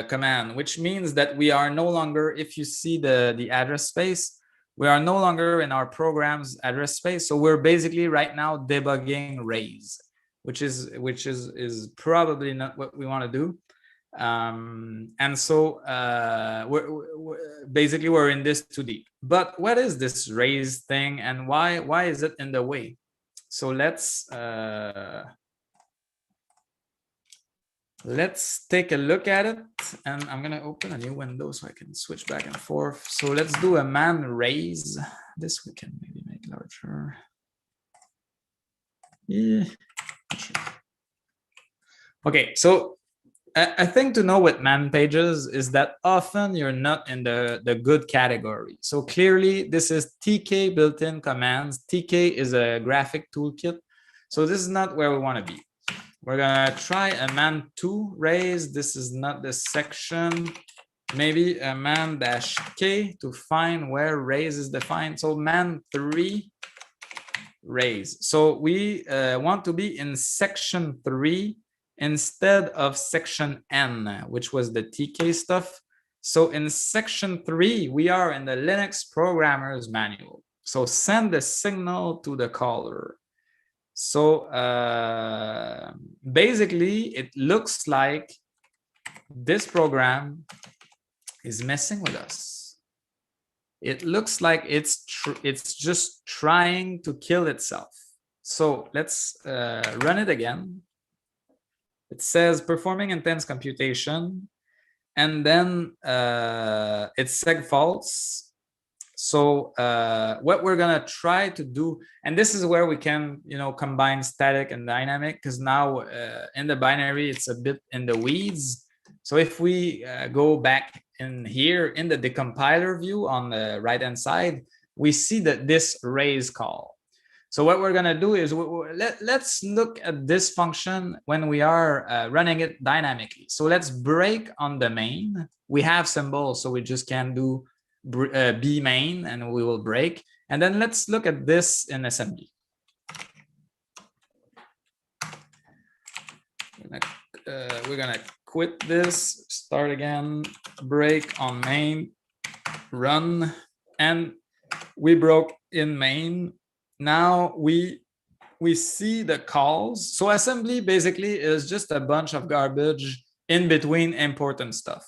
[SPEAKER 3] command, which means that we are no longer, if you see the address space, we are no longer in our program's address space. So we're basically right now debugging raise, which is probably not what we want to do. And so basically we're in this too deep. But what is this raise thing, and why is it in the way? So let's take a look at it, and I'm gonna open a new window so I can switch back and forth. So let's do a man raise. This we can maybe make larger. Yeah. Okay, so I think to know with man pages is that often you're not in the good category. So clearly this is TK built-in commands. TK is a graphic toolkit. So this is not where we want to be. We're gonna try a man2 raise. This is not the section. Maybe a man-k to find where raise is defined. So man3 raise. So we want to be in section 3 instead of section N, which was the TK stuff. So in section 3, we are in the Linux programmer's manual. So send the signal to the caller. So basically, it looks like this program is messing with us. It looks like it's just trying to kill itself. So let's run it again. It says performing intense computation, and then it's seg false. So what we're gonna try to do, and this is where we can, combine static and dynamic, because now in the binary it's a bit in the weeds. So if we go back in here in the decompiler view on the right hand side, we see that this raise call. So what we're gonna do is let's look at this function when we are running it dynamically. So let's break on the main. We have symbols, so we just can do b main and we will break. And then let's look at this in assembly. We're gonna quit this, start again, break on main, run, and we broke in main. Now we see the calls. So assembly basically is just a bunch of garbage in between important stuff.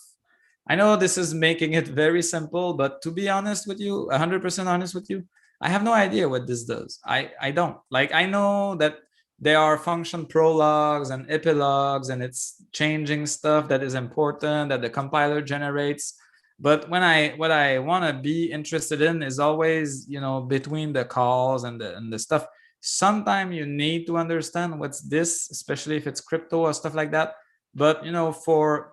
[SPEAKER 3] I know this is making it very simple, but to be honest with you, 100% honest with you, I have no idea what this does. I don't. Like, I know that there are function prologues and epilogues, and it's changing stuff that is important that the compiler generates. But what I want to be interested in is always, you know, between the calls and the stuff. Sometimes you need to understand what's this, especially if it's crypto or stuff like that. But you know, for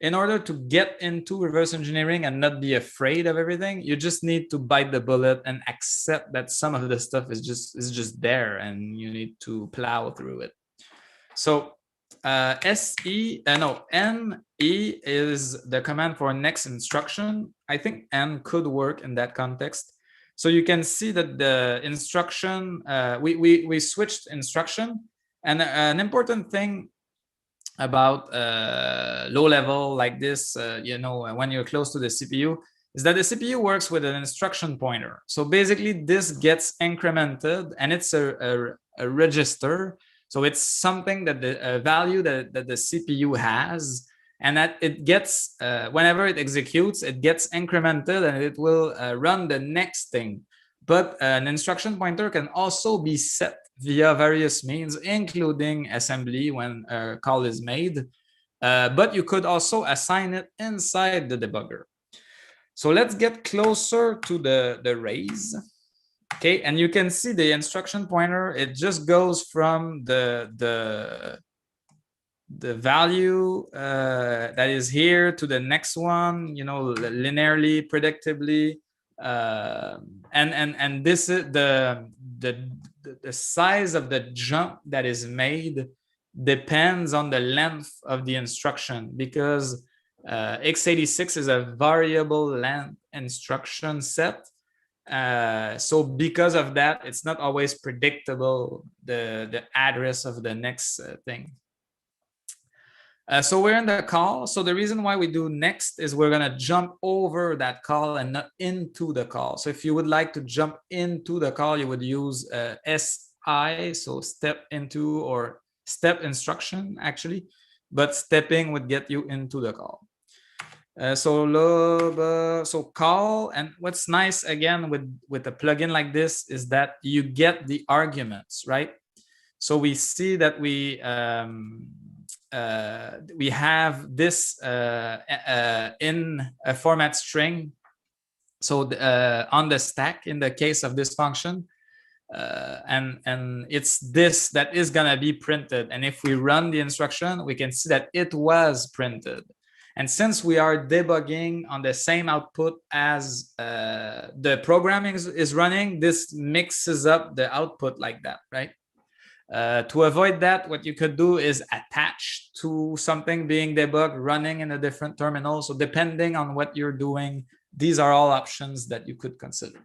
[SPEAKER 3] in order to get into reverse engineering and not be afraid of everything, you just need to bite the bullet and accept that some of the stuff is just there, and you need to plow through it. So NE is the command for next instruction. I think N could work in that context. So you can see that the instruction, we switched instruction. And an important thing about low level like this, you know, when you're close to the CPU, is that the CPU works with an instruction pointer. So basically this gets incremented, and it's a register. So it's something that the value that the CPU has, and that it gets, whenever it executes, it gets incremented and it will run the next thing. But an instruction pointer can also be set via various means, including assembly when a call is made. But you could also assign it inside the debugger. So let's get closer to the raise. Okay, and you can see the instruction pointer, it just goes from the value that is here to the next one, you know, linearly, predictably. And this is the size of the jump that is made depends on the length of the instruction, because x86 is a variable length instruction set. So because of that, it's not always predictable, the address of the next thing. So we're in the call. So the reason why we do next is we're going to jump over that call and not into the call. So if you would like to jump into the call, you would use SI, so step into, or step instruction actually, but stepping would get you into the call. So call, and what's nice again with a plugin like this is that you get the arguments, right? So we see that we have this in a format string. So on the stack in the case of this function, and it's this that is gonna be printed. And if we run the instruction, we can see that it was printed. And since we are debugging on the same output as the programming is running, this mixes up the output like that, right? To avoid that, what you could do is attach to something being debugged running in a different terminal. So depending on what you're doing, these are all options that you could consider.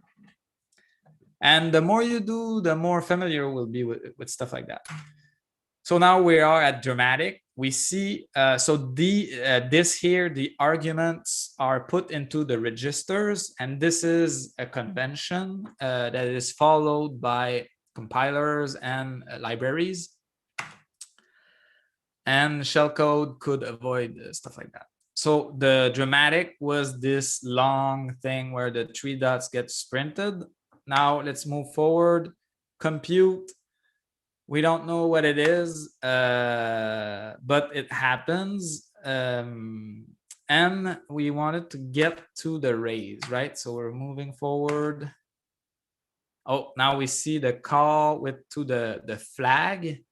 [SPEAKER 3] And the more you do, the more familiar we'll be with stuff like that. So now we are at dramatic. We see, this here, the arguments are put into the registers, and this is a convention that is followed by compilers and libraries. And shellcode could avoid stuff like that. So the dramatic was this long thing where the 3 dots get printed. Now let's move forward. Compute. We don't know what it is, but it happens. And we wanted to get to the raise, right? So we're moving forward. Oh, now we see the call to the flag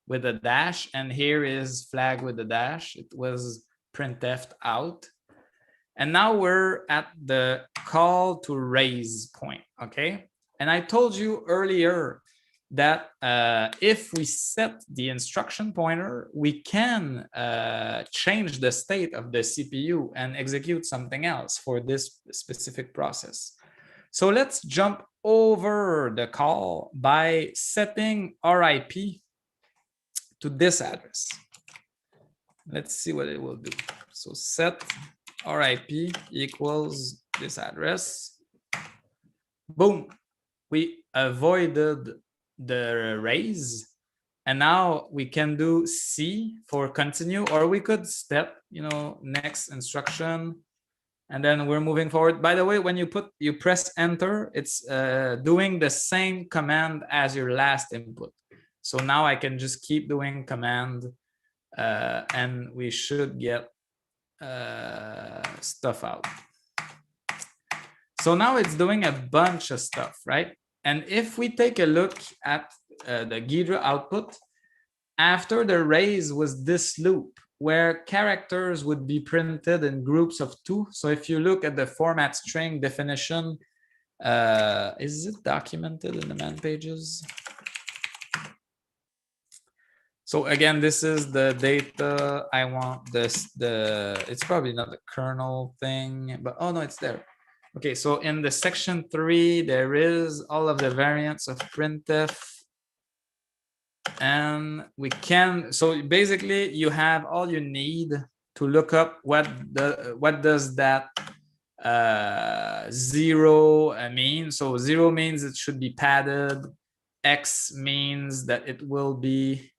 [SPEAKER 3] with a dash, and here is flag with the dash. It was printf out. And now we're at the call to raise point, okay? And I told you earlier that if we set the instruction pointer, we can change the state of the CPU and execute something else for this specific process. So let's jump over the call by setting RIP to this address. Let's see what it will do. So set RIP equals this address. Boom. We avoided the raise. And now we can do C for continue, or we could step, you know, next instruction. And then we're moving forward. By the way, when you press enter, it's doing the same command as your last input. So now I can just keep doing command and we should get stuff out. So now it's doing a bunch of stuff, right? And if we take a look at the Ghidra output, after the raise was this loop where characters would be printed in groups of 2. So if you look at the format string definition, is it documented in the man pages? So again, this is the data I want. It's probably not the kernel thing, but oh no, it's there. Okay, so in the section 3, there is all of the variants of printf. And we can, so basically you have all you need to look up what does that 0 mean. So 0 means it should be padded. X means that it will be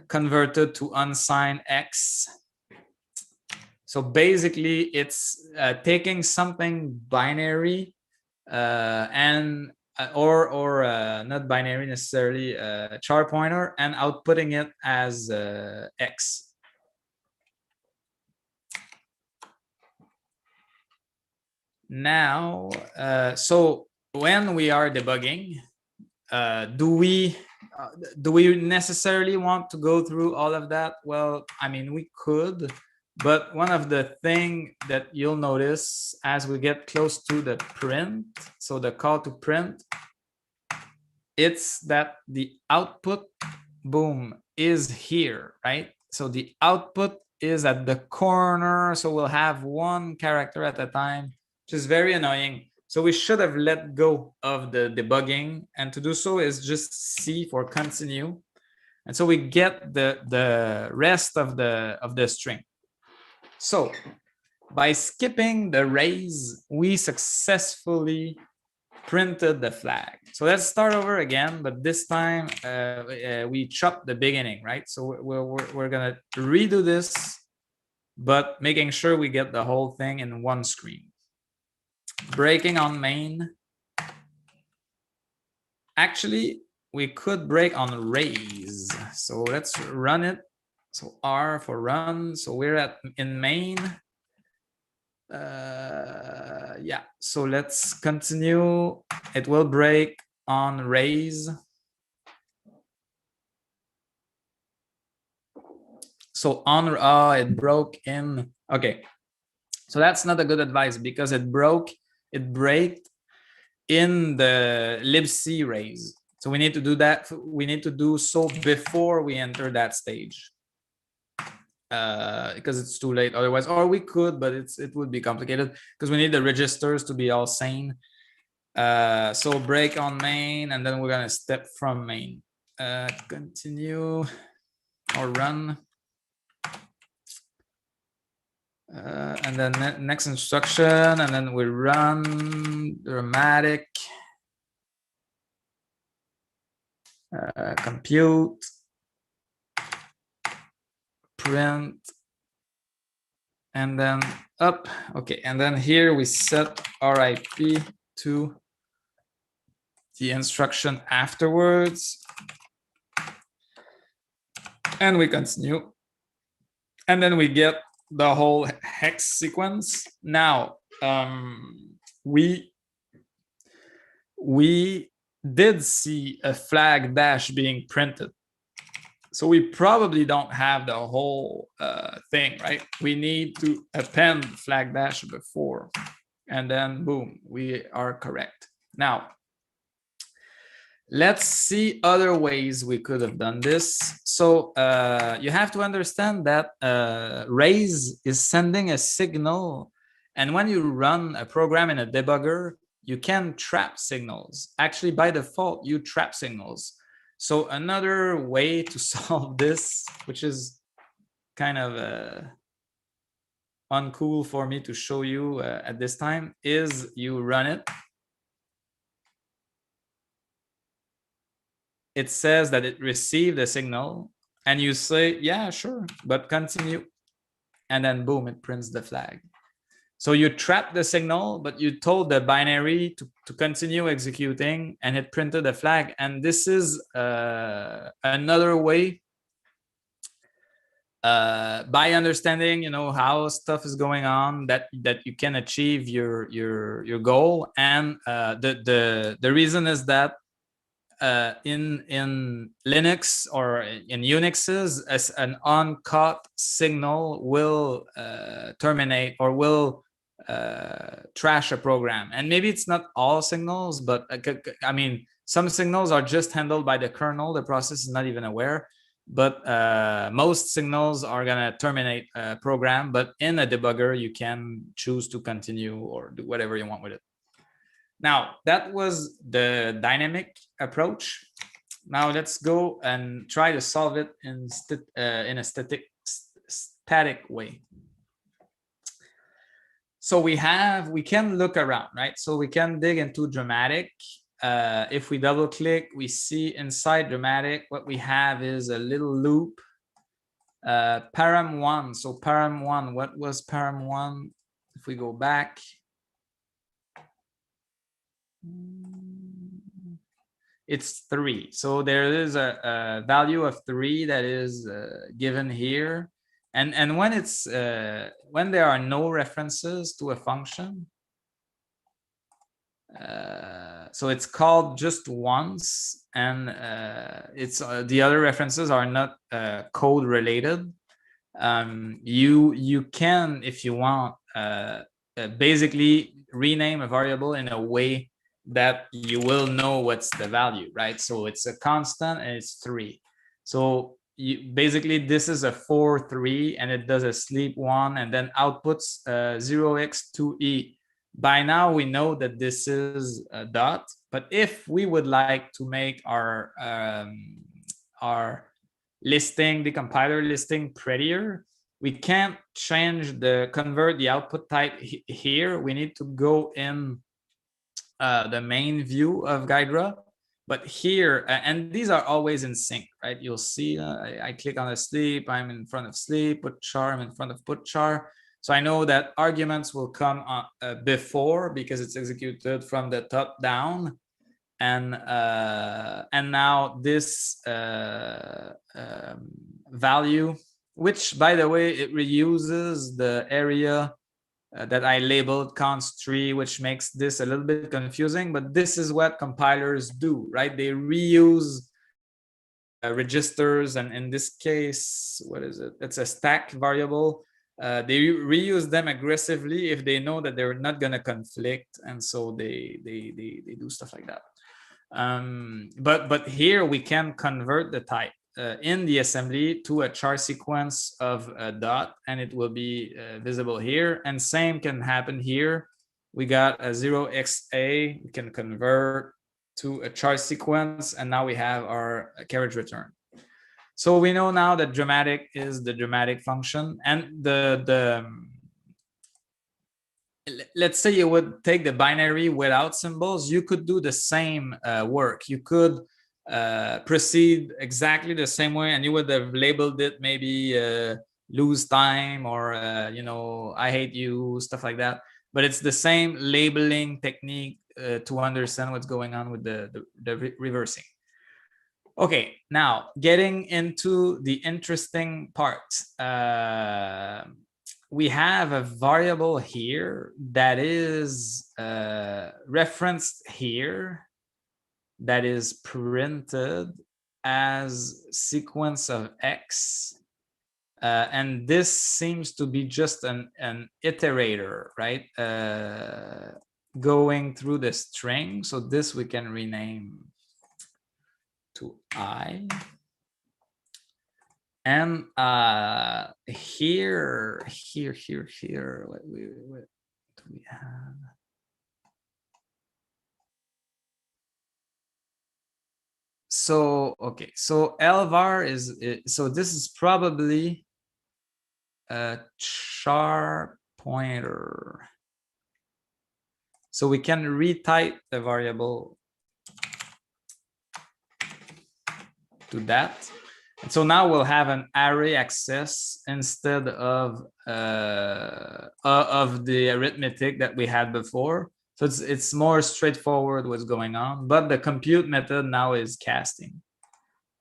[SPEAKER 3] converted to unsigned X. So basically it's taking something binary and or not binary necessarily, char pointer, and outputting it as X. Now, so when we are debugging, do we necessarily want to go through all of that? Well, I mean, we could, but one of the things that you'll notice as we get close to the print, so the call to print, it's that the output, boom, is here, right? So the output is at the corner, so we'll have one character at a time, which is very annoying. So we should have let go of the debugging, and to do so is just C for continue. And so we get the rest of the string. So by skipping the raise, we successfully printed the flag. So let's start over again, but this time we chopped the beginning, right? So we're gonna redo this, but making sure we get the whole thing in one screen. Breaking on main. Actually, we could break on raise. So let's run it. So R for run. So we're in main. Yeah, so let's continue. It will break on raise. So on, it broke in. Okay, so that's not a good advice because it braked in the libc raise. So we need to do that. We need to do so before we enter that stage. Because it's too late otherwise, or we could, but it would be complicated because we need the registers to be all sane. So break on main, and then we're gonna step from main. Continue or run, and then next instruction, and then we run dramatic, compute, print, and then up. Okay, and then here we set RIP to the instruction afterwards, and we continue, and then we get the whole hex sequence. Now we did see a flag dash being printed, so we probably don't have the whole thing, right? We need to append flag dash before, and then boom, we are correct. Now let's see other ways we could have done this. So you have to understand that raise is sending a signal, and when you run a program in a debugger, you can trap signals. Actually, by default, you trap signals. So another way to solve this, which is kind of uncool for me to show you at this time, is you run it. It says that it received a signal, and you say, yeah, sure, but continue. And then boom, it prints the flag. So you trapped the signal, but you told the binary to continue executing, and it printed the flag. And this is another way by understanding, you know, how stuff is going on, that you can achieve your goal. And the reason is that in Linux or in Unixes, as an uncaught signal will terminate or will trash a program. And maybe it's not all signals, but I mean, some signals are just handled by the kernel. The process is not even aware. But most signals are going to terminate a program. But in a debugger, you can choose to continue or do whatever you want with it. Now, that was the dynamic approach. Now let's go and try to solve it in a static way. So we can look around, right? So we can dig into dramatic. If we double click, we see inside dramatic, what we have is a little loop. Param1. So param1, what was param1? If we go back, it's 3. So there is a value of 3 that is given here. And when it's when there are no references to a function, so it's called just once, and it's the other references are not code related. You can, if you want, basically rename a variable in a way that you will know what's the value, right? So it's a constant and it's 3. So basically this is a 4 3, and it does a sleep 1 and then outputs 0x2e. By now we know that this is a dot, but if we would like to make our listing, the compiler listing, prettier, we can't convert the output type here. We need to go in the main view of Ghidra. But here, and these are always in sync, right? You'll see I click on a sleep, I'm in front of sleep, put char, I'm in front of put char. So I know that arguments will come before, because it's executed from the top down. And now this value, which by the way, it reuses the area that I labeled const3, which makes this a little bit confusing, but this is what compilers do, right? They reuse registers, and in this case, what is it? It's a stack variable. They reuse them aggressively if they know that they're not going to conflict, and so they do stuff like that. But here we can convert the type in the assembly to a char sequence of a dot, and it will be visible here. And same can happen here. We got a 0xa, we can convert to a char sequence, and now we have our carriage return. So we know now that dramatic is the dramatic function, and let's say you would take the binary without symbols, you could do the same work. You could proceed exactly the same way, and you would have labeled it maybe lose time, or you know, I hate you, stuff like that. But it's the same labeling technique to understand what's going on with the reversing. Okay, now getting into the interesting part. We have a variable here that is referenced here, that is printed as sequence of x, and this seems to be just an iterator, right? Going through the string. So this we can rename to I. And here, what do we have? So, okay, so lvar is, so this is probably a char pointer. So we can retype the variable to that. And so now we'll have an array access instead of the arithmetic that we had before. So it's more straightforward what's going on, but the compute method now is casting.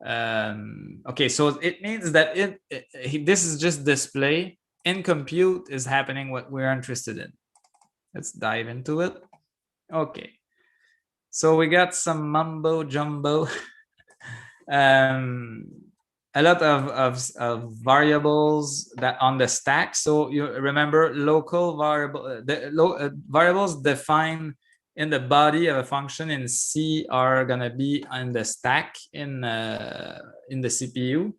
[SPEAKER 3] Okay, so it means that this is just display. In compute is happening what we're interested in. Let's dive into it. Okay, so we got some mumbo jumbo. A lot of variables that on the stack. So you remember local variable, variables defined in the body of a function in C are gonna be in the stack in the CPU.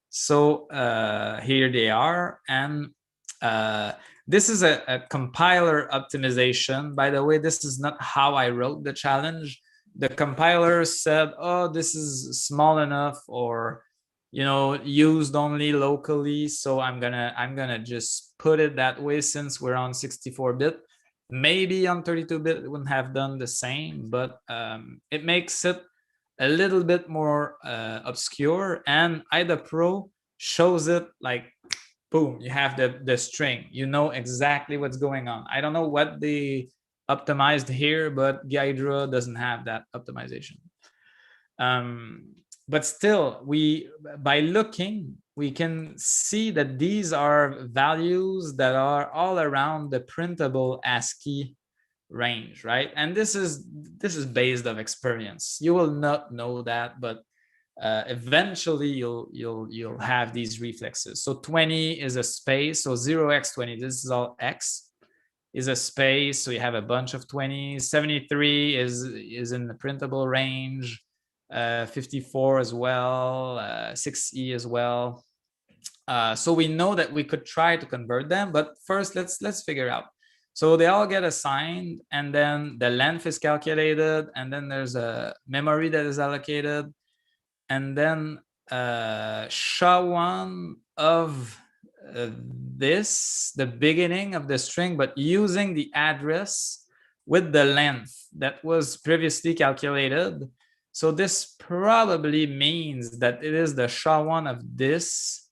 [SPEAKER 3] So here they are, and this is a compiler optimization. By the way, this is not how I wrote the challenge. The compiler said, "Oh, this is small enough, or used only locally." So I'm gonna just put it that way since we're on 64-bit. Maybe on 32-bit it wouldn't have done the same, but it makes it a little bit more obscure, and IDA Pro shows it like boom, you have the string, you know exactly what's going on. I don't know what they optimized here, but Ghidra doesn't have that optimization. But still, by looking, we can see that these are values that are all around the printable ASCII range, right? And this is based on experience. You will not know that, but eventually you'll have these reflexes. So 20 is a space. So 0x20, this is all x, is a space. So you have a bunch of 20s. 73 is in the printable range. 54 as well. 6e as well. So we know that we could try to convert them, but first let's figure out. So they all get assigned, and then the length is calculated, and then there's a memory that is allocated, and then SHA-1 of this, the beginning of the string, but using the address with the length that was previously calculated. So this probably means that it is the SHA-1 of this,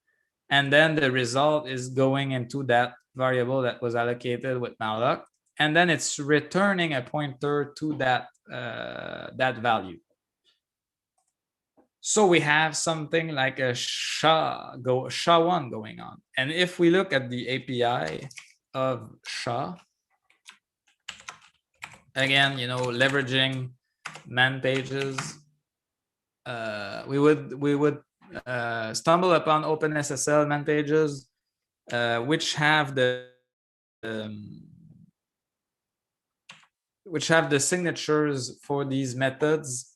[SPEAKER 3] and then the result is going into that variable that was allocated with malloc, and then it's returning a pointer to that value. So we have something like a SHA-1 going on. And if we look at the API of SHA, again, leveraging man pages, we would stumble upon OpenSSL man pages, which have the signatures for these methods.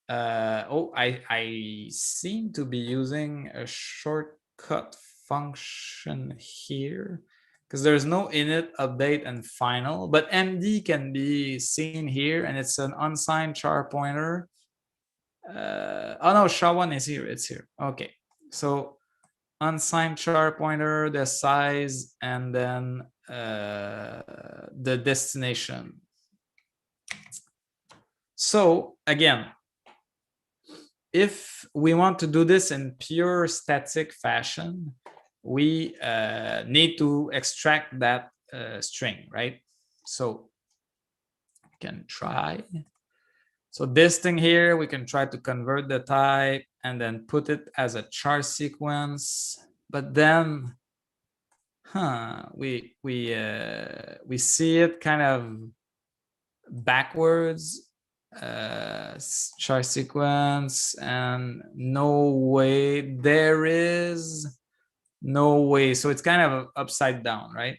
[SPEAKER 3] I seem to be using a shortcut function here because there's no init, update, and final, but MD can be seen here, and it's an unsigned char pointer. Oh no, SHA-1 is here. It's here. Okay, so unsigned char pointer, the size, and then the destination. So again, if we want to do this in pure static fashion, we need to extract that string, right? So we can try. So this thing here, we can try to convert the type and then put it as a char sequence. But then, we see it kind of backwards. Char sequence, and no way, there is no way. So it's kind of upside down, right?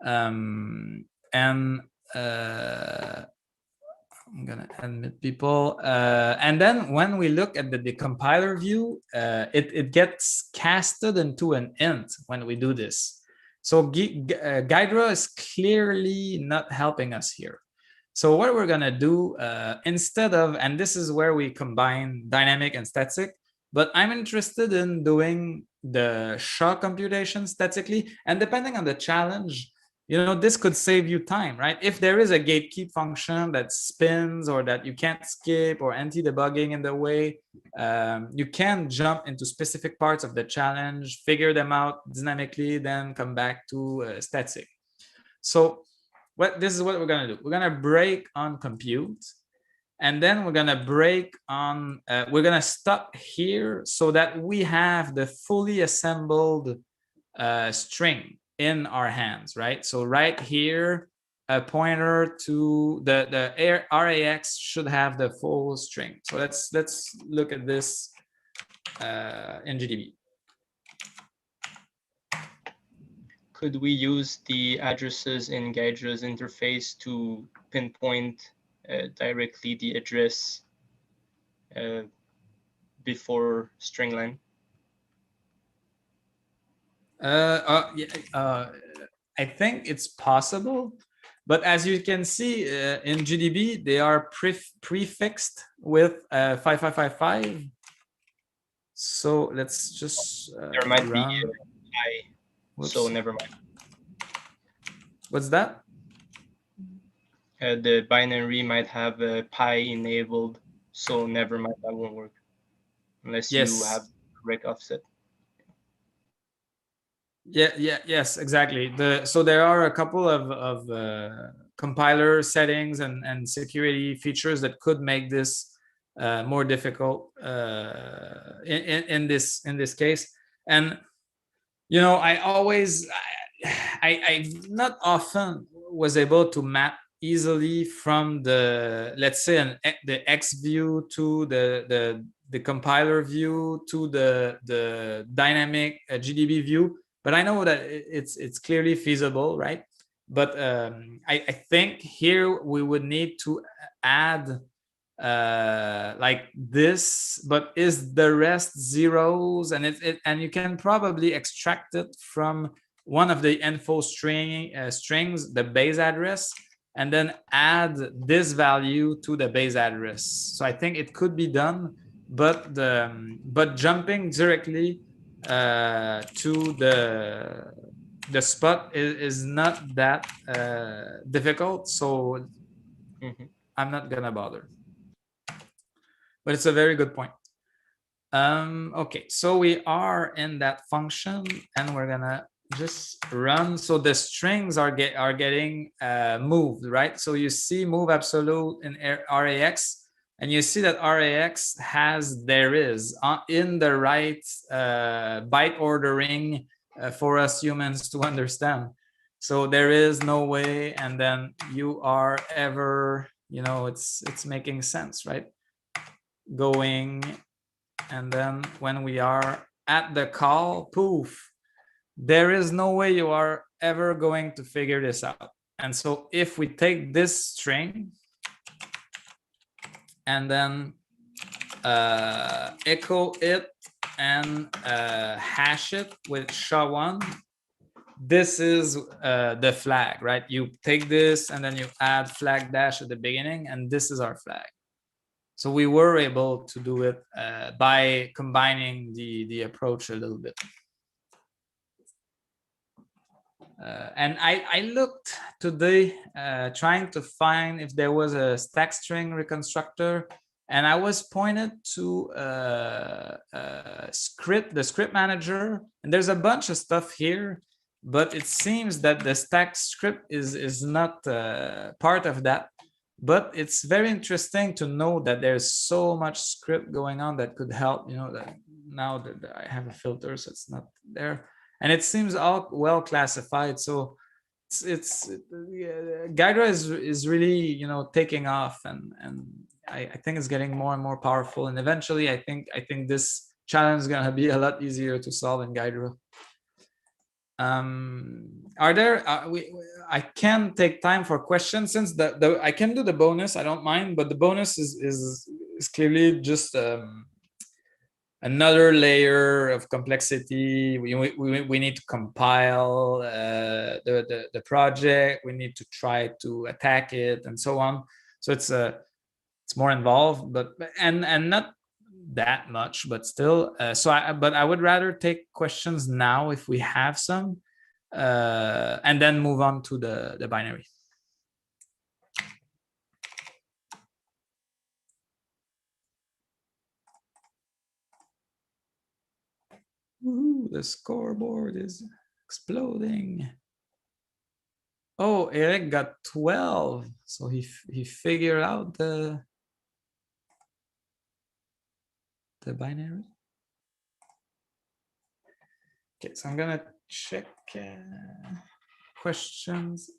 [SPEAKER 3] And I'm gonna admit people, and then when we look at the decompiler view, it gets casted into an int when we do this. So Ghidra is clearly not helping us here. So what we're gonna do instead of, and this is where we combine dynamic and static, but I'm interested in doing the SHA computation statically, and depending on the challenge, this could save you time, right? If there is a gatekeep function that spins or that you can't skip, or anti-debugging in the way, you can jump into specific parts of the challenge, figure them out dynamically, then come back to static. So this is what we're gonna do. We're gonna break on compute, And then we're gonna break on, we're gonna stop here so that we have the fully assembled string in our hands, right? So right here, a pointer to the RAX should have the full string. So let's look at this in GDB.
[SPEAKER 2] Could we use the addresses in Gydra's interface to pinpoint directly the address before string line?
[SPEAKER 3] I think it's possible, but as you can see in GDB, they are prefixed with 5555. So let's just
[SPEAKER 2] there might
[SPEAKER 3] run.
[SPEAKER 2] be I, so never mind.
[SPEAKER 3] What's that?
[SPEAKER 2] The binary might have a pi enabled, so never mind, that won't work unless you have correct offset.
[SPEAKER 3] Yes, exactly. So there are a couple of compiler settings and security features that could make this more difficult in this case. And you know, I not often was able to map easily from the, let's say, the X view to the compiler view to the dynamic GDB view. But I know that it's clearly feasible, right? But I think here we would need to add like this, but is the rest zeros? And and you can probably extract it from one of the info strings, the base address, and then add this value to the base address. So I think it could be done, but jumping directly to the spot is not that difficult. So I'm not gonna bother. But it's a very good point. Okay, so we are in that function and we're gonna just run. So the strings are getting moved, right? So you see move absolute in RAX, and you see that RAX has there is in the right byte ordering for us humans to understand. So there is no way, and then you are ever, you know, it's making sense, right? Going, and then when we are at the call, poof, there is no way you are ever going to figure this out. And so if we take this string and then echo it and hash it with SHA-1, this is the flag, right? You take this and then you add flag dash at the beginning, and this is our flag. So we were able to do it by combining the approach a little bit. And I looked today trying to find if there was a stack string reconstructor, and I was pointed to the script manager, and there's a bunch of stuff here, but it seems that the stack script is not part of that. But it's very interesting to know that there's so much script going on that could help, you know, that now that I have a filter, so it's not there. And it seems all well classified. So Gydra is really, you know, taking off, and I think it's getting more and more powerful. And eventually I think this challenge is gonna be a lot easier to solve in Gydra. Are there I can take time for questions, since the I can do the bonus, I don't mind, but the bonus is clearly just another layer of complexity. We need to compile the project, we need to try to attack it, and so on. So it's more involved, but and not that much, but still. But I would rather take questions now if we have some, and then move on to the binary. Ooh, the scoreboard is exploding. Oh, Eric got 12, so he figured out the the binary. Okay, so I'm gonna check questions.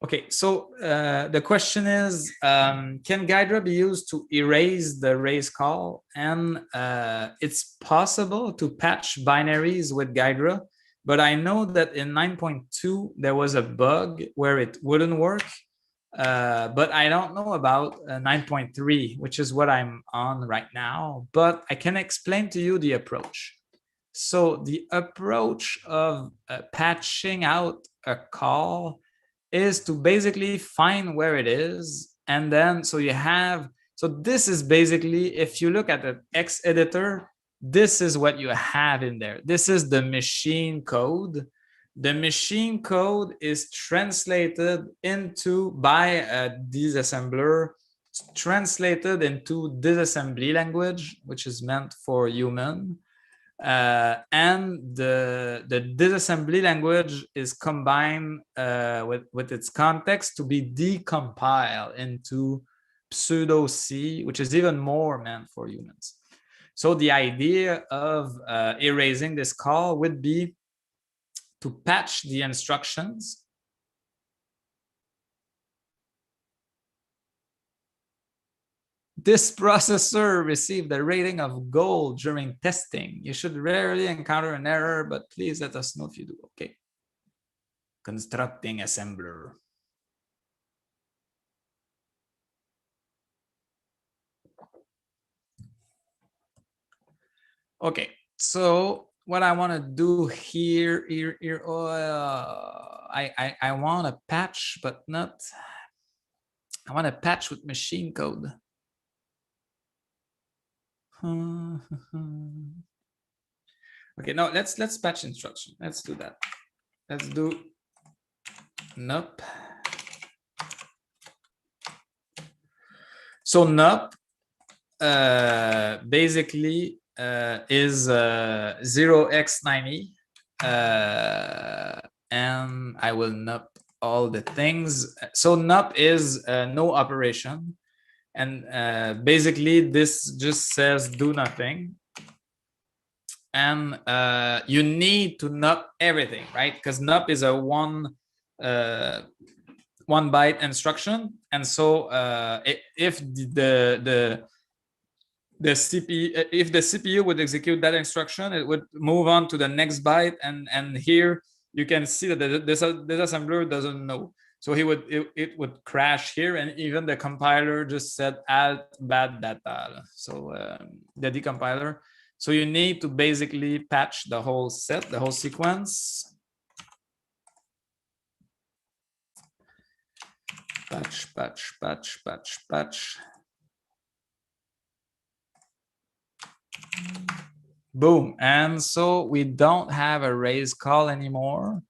[SPEAKER 3] Okay, so the question is, can Ghidra be used to erase the raise call? And it's possible to patch binaries with Ghidra, but I know that in 9.2 there was a bug where it wouldn't work. But I don't know about 9.3, which is what I'm on right now, but I can explain to you the approach. So the approach of patching out a call is to basically find where it is. And then, so you have, so this is basically, if you look at the X editor, this is what you have in there. This is the machine code. The machine code is translated into, by a disassembler, translated into disassembly language, which is meant for human. And the disassembly language is combined with its context to be decompiled into pseudo C, which is even more meant for humans. So the idea of erasing this call would be to patch the instructions. This processor received a rating of gold during testing. You should rarely encounter an error, but please let us know if you do. Okay. Constructing assembler. Okay, so what I want to do here, I want to patch, but not, I want to patch with machine code. Okay, no, let's patch instruction. Let's do that. Let's do nup. So nup basically is 0x90, and I will nup all the things. So nup is no operation, and basically this just says do nothing. And you need to nup everything, right? Because nup is a one byte instruction, and so if the CPU, if the CPU would execute that instruction, it would move on to the next byte, and here you can see that the disassembler doesn't know, so it would crash here, and even the compiler just said add bad data, so the decompiler. So you need to basically patch the whole set, the whole sequence. Patch. Boom. And so we don't have a raise call anymore.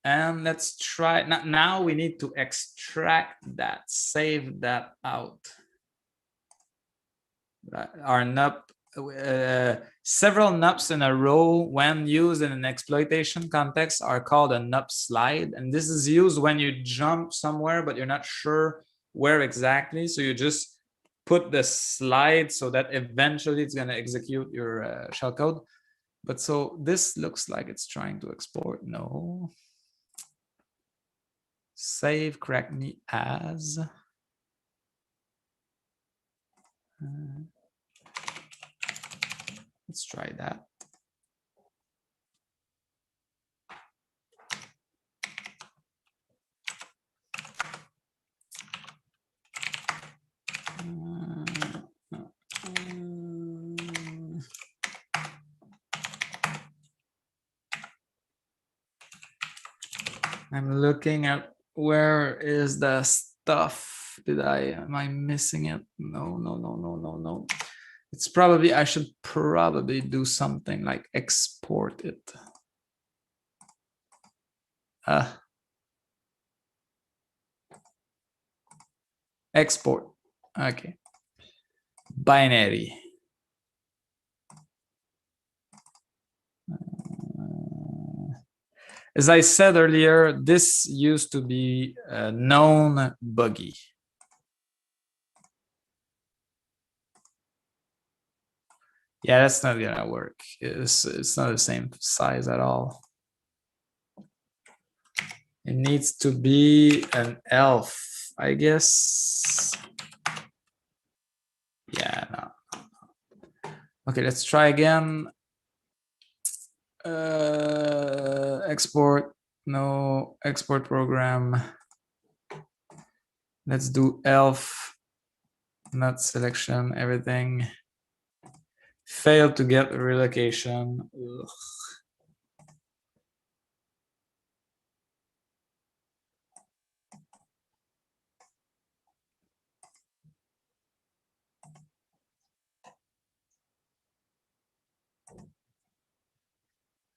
[SPEAKER 3] And let's try. Now we need to extract that, save that out. Our nup, several nups in a row when used in an exploitation context are called a nup slide. And this is used when you jump somewhere, but you're not sure where exactly. So you just put the slide so that eventually it's going to execute your shellcode. But so this looks like it's trying to export. No. Save correct me as. Let's try that. I'm looking at where is the stuff. Am I missing it? No. It's probably, I should probably do something like export it. Export. Okay. Binary. As I said earlier, this used to be a known buggy. Yeah, that's not gonna work. It's not the same size at all. It needs to be an elf, I guess. Yeah, no. Okay, let's try again. Export, no export program. Let's do elf, not selection, everything. Failed to get relocation. Ugh.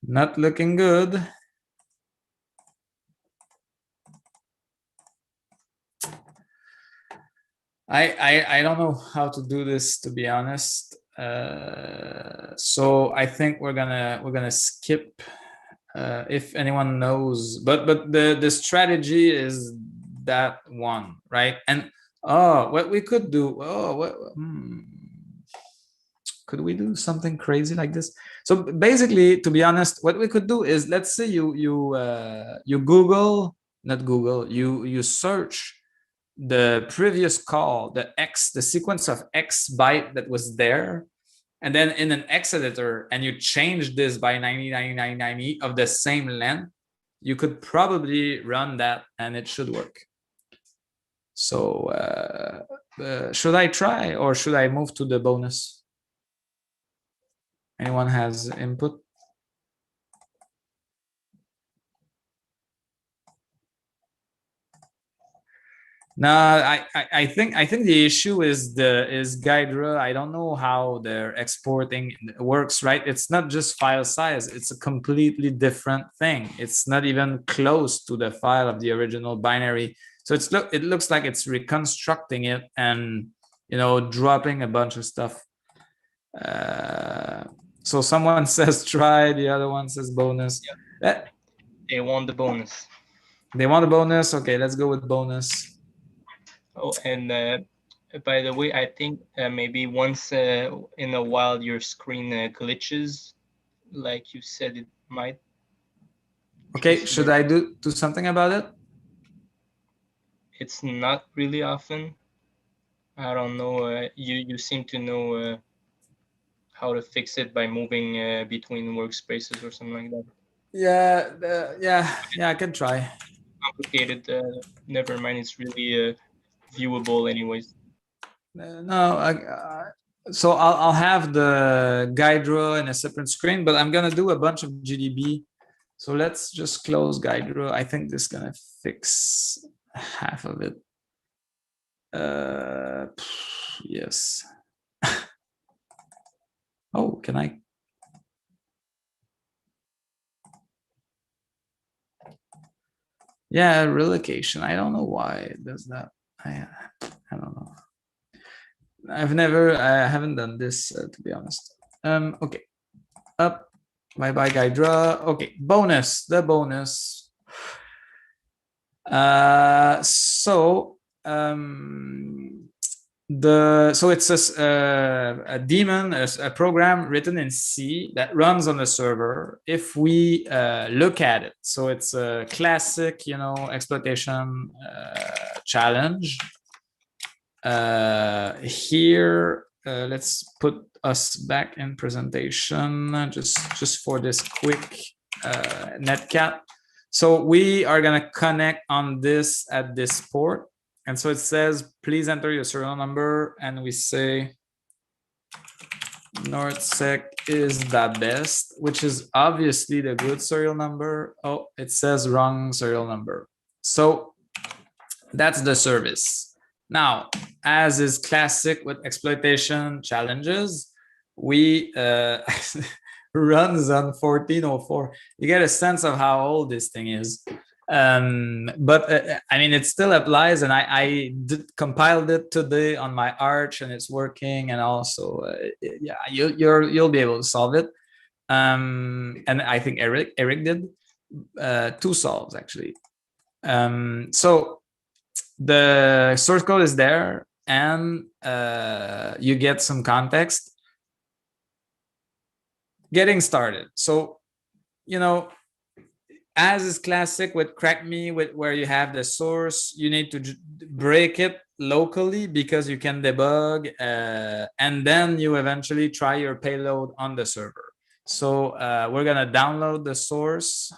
[SPEAKER 3] Not looking good. I don't know how to do this, to be honest. So I think we're gonna skip. If anyone knows, but the strategy is that one, right? And what we could do, could we do something crazy like this? So basically, to be honest, what we could do is, let's say you Google, not Google, you search the previous call, the sequence of X byte that was there, and then in an X editor, and you change this by 90 of the same length, you could probably run that and it should work. So should I try, or should I move to the bonus? Anyone has input? No, I think the issue is Guidra. I don't know how their exporting works, right? It's not just file size, it's a completely different thing. It's not even close to the file of the original binary. So it looks like it's reconstructing it and, you know, dropping a bunch of stuff. So someone says try, the other one says bonus.
[SPEAKER 2] Yeah. They want the bonus.
[SPEAKER 3] They want a bonus. Okay, let's go with bonus.
[SPEAKER 2] Oh, and by the way, I think maybe once in a while your screen glitches, like you said it might.
[SPEAKER 3] Okay, should I do something about it?
[SPEAKER 2] It's not really often. I don't know. You seem to know how to fix it by moving between workspaces or something like that.
[SPEAKER 3] Yeah, I can try.
[SPEAKER 2] Complicated. Never mind. It's really viewable, anyways.
[SPEAKER 3] No, so I'll have the Guidro in a separate screen, but I'm gonna do a bunch of GDB. So let's just close Guidro. I think this is gonna fix half of it. Yes. Oh, can I? Yeah, relocation. I don't know why it does that. I don't know. I haven't done this to be honest. Okay, up. Bye bye, Guidra. Okay, bonus. The bonus. So it's a daemon, a program written in C that runs on the server. If we look at it, so it's a classic, you know, exploitation challenge. Here, let's put us back in presentation just for this quick netcat. So we are gonna connect on this at this port. And so it says, please enter your serial number. And we say nordsec is the best, which is obviously the good serial number. Oh, it says wrong serial number. So that's the service. Now, as is classic with exploitation challenges, we runs on 1404. You get a sense of how old this thing is. But I mean, it still applies, and I compiled it today on my Arch, and it's working. And also, yeah, you'll be able to solve it. And I think Eric did 2 solves actually. So the source code is there, and you get some context. getting started. So, you know, as is classic with CrackMe, where you have the source, you need to break it locally because you can debug, and then you eventually try your payload on the server. So we're gonna download the source.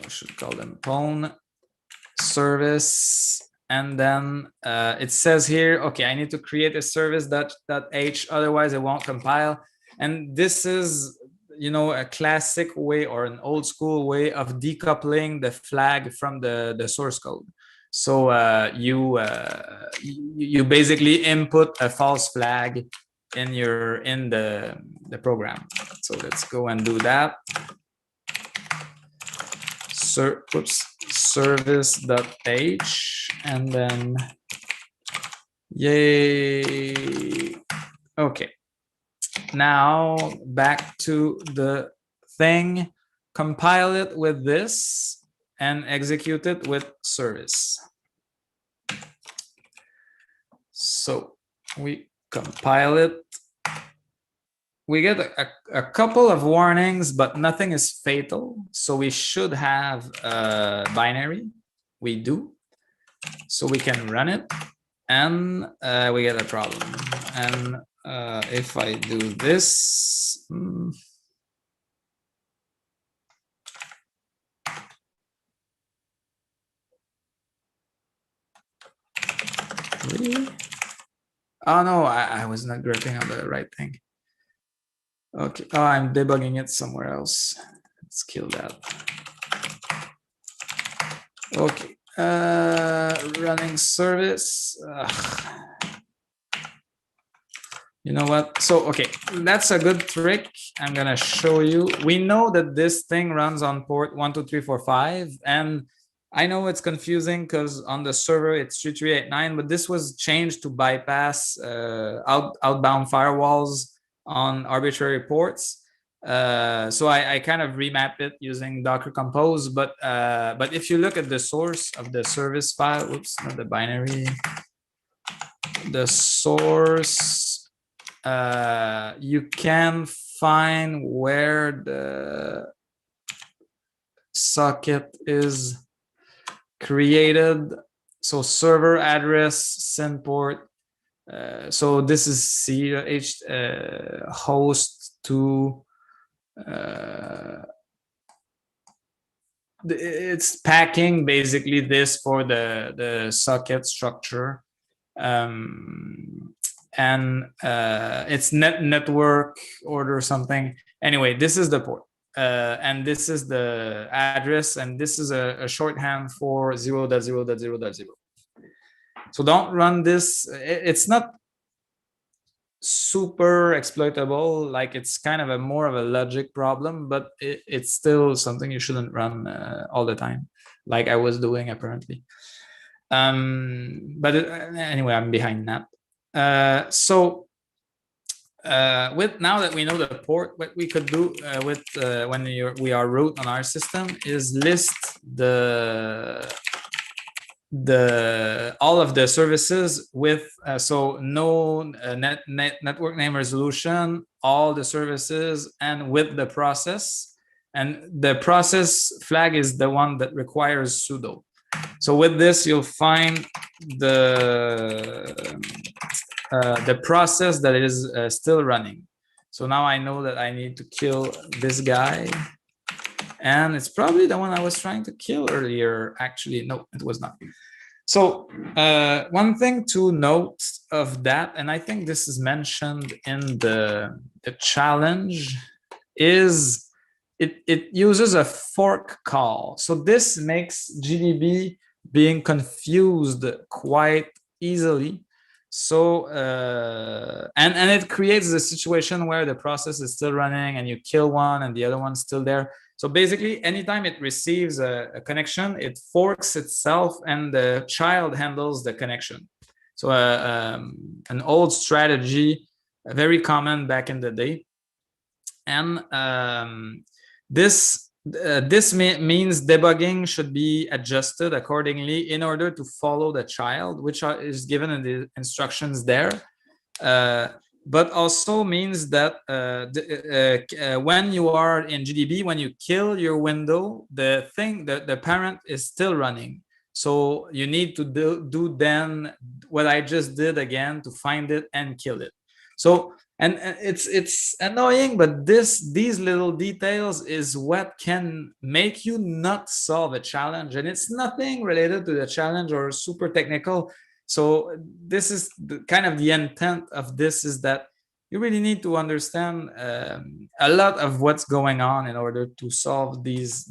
[SPEAKER 3] I should call them pwn service. And then it says here, okay, I need to create a service.h, otherwise it won't compile. And this is, you know, a classic way or an old school way of decoupling the flag from the source code. So you basically input a false flag in the program. So let's go and do that. Service.h, and then yay. Okay, now back to the thing, compile it with this and execute it with service. So we compile it. We get a couple of warnings, but nothing is fatal. So we should have a binary. We do. So we can run it, and we get a problem. And if I do this, really? Oh no, I was not gripping on the right thing. Okay, oh, I'm debugging it somewhere else. Let's kill that. Okay, running service. You know what? So, okay, that's a good trick. I'm gonna show you. We know that this thing runs on port 12345, and I know it's confusing because on the server it's 3389, but this was changed to bypass outbound firewalls on arbitrary ports. So I kind of remap it using Docker Compose, but if you look at the source of the service file, oops, not the binary, the source, you can find where the socket is created. So server address, send port. So this is CH host to. It's packing basically this for the socket structure, and it's network order something. Anyway, this is the port, and this is the address, and this is a shorthand for 0.0.0.0. So don't run this. It's not super exploitable, like it's kind of more of a logic problem, but it's still something you shouldn't run all the time, like I was doing apparently. But anyway, I'm behind that. So with now that we know the port, what we could do with when we are root on our system is list all of the services with so no network name resolution, all the services, and with the process, and the process flag is the one that requires sudo. So with this you'll find the process that is still running. So now I know that I need to kill this guy, and it's probably the one I was trying to kill earlier. Actually, no, it was not. So one thing to note of that, and I think this is mentioned in the challenge, is it uses a fork call. So this makes GDB being confused quite easily. So and it creates a situation where the process is still running and you kill one and the other one's still there. So basically, anytime it receives a connection, it forks itself and the child handles the connection. So an old strategy, very common back in the day. And this means debugging should be adjusted accordingly in order to follow the child, which is given in the instructions there. but also means that when you are in GDB, when you kill your window, the parent is still running. So you need to do then what I just did again to find it and kill it. So and it's annoying, but these little details is what can make you not solve a challenge, and it's nothing related to the challenge or super technical. So this is kind of the intent of this, is that you really need to understand a lot of what's going on in order to solve these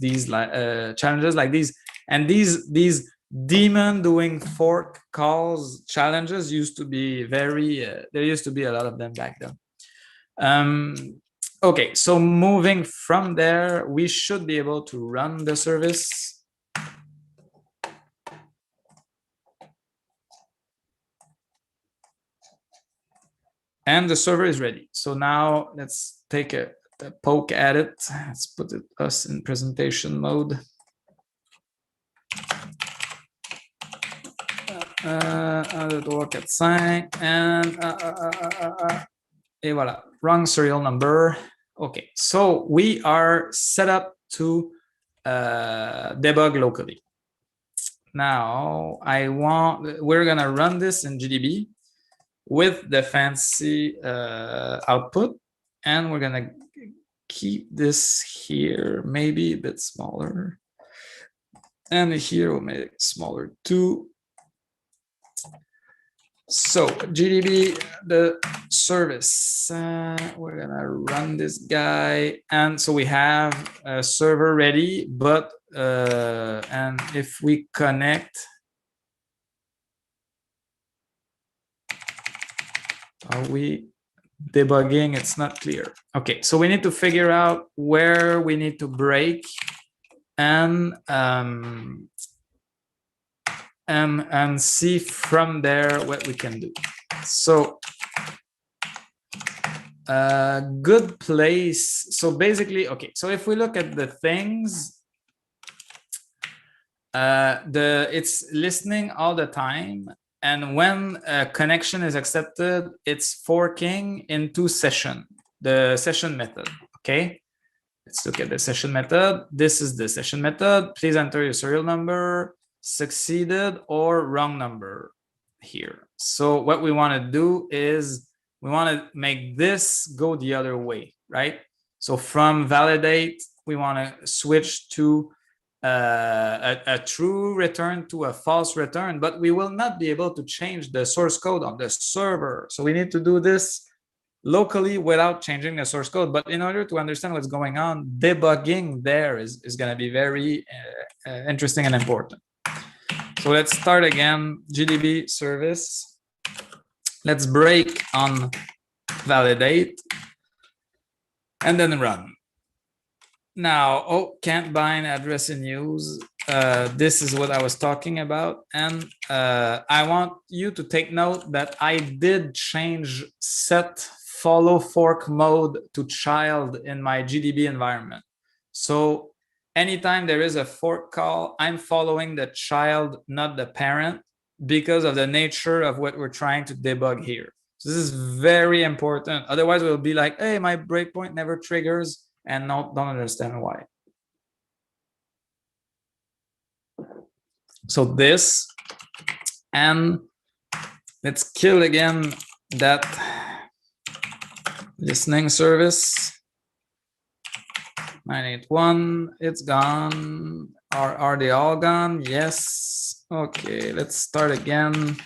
[SPEAKER 3] challenges like these. And these daemon doing fork calls challenges used to be very there used to be a lot of them back then. Okay, so moving from there, we should be able to run the service. And the server is ready. So now let's take a poke at it. Let's put us in presentation mode. And et voilà, wrong serial number. Okay, so we are set up to debug locally. Now we're gonna run this in GDB with the fancy output, and we're gonna keep this here maybe a bit smaller, and here we'll make it smaller too. So GDB, the service, we're gonna run this guy, and so we have a server ready, but and if we connect, are we debugging? It's not clear. Okay, so we need to figure out where we need to break and see from there what we can do. So good place. So basically, okay, so if we look at the things, it's listening all the time, and when a connection is accepted, it's forking into session, the session method. Okay, let's look at the session method. This is the session method. Please enter your serial number, succeeded or wrong number here. So what we want to do is we want to make this go the other way, right? So from validate, we want to switch to a true return to a false return, but we will not be able to change the source code on the server. So we need to do this locally without changing the source code. But in order to understand what's going on, debugging there is going to be very interesting and important. So let's start again, GDB service. Let's break on validate and then run. Now, can't bind address in use. This is what I was talking about. And I want you to take note that I did change set follow fork mode to child in my GDB environment. So anytime there is a fork call, I'm following the child, not the parent, because of the nature of what we're trying to debug here. So this is very important. Otherwise, we'll be like, hey, my breakpoint never triggers, and don't understand why. So this, and let's kill again that listening service. 981, it's gone. Are they all gone? Yes. Okay, let's start again.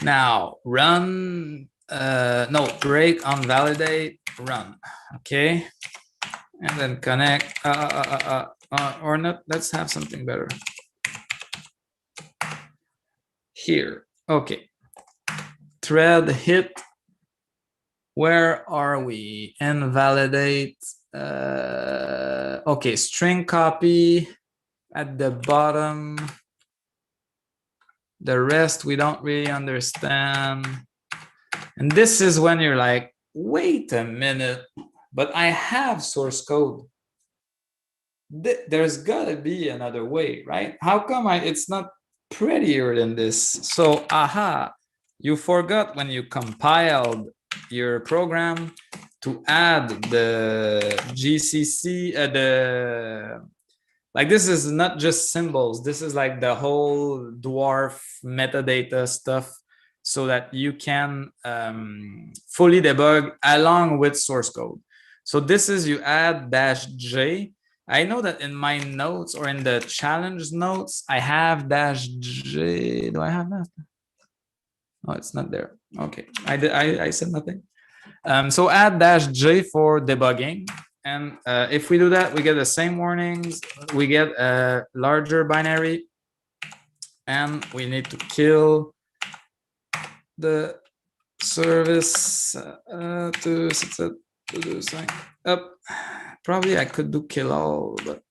[SPEAKER 3] Now run, no, break on validate, run. Okay, and then connect, or not, let's have something better here. Okay, thread hit. Where are we? Invalidate. Okay, string copy at the bottom. The rest we don't really understand. And this is when you're like, wait a minute, but I have source code. There's gotta be another way, right? How come it's not prettier than this. So, you forgot when you compiled your program to add the GCC, like this is not just symbols. This is like the whole dwarf metadata stuff so that you can fully debug along with source code. So this is you add -j. I know that in my notes or in the challenge notes, I have -j. Do I have that? Oh, it's not there. Okay, I said nothing. So add -j for debugging. And if we do that, we get the same warnings. We get a larger binary. And we need to kill the service to do something up. Probably I could do kill all, but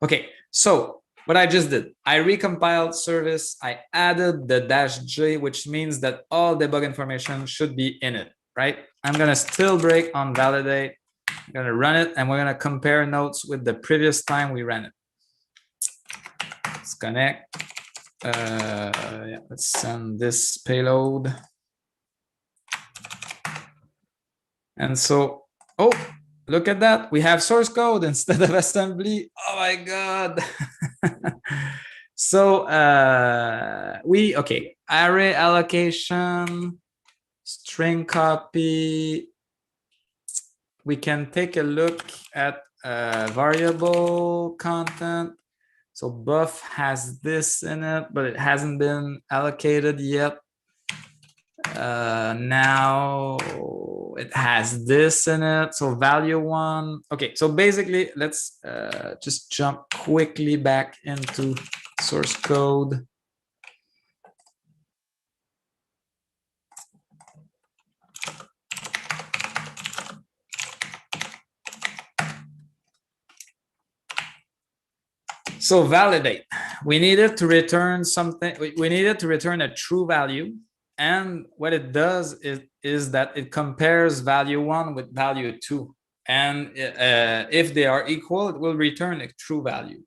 [SPEAKER 3] okay. So what I just did, I recompiled service. I added the -j, which means that all debug information should be in it, right? I'm gonna still break on validate. I'm gonna run it, and we're gonna compare notes with the previous time we ran it. Let's connect. Yeah, let's send this payload. And so, oh, look at that. We have source code instead of assembly. Oh my God. So okay, array allocation, string copy. We can take a look at variable content. So buff has this in it, but it hasn't been allocated yet. Now it has this in it. So value 1. Okay, so basically, let's just jump quickly back into source code. So validate. We needed to return something. We needed to return a true value. And what it does is that it compares value 1 with value 2. And if they are equal, it will return a true value.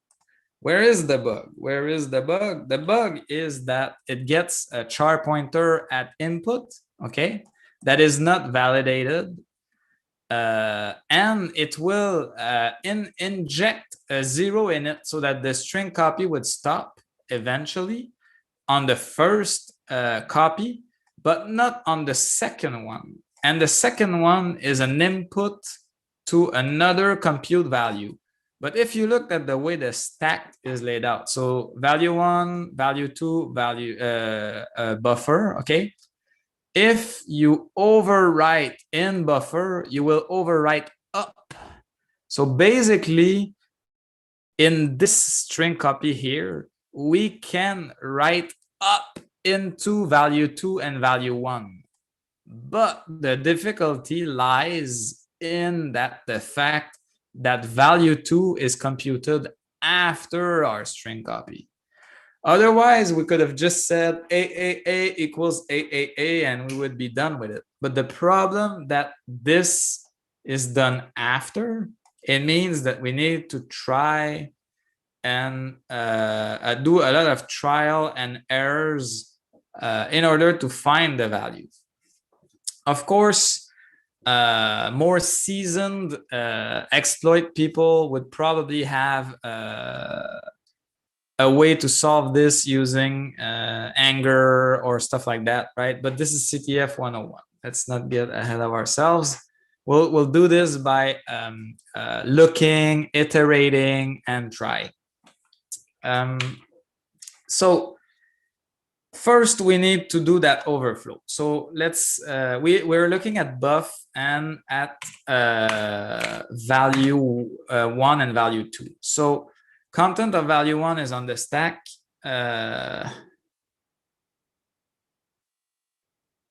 [SPEAKER 3] Where is the bug? Where is the bug? The bug is that it gets a char pointer at input, okay, that is not validated. And it will inject a 0 in it so that the string copy would stop eventually on the first copy, but not on the second one. And the second one is an input to another compute value. But if you look at the way the stack is laid out, so value 1, value 2, value buffer, okay? If you overwrite in buffer, you will overwrite up. So basically, in this string copy here, we can write up into value 2 and value 1. But the difficulty lies in that the fact that value 2 is computed after our string copy. Otherwise, we could have just said AAA equals AAA and we would be done with it. But the problem that this is done after, it means that we need to try and do a lot of trial and errors in order to find the value. Of course, more seasoned exploit people would probably have a way to solve this using anger or stuff like that, right? But this is CTF 101. Let's not get ahead of ourselves. We'll do this by looking, iterating, and trying. So first we need to do that overflow. So let's we're looking at buff and at value 1 and value 2. So content of value 1 is on the stack.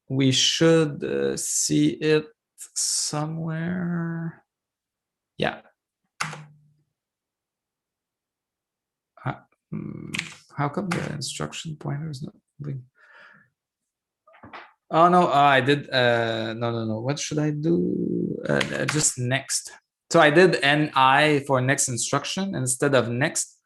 [SPEAKER 3] We should see it somewhere. Yeah. How come the instruction pointer is not moving? Oh no, I did no. What should I do? Just next. So I did NI for next instruction instead of next.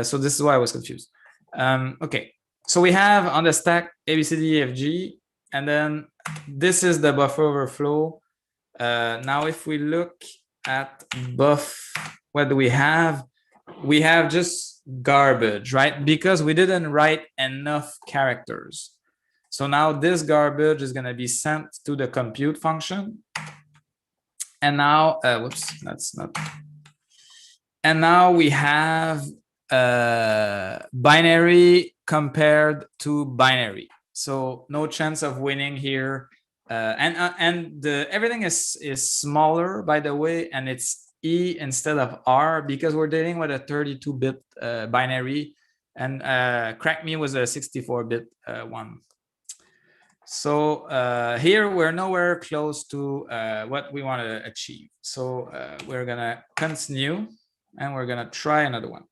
[SPEAKER 3] So this is why I was confused. Okay, so we have on the stack ABCDEFG, and then this is the buffer overflow. Now, if we look at buff, what do we have? We have just garbage, right? Because we didn't write enough characters. So now this garbage is going to be sent to the compute function. And now, whoops, that's not. And now we have binary compared to binary. So no chance of winning here. And everything is smaller, by the way, and it's E instead of R because we're dealing with a 32-bit binary, and crack me was a 64-bit one. So here we're nowhere close to what we want to achieve. So we're gonna continue, and we're gonna try another one.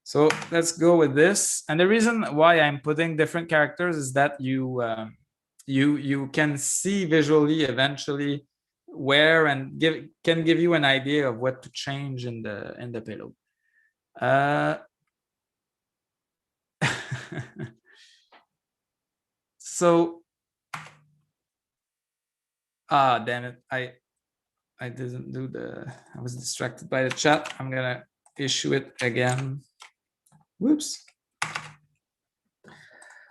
[SPEAKER 3] So let's go with this. And the reason why I'm putting different characters is that you can see visually eventually where, and can give you an idea of what to change in the payload. So damn it, I didn't do I was distracted by the chat. I'm gonna issue it again. Whoops.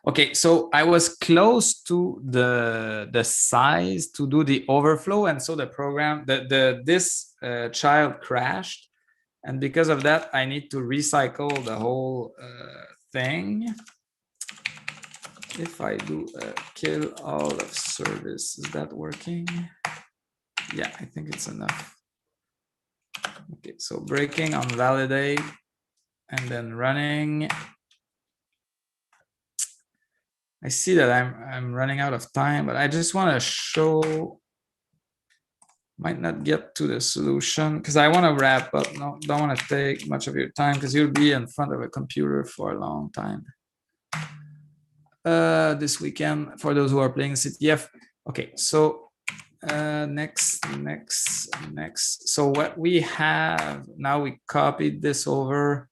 [SPEAKER 3] Okay, so I was close to the size to do the overflow, and so the program, this child crashed, and because of that, I need to recycle the whole thing. If I do kill all of service, is that working? Yeah, I think it's enough. Okay, so breaking on validate and then running. I see that I'm running out of time, but I just want to show. Might not get to the solution because I want to wrap up. No, don't want to take much of your time because you'll be in front of a computer for a long time. This weekend for those who are playing CTF. Okay, so next. So what we have now, we copied this over.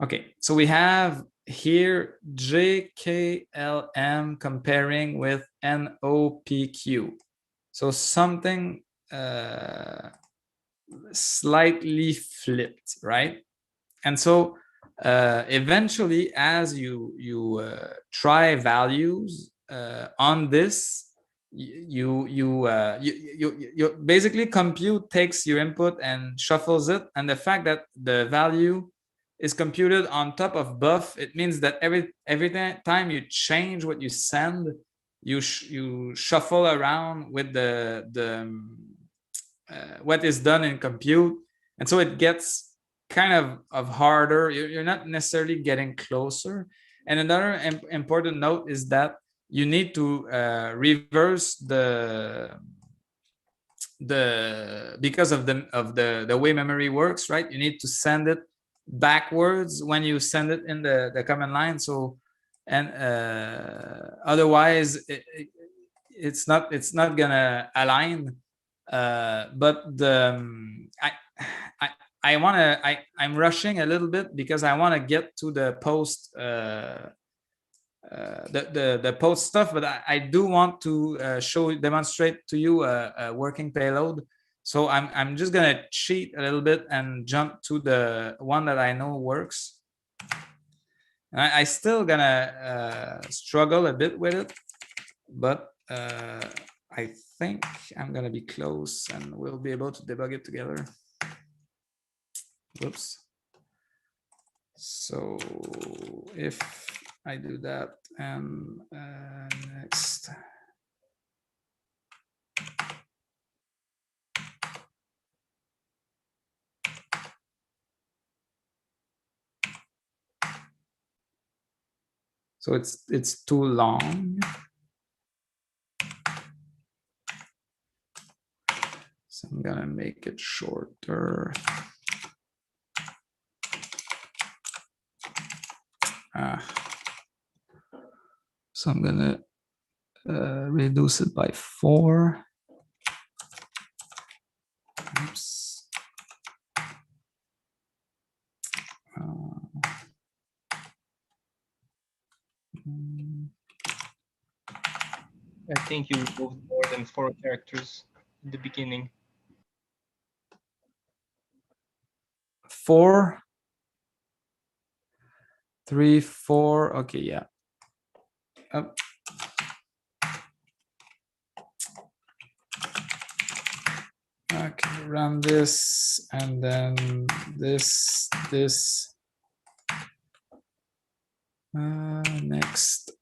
[SPEAKER 3] Okay, so we have here JKLM comparing with NOPQ. So something slightly flipped, right? And so eventually, as you try values on this, you basically compute takes your input and shuffles it, and the fact that the value is computed on top of buff, it means that every time you change what you send, you shuffle around with the what is done in compute, and so it gets kind of harder. You're not necessarily getting closer. And another important note is that you need to reverse because of the way memory works, right? You need to send it backwards when you send it in the command line. So, and otherwise it's not gonna align. But I'm rushing a little bit because I want to get to the post the post stuff, but I do want to demonstrate to you a working payload. So I'm just gonna cheat a little bit and jump to the one that I know works. I still gonna struggle a bit with it, but I think I'm gonna be close and we'll be able to debug it together. Whoops. So if I do that and next. So it's too long. So I'm gonna make it shorter. So I'm gonna reduce it by 4.
[SPEAKER 2] I think you removed more than 4 characters at the beginning.
[SPEAKER 3] 4, 3, 4. Okay, yeah. Up. Okay, run this and then this. Next.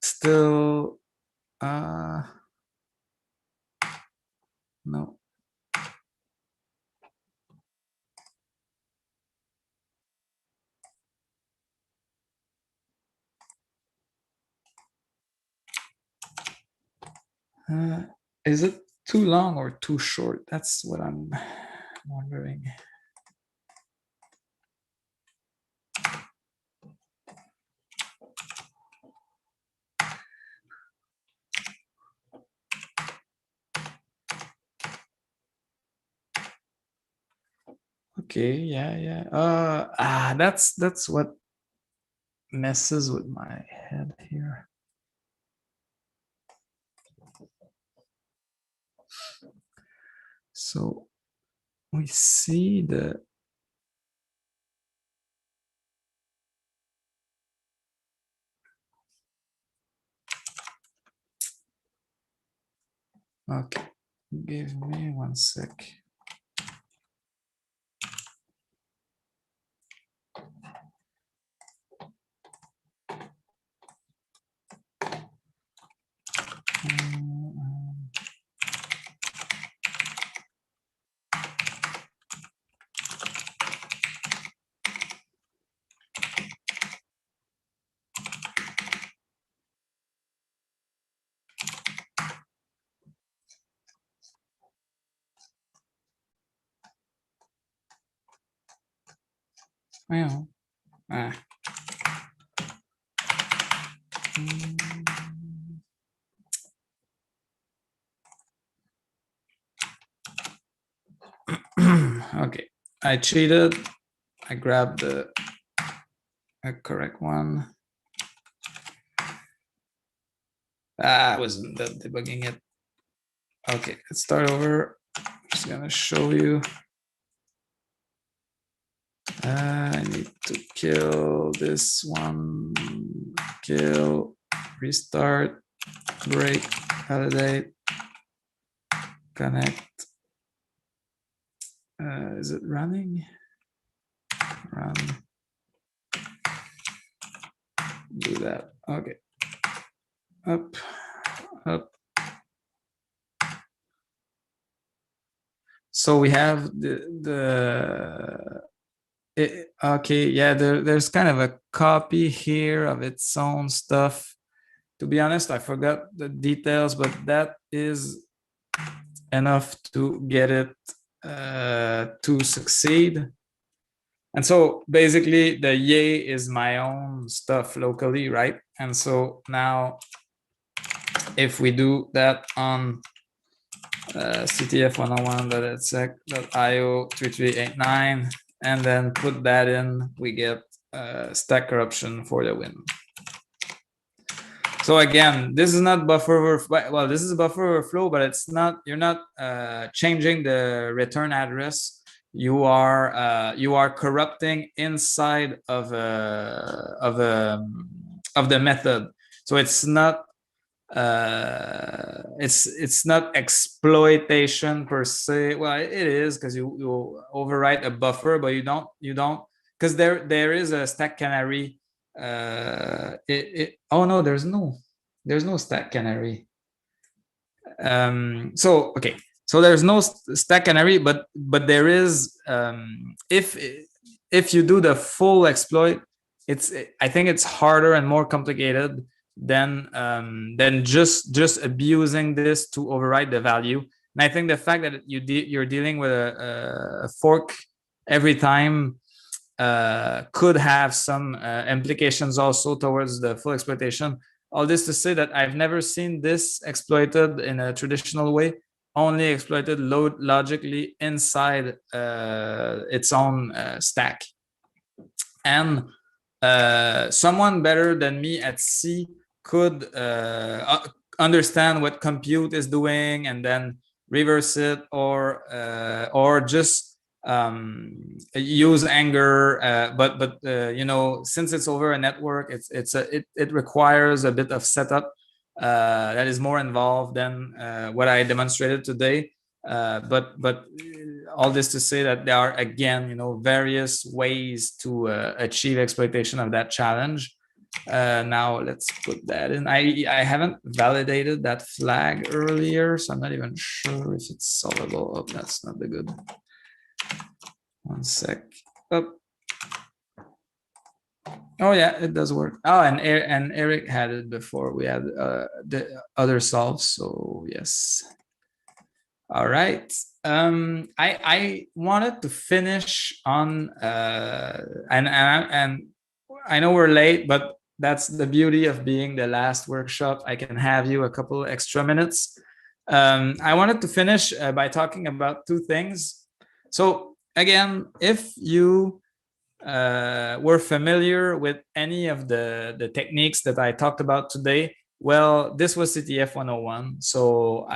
[SPEAKER 3] Still, no. Is it too long or too short? That's what I'm wondering. Okay, yeah. That's what messes with my head here. So we see the okay. Give me 1 sec. Yeah. Okay, I cheated. I grabbed the correct one. I wasn't debugging it. Okay, let's start over. I'm just gonna show you. I need to kill this one. Kill, restart, break, validate, connect. Is it running? Run. Do that. Okay. Up. So we have okay, yeah, there's kind of a copy here of its own stuff. To be honest, I forgot the details, but that is enough to get it to succeed. And so basically the yay is my own stuff locally, right? And so now if we do that on ctf101.exec.io3389 and then put that in, we get stack corruption for the win. So again, this is not buffer overflow. Well, this is buffer overflow, but it's not. You're not changing the return address. You are corrupting inside of the method. So it's not it's not exploitation per se. Well, it is because you overwrite a buffer, but you don't because there is a stack canary. Oh no, there's no stack canary. So okay, so there's no stack canary, but there is if you do the full exploit, I think it's harder and more complicated than just abusing this to override the value. And I think the fact that you're dealing with a fork every time could have some implications also towards the full exploitation. All this to say that I've never seen this exploited in a traditional way, only exploited logically inside its own stack. And someone better than me at C could understand what compute is doing and then reverse it, or just use anger. But you know, since it's over a network, it requires a bit of setup that is more involved than what I demonstrated today. But all this to say that there are, again, you know, various ways to achieve exploitation of that challenge. Now let's put that in. I haven't validated that flag earlier, so I'm not even sure if it's solvable. Oh, that's not the good. One sec. Oh, oh yeah, it does work. Oh, and Eric had it before we had the other solves. So yes. All right. I wanted to finish on and I know we're late, but that's the beauty of being the last workshop. I can have you a couple extra minutes. I wanted to finish by talking about two things. So again, if you were familiar with any of the techniques that I talked about today, well, this was CTF 101. So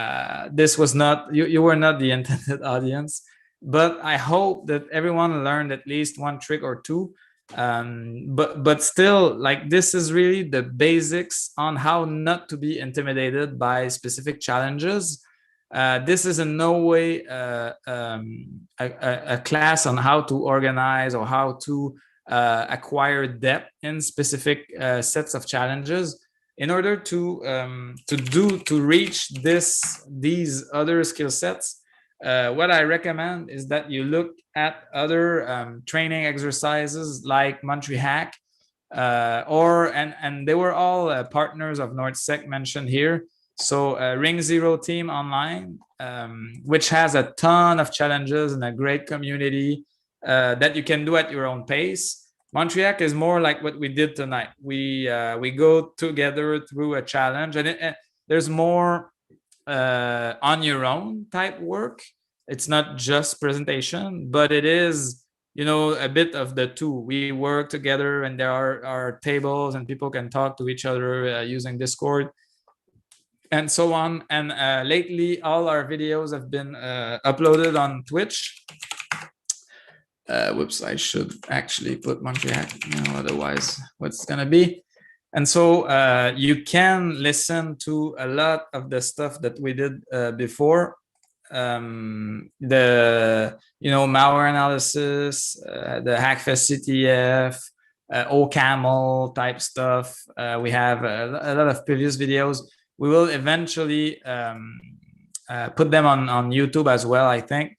[SPEAKER 3] this was not, you were not the intended audience, but I hope that everyone learned at least one trick or two. But still, like, this is really the basics on how not to be intimidated by specific challenges. This is in no way a class on how to organize or how to acquire depth in specific sets of challenges. In order to reach these other skill sets, what I recommend is that you look at other training exercises like MontriHack, and they were all partners of NordSec mentioned here. So Ring Zero Team Online, which has a ton of challenges and a great community that you can do at your own pace. MontriHack is more like what we did tonight. We go together through a challenge, and there's more on your own type work. It's not just presentation, but it is, you know, a bit of the two. We work together, and there are tables, and people can talk to each other using Discord and so on. And lately, all our videos have been uploaded on Twitch. Whoops, I should actually put MontriHack, you know, otherwise what's gonna be. And so you can listen to a lot of the stuff that we did before. The, you know, malware analysis, the Hackfest CTF, OCaml type stuff. We have a lot of previous videos. We will eventually put them on YouTube as well, I think.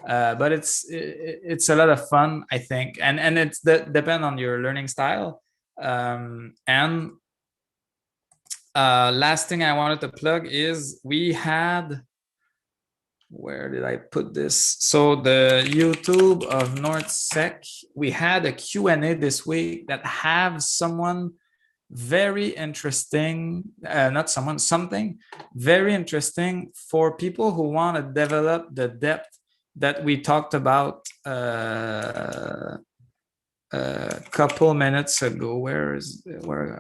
[SPEAKER 3] But it's a lot of fun, I think, and it's depend on your learning style. And last thing I wanted to plug is we had, where did I put this? So the YouTube of NordSec, we had a Q&A this week that have someone very interesting, something very interesting for people who want to develop the depth that we talked about a couple minutes ago. Where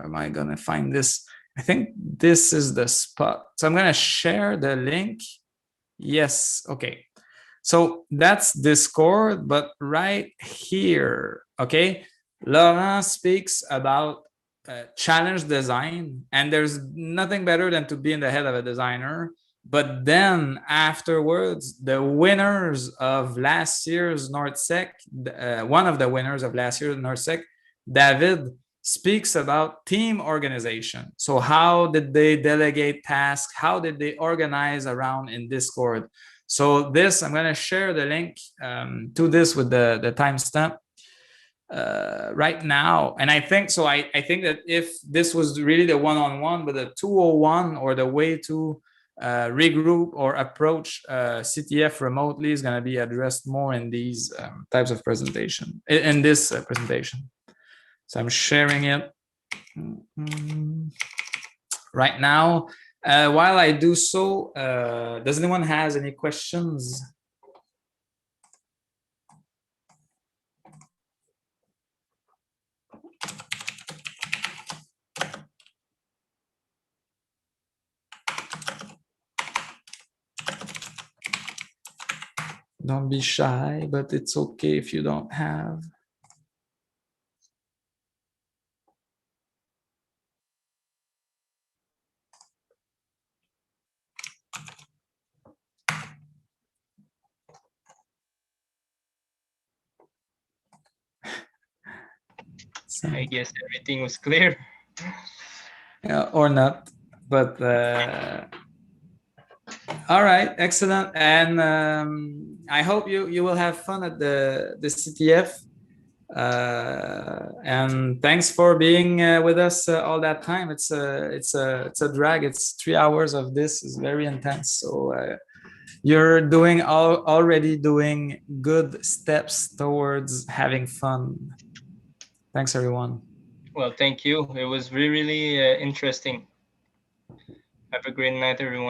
[SPEAKER 3] am I gonna find this? I think this is the spot. So I'm gonna share the link. Yes, okay. So that's Discord, but right here, okay, Laurent speaks about challenge design, and there's nothing better than to be in the head of a designer. But then afterwards, the winners of last year's NordSec, one of the winners of last year's NordSec, David, speaks about team organization. So how did they delegate tasks? How did they organize around in Discord? So this, I'm going to share the link to this with the timestamp right now. And I think so. I think that if this was really the one-on-one, but the 201 or the way to regroup or approach CTF remotely is going to be addressed more in these types of presentation, in this presentation. So I'm sharing it right now. While I do so, does anyone has any questions? Don't be shy, but it's okay if you don't have. So,
[SPEAKER 2] I guess everything was clear.
[SPEAKER 3] yeah, or not, but all right, excellent. And I hope you will have fun at the CTF. And thanks for being with us all that time. It's a drag. It's 3 hours of this. Is very intense. So you're already doing good steps towards having fun. Thanks, everyone.
[SPEAKER 2] Well, thank you. It was really, really interesting. Have a great night, everyone.